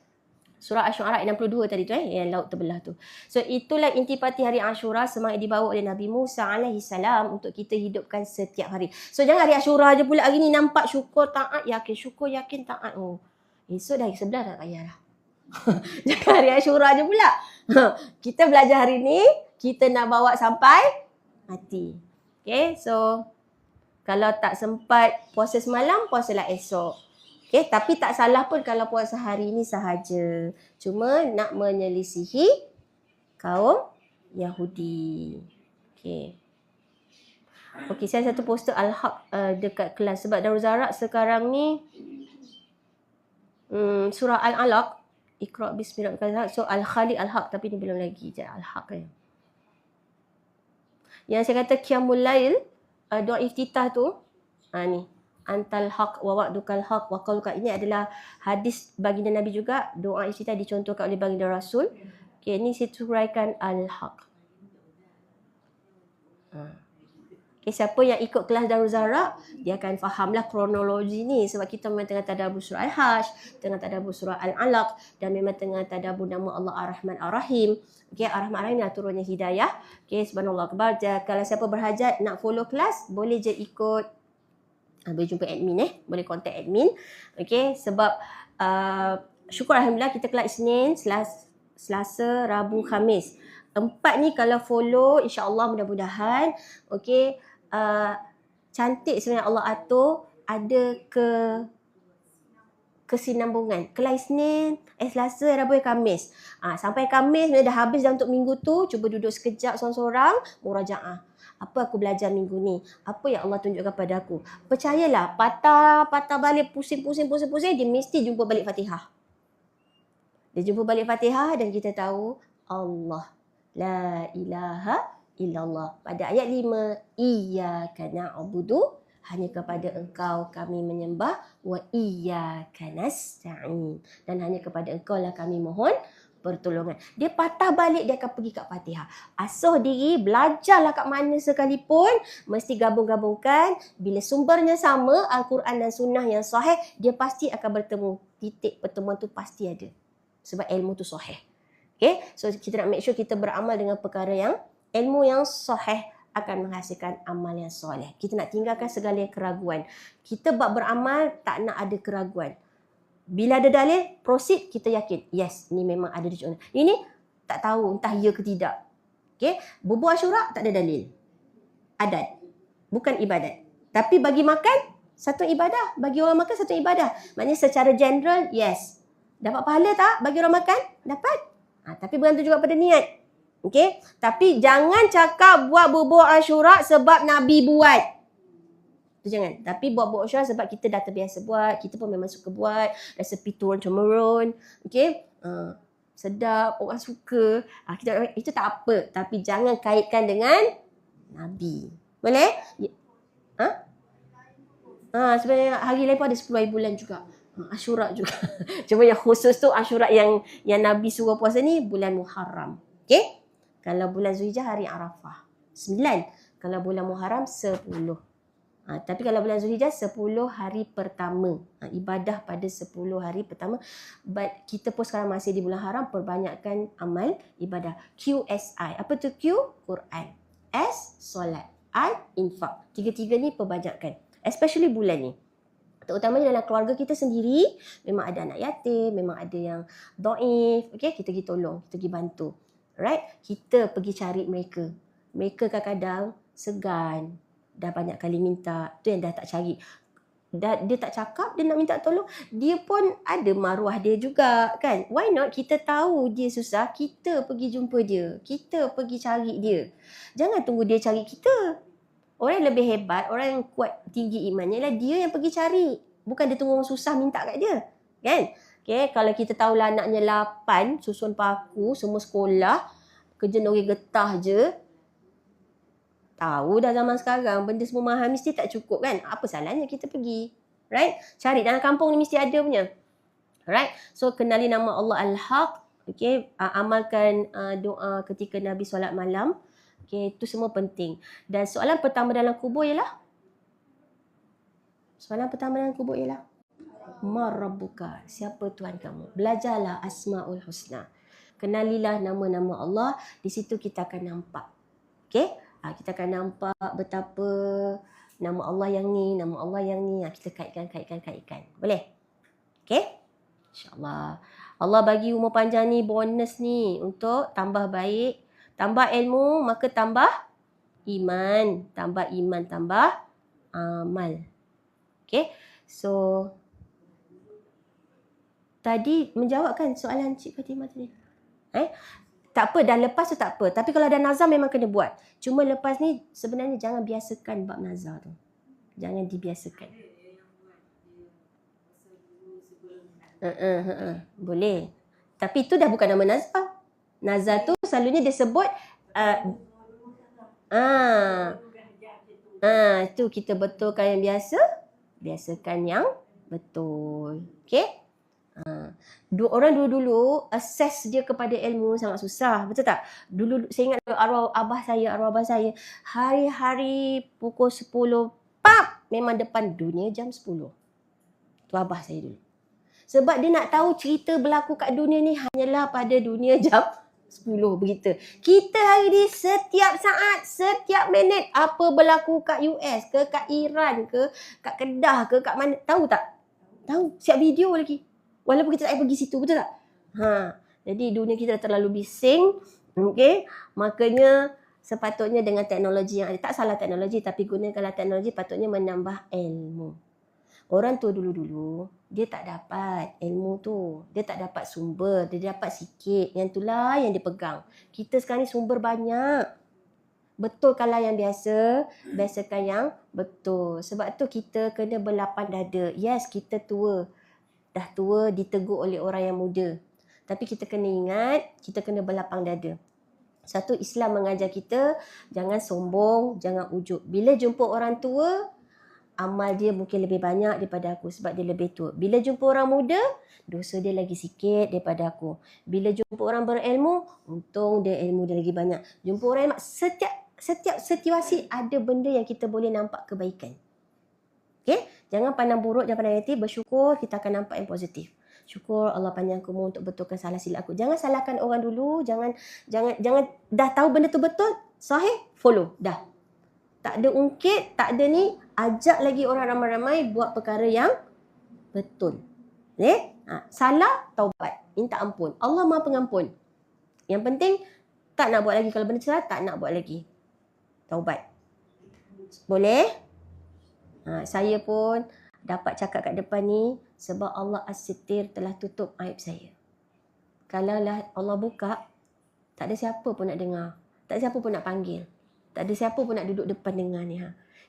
Surah Asy-Syu'ara 62 tadi tu yang laut terbelah tu. So itulah intipati hari Ashura, semangat dibawa oleh Nabi Musa alaihi salam untuk kita hidupkan setiap hari. So jangan hari Ashura je pula hari ni nampak syukur taat yakin, syukur yakin taat. Oh. Esok dah hari 11 dah payahlah. Jangan hari Ashura je pula. Kita belajar hari ni, kita nak bawa sampai mati. Okay, so kalau tak sempat puasa semalam, puasalah esok. Okay, tapi tak salah pun kalau puasa hari ini sahaja. Cuma nak menyelisihi kaum Yahudi. Okay. Okay, saya satu poster Al-Haq dekat kelas. Sebab Darul Zarak sekarang ni surah Al-Alaq. Iqra' bismi rabbikal. So Al-Khaliq Al-Haq. Tapi ni belum lagi. Al-Haq kan. Yang saya kata Qiyamul Lail, doa iftitah tu. Ni. Antal haq wa wa'dukal haq wa qauluka. Ini adalah hadis baginda Nabi juga. Doa iftitah dicontohkan oleh baginda Rasul. Okay, ini saya turaikan al-haq. Okay, siapa yang ikut kelas Darul Zarak, dia akan fahamlah kronologi ni. Sebab kita memang tengah tadabbur surah Al-Hajj, tengah tadabbur surah Al-Alaq, dan memang tengah tadabbur nama Allah Ar-Rahman Ar-Rahim. Okay, Ar-Rahman Ar-Rahim dah turunnya hidayah. Okay, subhanallah akbar. Kalau siapa berhajat nak follow kelas, boleh je ikut. Boleh jumpa admin boleh contact admin. Okay, sebab syukur Alhamdulillah kita kelas Isnin, Selasa, Rabu, Khamis. 4 ni kalau follow, insyaAllah mudah-mudahan. Okay, cantik sebenarnya Allah atur, ada kesinambungan. Kelas Isnin, Selasa, Rabu, Khamis. Sampai Khamis dah habis dah untuk minggu tu, cuba duduk sekejap seorang-seorang, murajaah. Apa aku belajar minggu ni? Apa yang Allah tunjukkan pada aku? Percayalah, patah balik, pusing, dia mesti jumpa balik Fatihah. Dia jumpa balik Fatihah dan kita tahu Allah. La ilaha illallah. Pada ayat 5, iyyaka na'budu, hanya kepada engkau kami menyembah, wa iyyaka nasta'in, dan hanya kepada engkau lah kami mohon pertolongan. Dia patah balik, dia akan pergi kat Fatihah. Asuh diri, belajarlah kat mana sekalipun, mesti gabung-gabungkan. Bila sumbernya sama, Al-Quran dan Sunnah yang sahih, dia pasti akan bertemu. Titik pertemuan tu pasti ada. Sebab ilmu tu sahih. Okay? So kita nak make sure kita beramal dengan perkara yang, ilmu yang sahih akan menghasilkan amal yang soleh. Kita nak tinggalkan segala keraguan. Kita buat beramal, tak nak ada keraguan. Bila ada dalil, proceed, kita yakin. Yes, ni memang ada di Quran. Ini tak tahu entah ya ke tidak. Okay? Bubuh Asyura tak ada dalil. Adat. Bukan ibadat. Tapi bagi makan, satu ibadah. Bagi orang makan, satu ibadah. Maknanya secara general, yes. Dapat pahala tak bagi orang makan? Dapat. Tapi bergantung juga pada niat. Okay? Tapi jangan cakap buat bubuh Asyura sebab Nabi buat. Itu jangan. Tapi buat Asyura sebab kita dah terbiasa buat. Kita pun memang suka buat. Resepi turun-temurun. Okay? Sedap. Orang suka. Itu tak apa. Tapi jangan kaitkan dengan Nabi. Boleh? Sebenarnya hari lain pun ada 10 hari bulan juga. Asyura juga. Cuma yang khusus tu Asyura yang Nabi suruh puasa ni bulan Muharram. Okay? Kalau bulan Zulhijjah hari Arafah. 9. Kalau bulan Muharram 10. Tapi kalau bulan Zulhijjah 10 hari pertama. Ibadah pada 10 hari pertama. But kita pun sekarang masih di bulan haram, perbanyakkan amal ibadah. QSI. Apa tu Q? Quran. S, solat. I, infak. Tiga-tiga ni perbanyakkan. Especially bulan ni. Terutamanya dalam keluarga kita sendiri, memang ada anak yatim, memang ada yang dhaif, okay? Kita pergi tolong, kita pergi bantu. Right? Kita pergi cari mereka. Mereka kadang-kadang segan, dah banyak kali minta, tu yang dah tak cari. Dia tak cakap, dia nak minta tolong, dia pun ada maruah dia juga kan. Why not kita tahu dia susah, kita pergi jumpa dia, kita pergi cari dia. Jangan tunggu dia cari kita. Orang yang lebih hebat, orang yang kuat tinggi imannya ialah dia yang pergi cari. Bukan dia tunggu orang susah minta kat dia. Kan? Okay, kalau kita tahulah anaknya 8, susun paku, semua sekolah, kerja nori getah je. Tahu dah zaman sekarang, benda semua mahal mesti tak cukup kan? Apa salahnya kita pergi? Right? Cari dalam kampung ni mesti ada punya. Right? So, kenali nama Allah Al-Haq. Okay, amalkan doa ketika Nabi solat malam. Okay, itu semua penting. Dan soalan pertama dalam kubur ialah? Man Rabbuka? Siapa Tuhan kamu? Belajarlah Asmaul Husna. Kenalilah nama-nama Allah. Di situ kita akan nampak. Okay? Kita akan nampak betapa nama Allah yang ni, nama Allah yang ni. Kita kaitkan. Boleh? Okay? InsyaAllah. Allah bagi umur panjang ni, bonus ni untuk tambah baik. Tambah ilmu, maka tambah iman. Tambah iman, tambah amal. Okay. So, tadi menjawabkan soalan Cik Fatimah tadi. Tak apa, dah lepas tu tak apa. Tapi kalau ada nazar memang kena buat. Cuma lepas ni sebenarnya jangan biasakan bab nazar tu. Jangan dibiasakan. Boleh. Tapi itu dah bukan nama nazar. Nazar tu selalunya dia sebut tu kita betulkan yang biasa, biasakan yang betul. Okey? Orang dulu access dia kepada ilmu sangat susah, betul tak? Dulu saya ingat arwah abah saya hari-hari pukul 10 memang depan dunia jam 10. Tu abah saya dulu. Sebab dia nak tahu cerita berlaku kat dunia ni hanyalah pada dunia jam 10 begitu. Kita hari ni setiap saat, setiap minit apa berlaku kat US ke, kat Iran ke, kat Kedah ke, kat mana. Tahu tak? Tahu. Siap video lagi. Walaupun kita tak pergi situ, betul tak? Jadi dunia kita dah terlalu bising. Okay? Makanya sepatutnya dengan teknologi yang ada. Tak salah teknologi, tapi gunakanlah teknologi patutnya menambah ilmu. Orang tua dulu-dulu, dia tak dapat ilmu tu. Dia tak dapat sumber. Dia dapat sikit. Yang itulah yang dia pegang. Kita sekarang ni sumber banyak. Betulkanlah yang biasa. Biasakan yang betul. Sebab tu kita kena berlapang dada. Yes, kita tua. Dah tua, ditegur oleh orang yang muda. Tapi kita kena ingat, kita kena berlapang dada. Satu, Islam mengajar kita, jangan sombong, jangan ujub. Bila jumpa orang tua, amal dia mungkin lebih banyak daripada aku sebab dia lebih tua. Bila jumpa orang muda, dosa dia lagi sikit daripada aku. Bila jumpa orang berilmu, untung dia ilmu dia lagi banyak. Jumpa orang yang setiap situasi ada benda yang kita boleh nampak kebaikan. Okay? Jangan pandang buruk, jangan pandang negatif. Bersyukur, kita akan nampak yang positif. Syukur Allah panjangkan umur untuk betulkan salah silap aku. Jangan salahkan orang dulu. Jangan dah tahu benda tu betul, sahih, follow. Dah. Tak ada ungkit, tak ada ni. Ajak lagi orang ramai-ramai buat perkara yang betul. Salah, taubat. Minta ampun. Allah Maha Pengampun. Yang penting, tak nak buat lagi. Kalau benda salah, tak nak buat lagi. Taubat. Boleh? Saya pun dapat cakap kat depan ni sebab Allah As-Sittir telah tutup aib saya. Kalau lah Allah buka, tak ada siapa pun nak dengar. Tak ada siapa pun nak panggil. Tak ada siapa pun nak duduk depan dengar ni.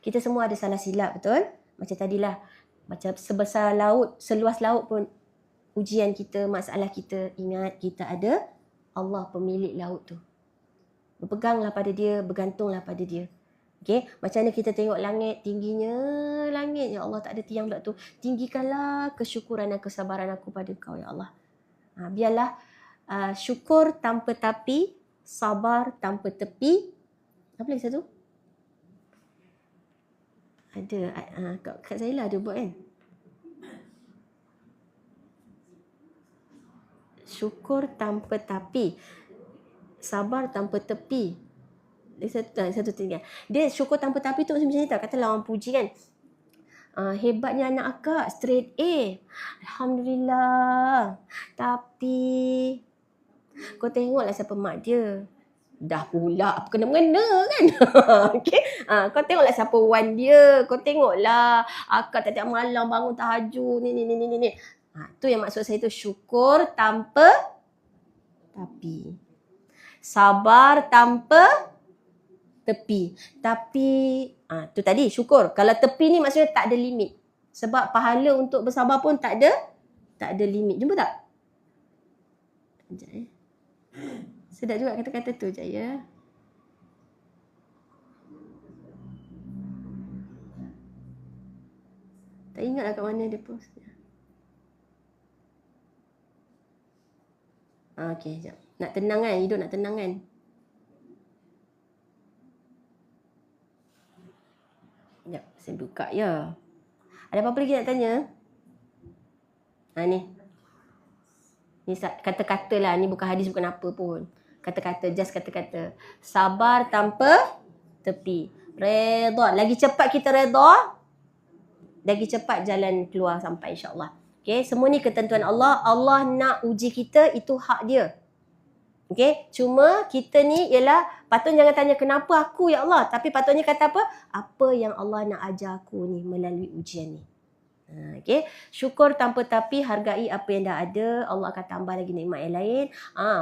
Kita semua ada salah silap, betul? Macam tadilah. Macam sebesar laut, seluas laut pun ujian kita, masalah kita. Ingat, kita ada Allah pemilik laut tu. Berpeganglah pada dia, bergantunglah pada dia. Okay? Macam mana kita tengok langit, tingginya langit. Ya Allah, tak ada tiang pula tu. Tinggikanlah kesyukuran dan kesabaran aku pada kau, ya Allah. Biarlah syukur tanpa tapi, sabar tanpa tepi. Apa lagi satu? Ada, kat saya lah ada buat kan. Syukur tanpa tapi, sabar tanpa tepi. Satu tinggal. Dia syukur tanpa tapi tu macam ni tak? Katalah orang puji kan. Hebatnya anak akak, straight A. Alhamdulillah. Tapi kau tengoklah siapa mak dia. Dah pula apa kena-mengena kan. Okay? Kau tengoklah siapa wan dia. Kau tengoklah akak tiap-tiap malam bangun tahajud ni. Tu yang maksud saya tu, syukur tanpa tapi. Sabar tanpa tepi. Tapi tu tadi syukur. Kalau tepi ni maksudnya tak ada limit. Sebab pahala untuk bersabar pun tak ada limit. Jumpa tak? Sekejap sedap juga kata-kata tu, Jaya. Tak ingat lah kat mana dia post. Okey, sekejap. Nak tenang kan? Hidup nak tenang kan? Sekejap, saya buka ya. Ada apa-apa lagi nak tanya? Ni. Ni kata-kata lah. Ni bukan hadis, bukan apa pun. Kata-kata, just kata-kata. Sabar tanpa tepi. Redha. Lagi cepat kita redha, lagi cepat jalan keluar sampai insyaAllah. Okay, semua ni ketentuan Allah. Allah nak uji kita, itu hak dia. Okay, cuma kita ni ialah patutnya jangan tanya kenapa aku ya Allah. Tapi patutnya kata apa? Apa yang Allah nak ajar aku ni melalui ujian ni. Okay, syukur tanpa tapi, hargai apa yang dah ada. Allah akan tambah lagi nikmat yang lain.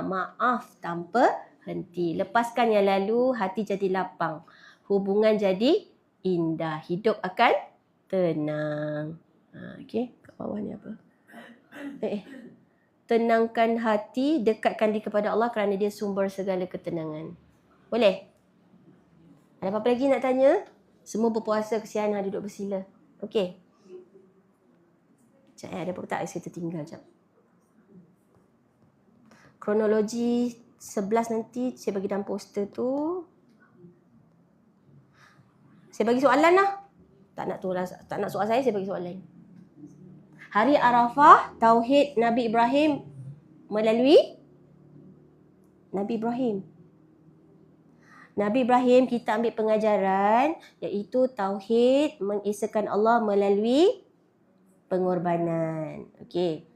Maaf tanpa henti. Lepaskan yang lalu, hati jadi lapang. Hubungan jadi indah. Hidup akan tenang. Okay, kat bawah ni apa? Tenangkan hati, dekatkan diri kepada Allah kerana dia sumber segala ketenangan. Boleh? Ada apa-apa lagi nak tanya? Semua berpuasa, kesian duduk bersila. Okey. Sekejap ada apa tak? Saya tertinggal sekejap. Kronologi 11 nanti saya bagi dalam poster tu. Saya bagi soalan lah. Tak nak soal saya bagi soalan. Hari Arafah, Tauhid Nabi Ibrahim melalui Nabi Ibrahim. Nabi Ibrahim kita ambil pengajaran iaitu Tauhid, mengesakan Allah melalui pengorbanan. Okey.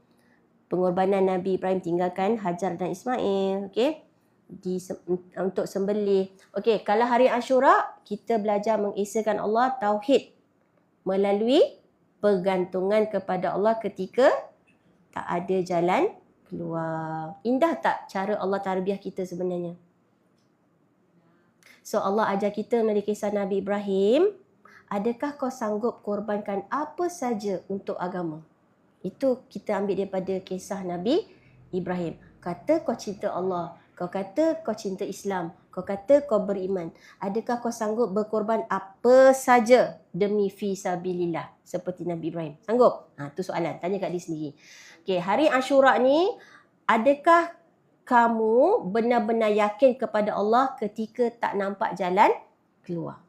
Pengorbanan Nabi Ibrahim tinggalkan Hajar dan Ismail. Okey. Untuk sembelih. Okey, kalau hari Ashura kita belajar mengesakan Allah, Tauhid melalui pergantungan kepada Allah ketika tak ada jalan keluar. Indah tak cara Allah tarbiyah kita sebenarnya? So Allah ajar kita melalui kisah Nabi Ibrahim, adakah kau sanggup korbankan apa saja untuk agama? Itu kita ambil daripada kisah Nabi Ibrahim. Kata kau cinta Allah, kau kata kau cinta Islam, kau kata kau beriman. Adakah kau sanggup berkorban apa saja demi fisabilillah seperti Nabi Ibrahim? Sanggup? Tu soalan. Tanya kat diri sendiri. Okay, hari Ashura ni, adakah kamu benar-benar yakin kepada Allah ketika tak nampak jalan keluar?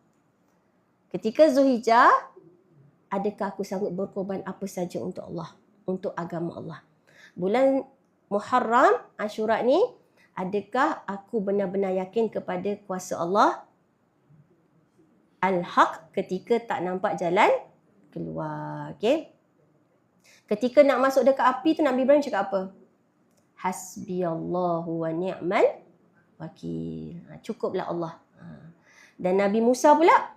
Ketika Zulhijjah, adakah aku sanggup berkorban apa saja untuk Allah, untuk agama Allah? Bulan Muharram, Ashura ni, adakah aku benar-benar yakin kepada kuasa Allah Al-Haq ketika tak nampak jalan keluar? Okay? Ketika nak masuk dekat api tu Nabi Ibrahim cakap apa? Hasbiyallahu wa ni'mal wakil. Cukuplah Allah. Dan Nabi Musa pula,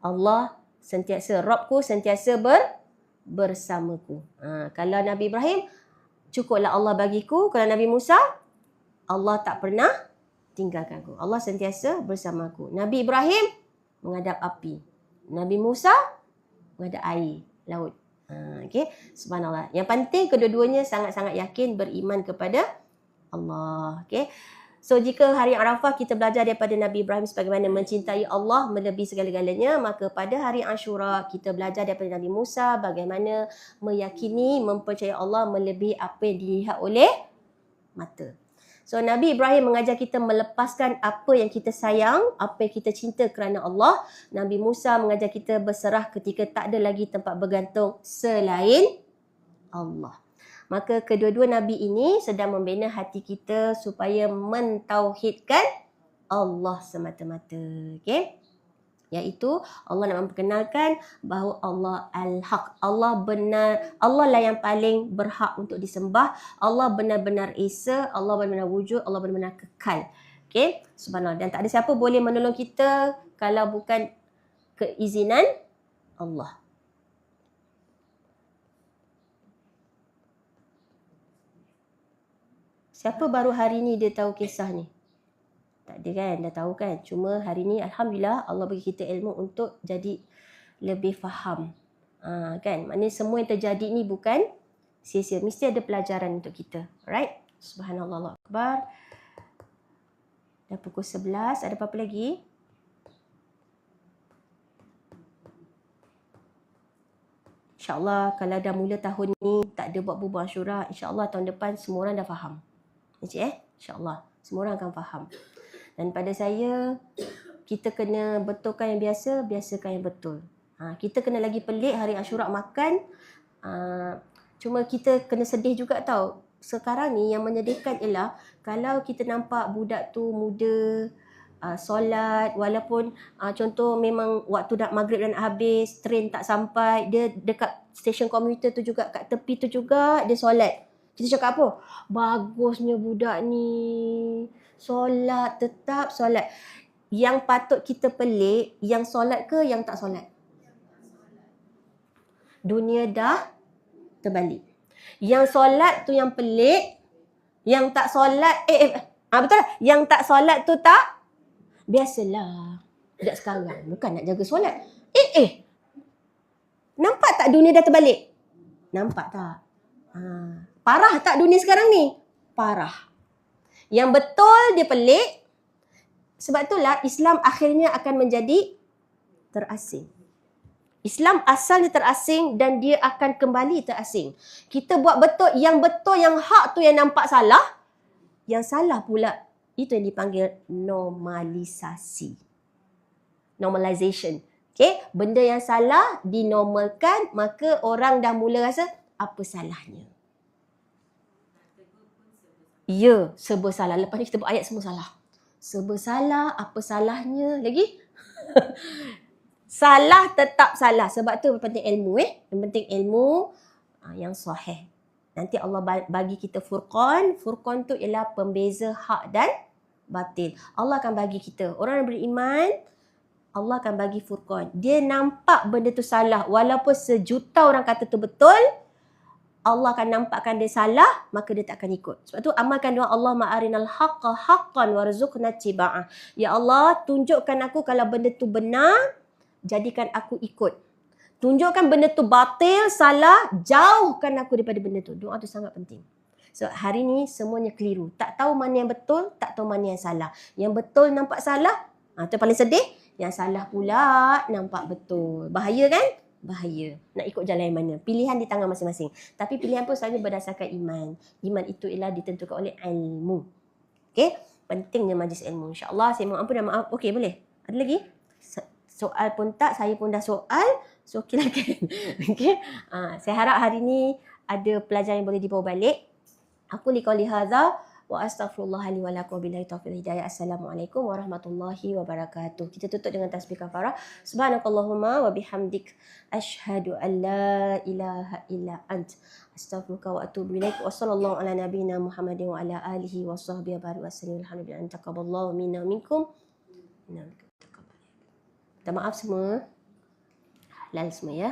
Allah sentiasa, Rabbku sentiasa bersamaku. Kalau Nabi Ibrahim, cukuplah Allah bagiku. Kalau Nabi Musa, Allah tak pernah tinggalkan aku. Allah sentiasa bersamaku. Nabi Ibrahim menghadap api. Nabi Musa menghadap air, laut. Okay. Subhanallah. Yang penting kedua-duanya sangat-sangat yakin beriman kepada Allah. Okay. So jika hari Arafah kita belajar daripada Nabi Ibrahim sebagaimana mencintai Allah melebihi segala-galanya, maka pada hari Ashura kita belajar daripada Nabi Musa bagaimana meyakini, mempercayai Allah melebihi apa yang dilihat oleh mata. So Nabi Ibrahim mengajar kita melepaskan apa yang kita sayang, apa yang kita cinta kerana Allah. Nabi Musa mengajar kita berserah ketika tak ada lagi tempat bergantung selain Allah. Maka kedua-dua Nabi ini sedang membina hati kita supaya mentauhidkan Allah semata-mata. Okay? Iaitu Allah nak memperkenalkan bahawa Allah Al-Haq. Allah benar, Allah lah yang paling berhak untuk disembah. Allah benar-benar esa, Allah benar-benar wujud, Allah benar-benar kekal. Okay? Subhanallah. Dan tak ada siapa boleh menolong kita kalau bukan keizinan Allah. Siapa baru hari ni dia tahu kisah ni? Tak ada kan? Dah tahu kan? Cuma hari ni Alhamdulillah Allah bagi kita ilmu untuk jadi lebih faham. Kan? Maknanya semua yang terjadi ni bukan sia-sia. Mesti ada pelajaran untuk kita. Alright? Subhanallah, Allah Akbar. Dah pukul 11. Ada apa-apa lagi? InsyaAllah kalau dah mula tahun ni tak ada buat bubur Ashura, InsyaAllah tahun depan semua orang dah faham. InsyaAllah semua orang akan faham. Dan pada saya, kita kena betulkan yang biasa, biasakan yang betul. Kita kena lagi pelik hari Ashura makan. Cuma kita kena sedih juga tau. Sekarang ni yang menyedihkan ialah kalau kita nampak budak tu muda, solat, walaupun contoh memang waktu dah maghrib dan habis, train tak sampai, dia dekat stesen komuter tu juga, kat tepi tu juga dia solat. Kita cakap apa? Bagusnya budak ni. Solat, tetap solat. Yang patut kita pelik, yang solat ke yang tak solat? Dunia dah terbalik. Yang solat tu yang pelik, yang tak solat, betul lah. Yang tak solat tu tak? Biasalah. Budak sekarang bukan nak jaga solat. Nampak tak dunia dah terbalik? Nampak tak? Parah tak dunia sekarang ni? Parah. Yang betul dia pelik. Sebab itulah Islam akhirnya akan menjadi terasing. Islam asalnya terasing dan dia akan kembali terasing. Kita buat betul, yang hak tu yang nampak salah. Yang salah pula, itu yang dipanggil normalisasi. Normalization. Okay? Benda yang salah dinormalkan, maka orang dah mula rasa apa salahnya. Ya, serba salah. Lepas ni kita buat ayat semua salah. Serba salah, apa salahnya lagi? Salah tetap salah. Sebab tu penting ilmu. Yang penting ilmu yang sahih. Nanti Allah bagi kita furqan. Furqan tu ialah pembeza hak dan batil. Allah akan bagi kita. Orang yang beriman, Allah akan bagi furqan. Dia nampak benda tu salah. Walaupun sejuta orang kata tu betul, Allah akan nampakkan dia salah, maka dia tak akan ikut. Sebab tu amalkan doa Allah ma'arinal haqqa haqqan warzuqna tiba'ah. Ya Allah, tunjukkan aku kalau benda tu benar, jadikan aku ikut. Tunjukkan benda tu batil, salah, jauhkan aku daripada benda tu. Doa tu sangat penting. So hari ni semuanya keliru. Tak tahu mana yang betul, tak tahu mana yang salah. Yang betul nampak salah, tu paling sedih. Yang salah pula nampak betul. Bahaya kan? Bahaya. Nak ikut jalan yang mana? Pilihan di tangan masing-masing. Tapi pilihan pun selalu berdasarkan iman. Iman itu ialah ditentukan oleh ilmu. Okey? Pentingnya majlis ilmu. InsyaAllah saya mohon ampun dan maaf. Okey, boleh? Ada lagi? Soal pun tak, saya pun dah soal. So, silakan. Okey? Saya harap hari ni ada pelajaran yang boleh dibawa balik. Aku liqauli hadza Wa astaghfirullah li wa lakum billahi taufiq hidayah. Assalamualaikum warahmatullahi wabarakatuh. Kita tutup dengan tasbih kafarah. Subhanakallahumma wa bihamdik asyhadu an la ilaha illa ant astaghfiruka wa atubu ilaik. Wa sallallahu ala nabiyyina Muhammadin wa ala alihi wa sahbihi wa sallam. Alhamdulillah taqabbalallahu minna wa minkum. Minna wa minkum. Minta maaf semua. Halal semua ya.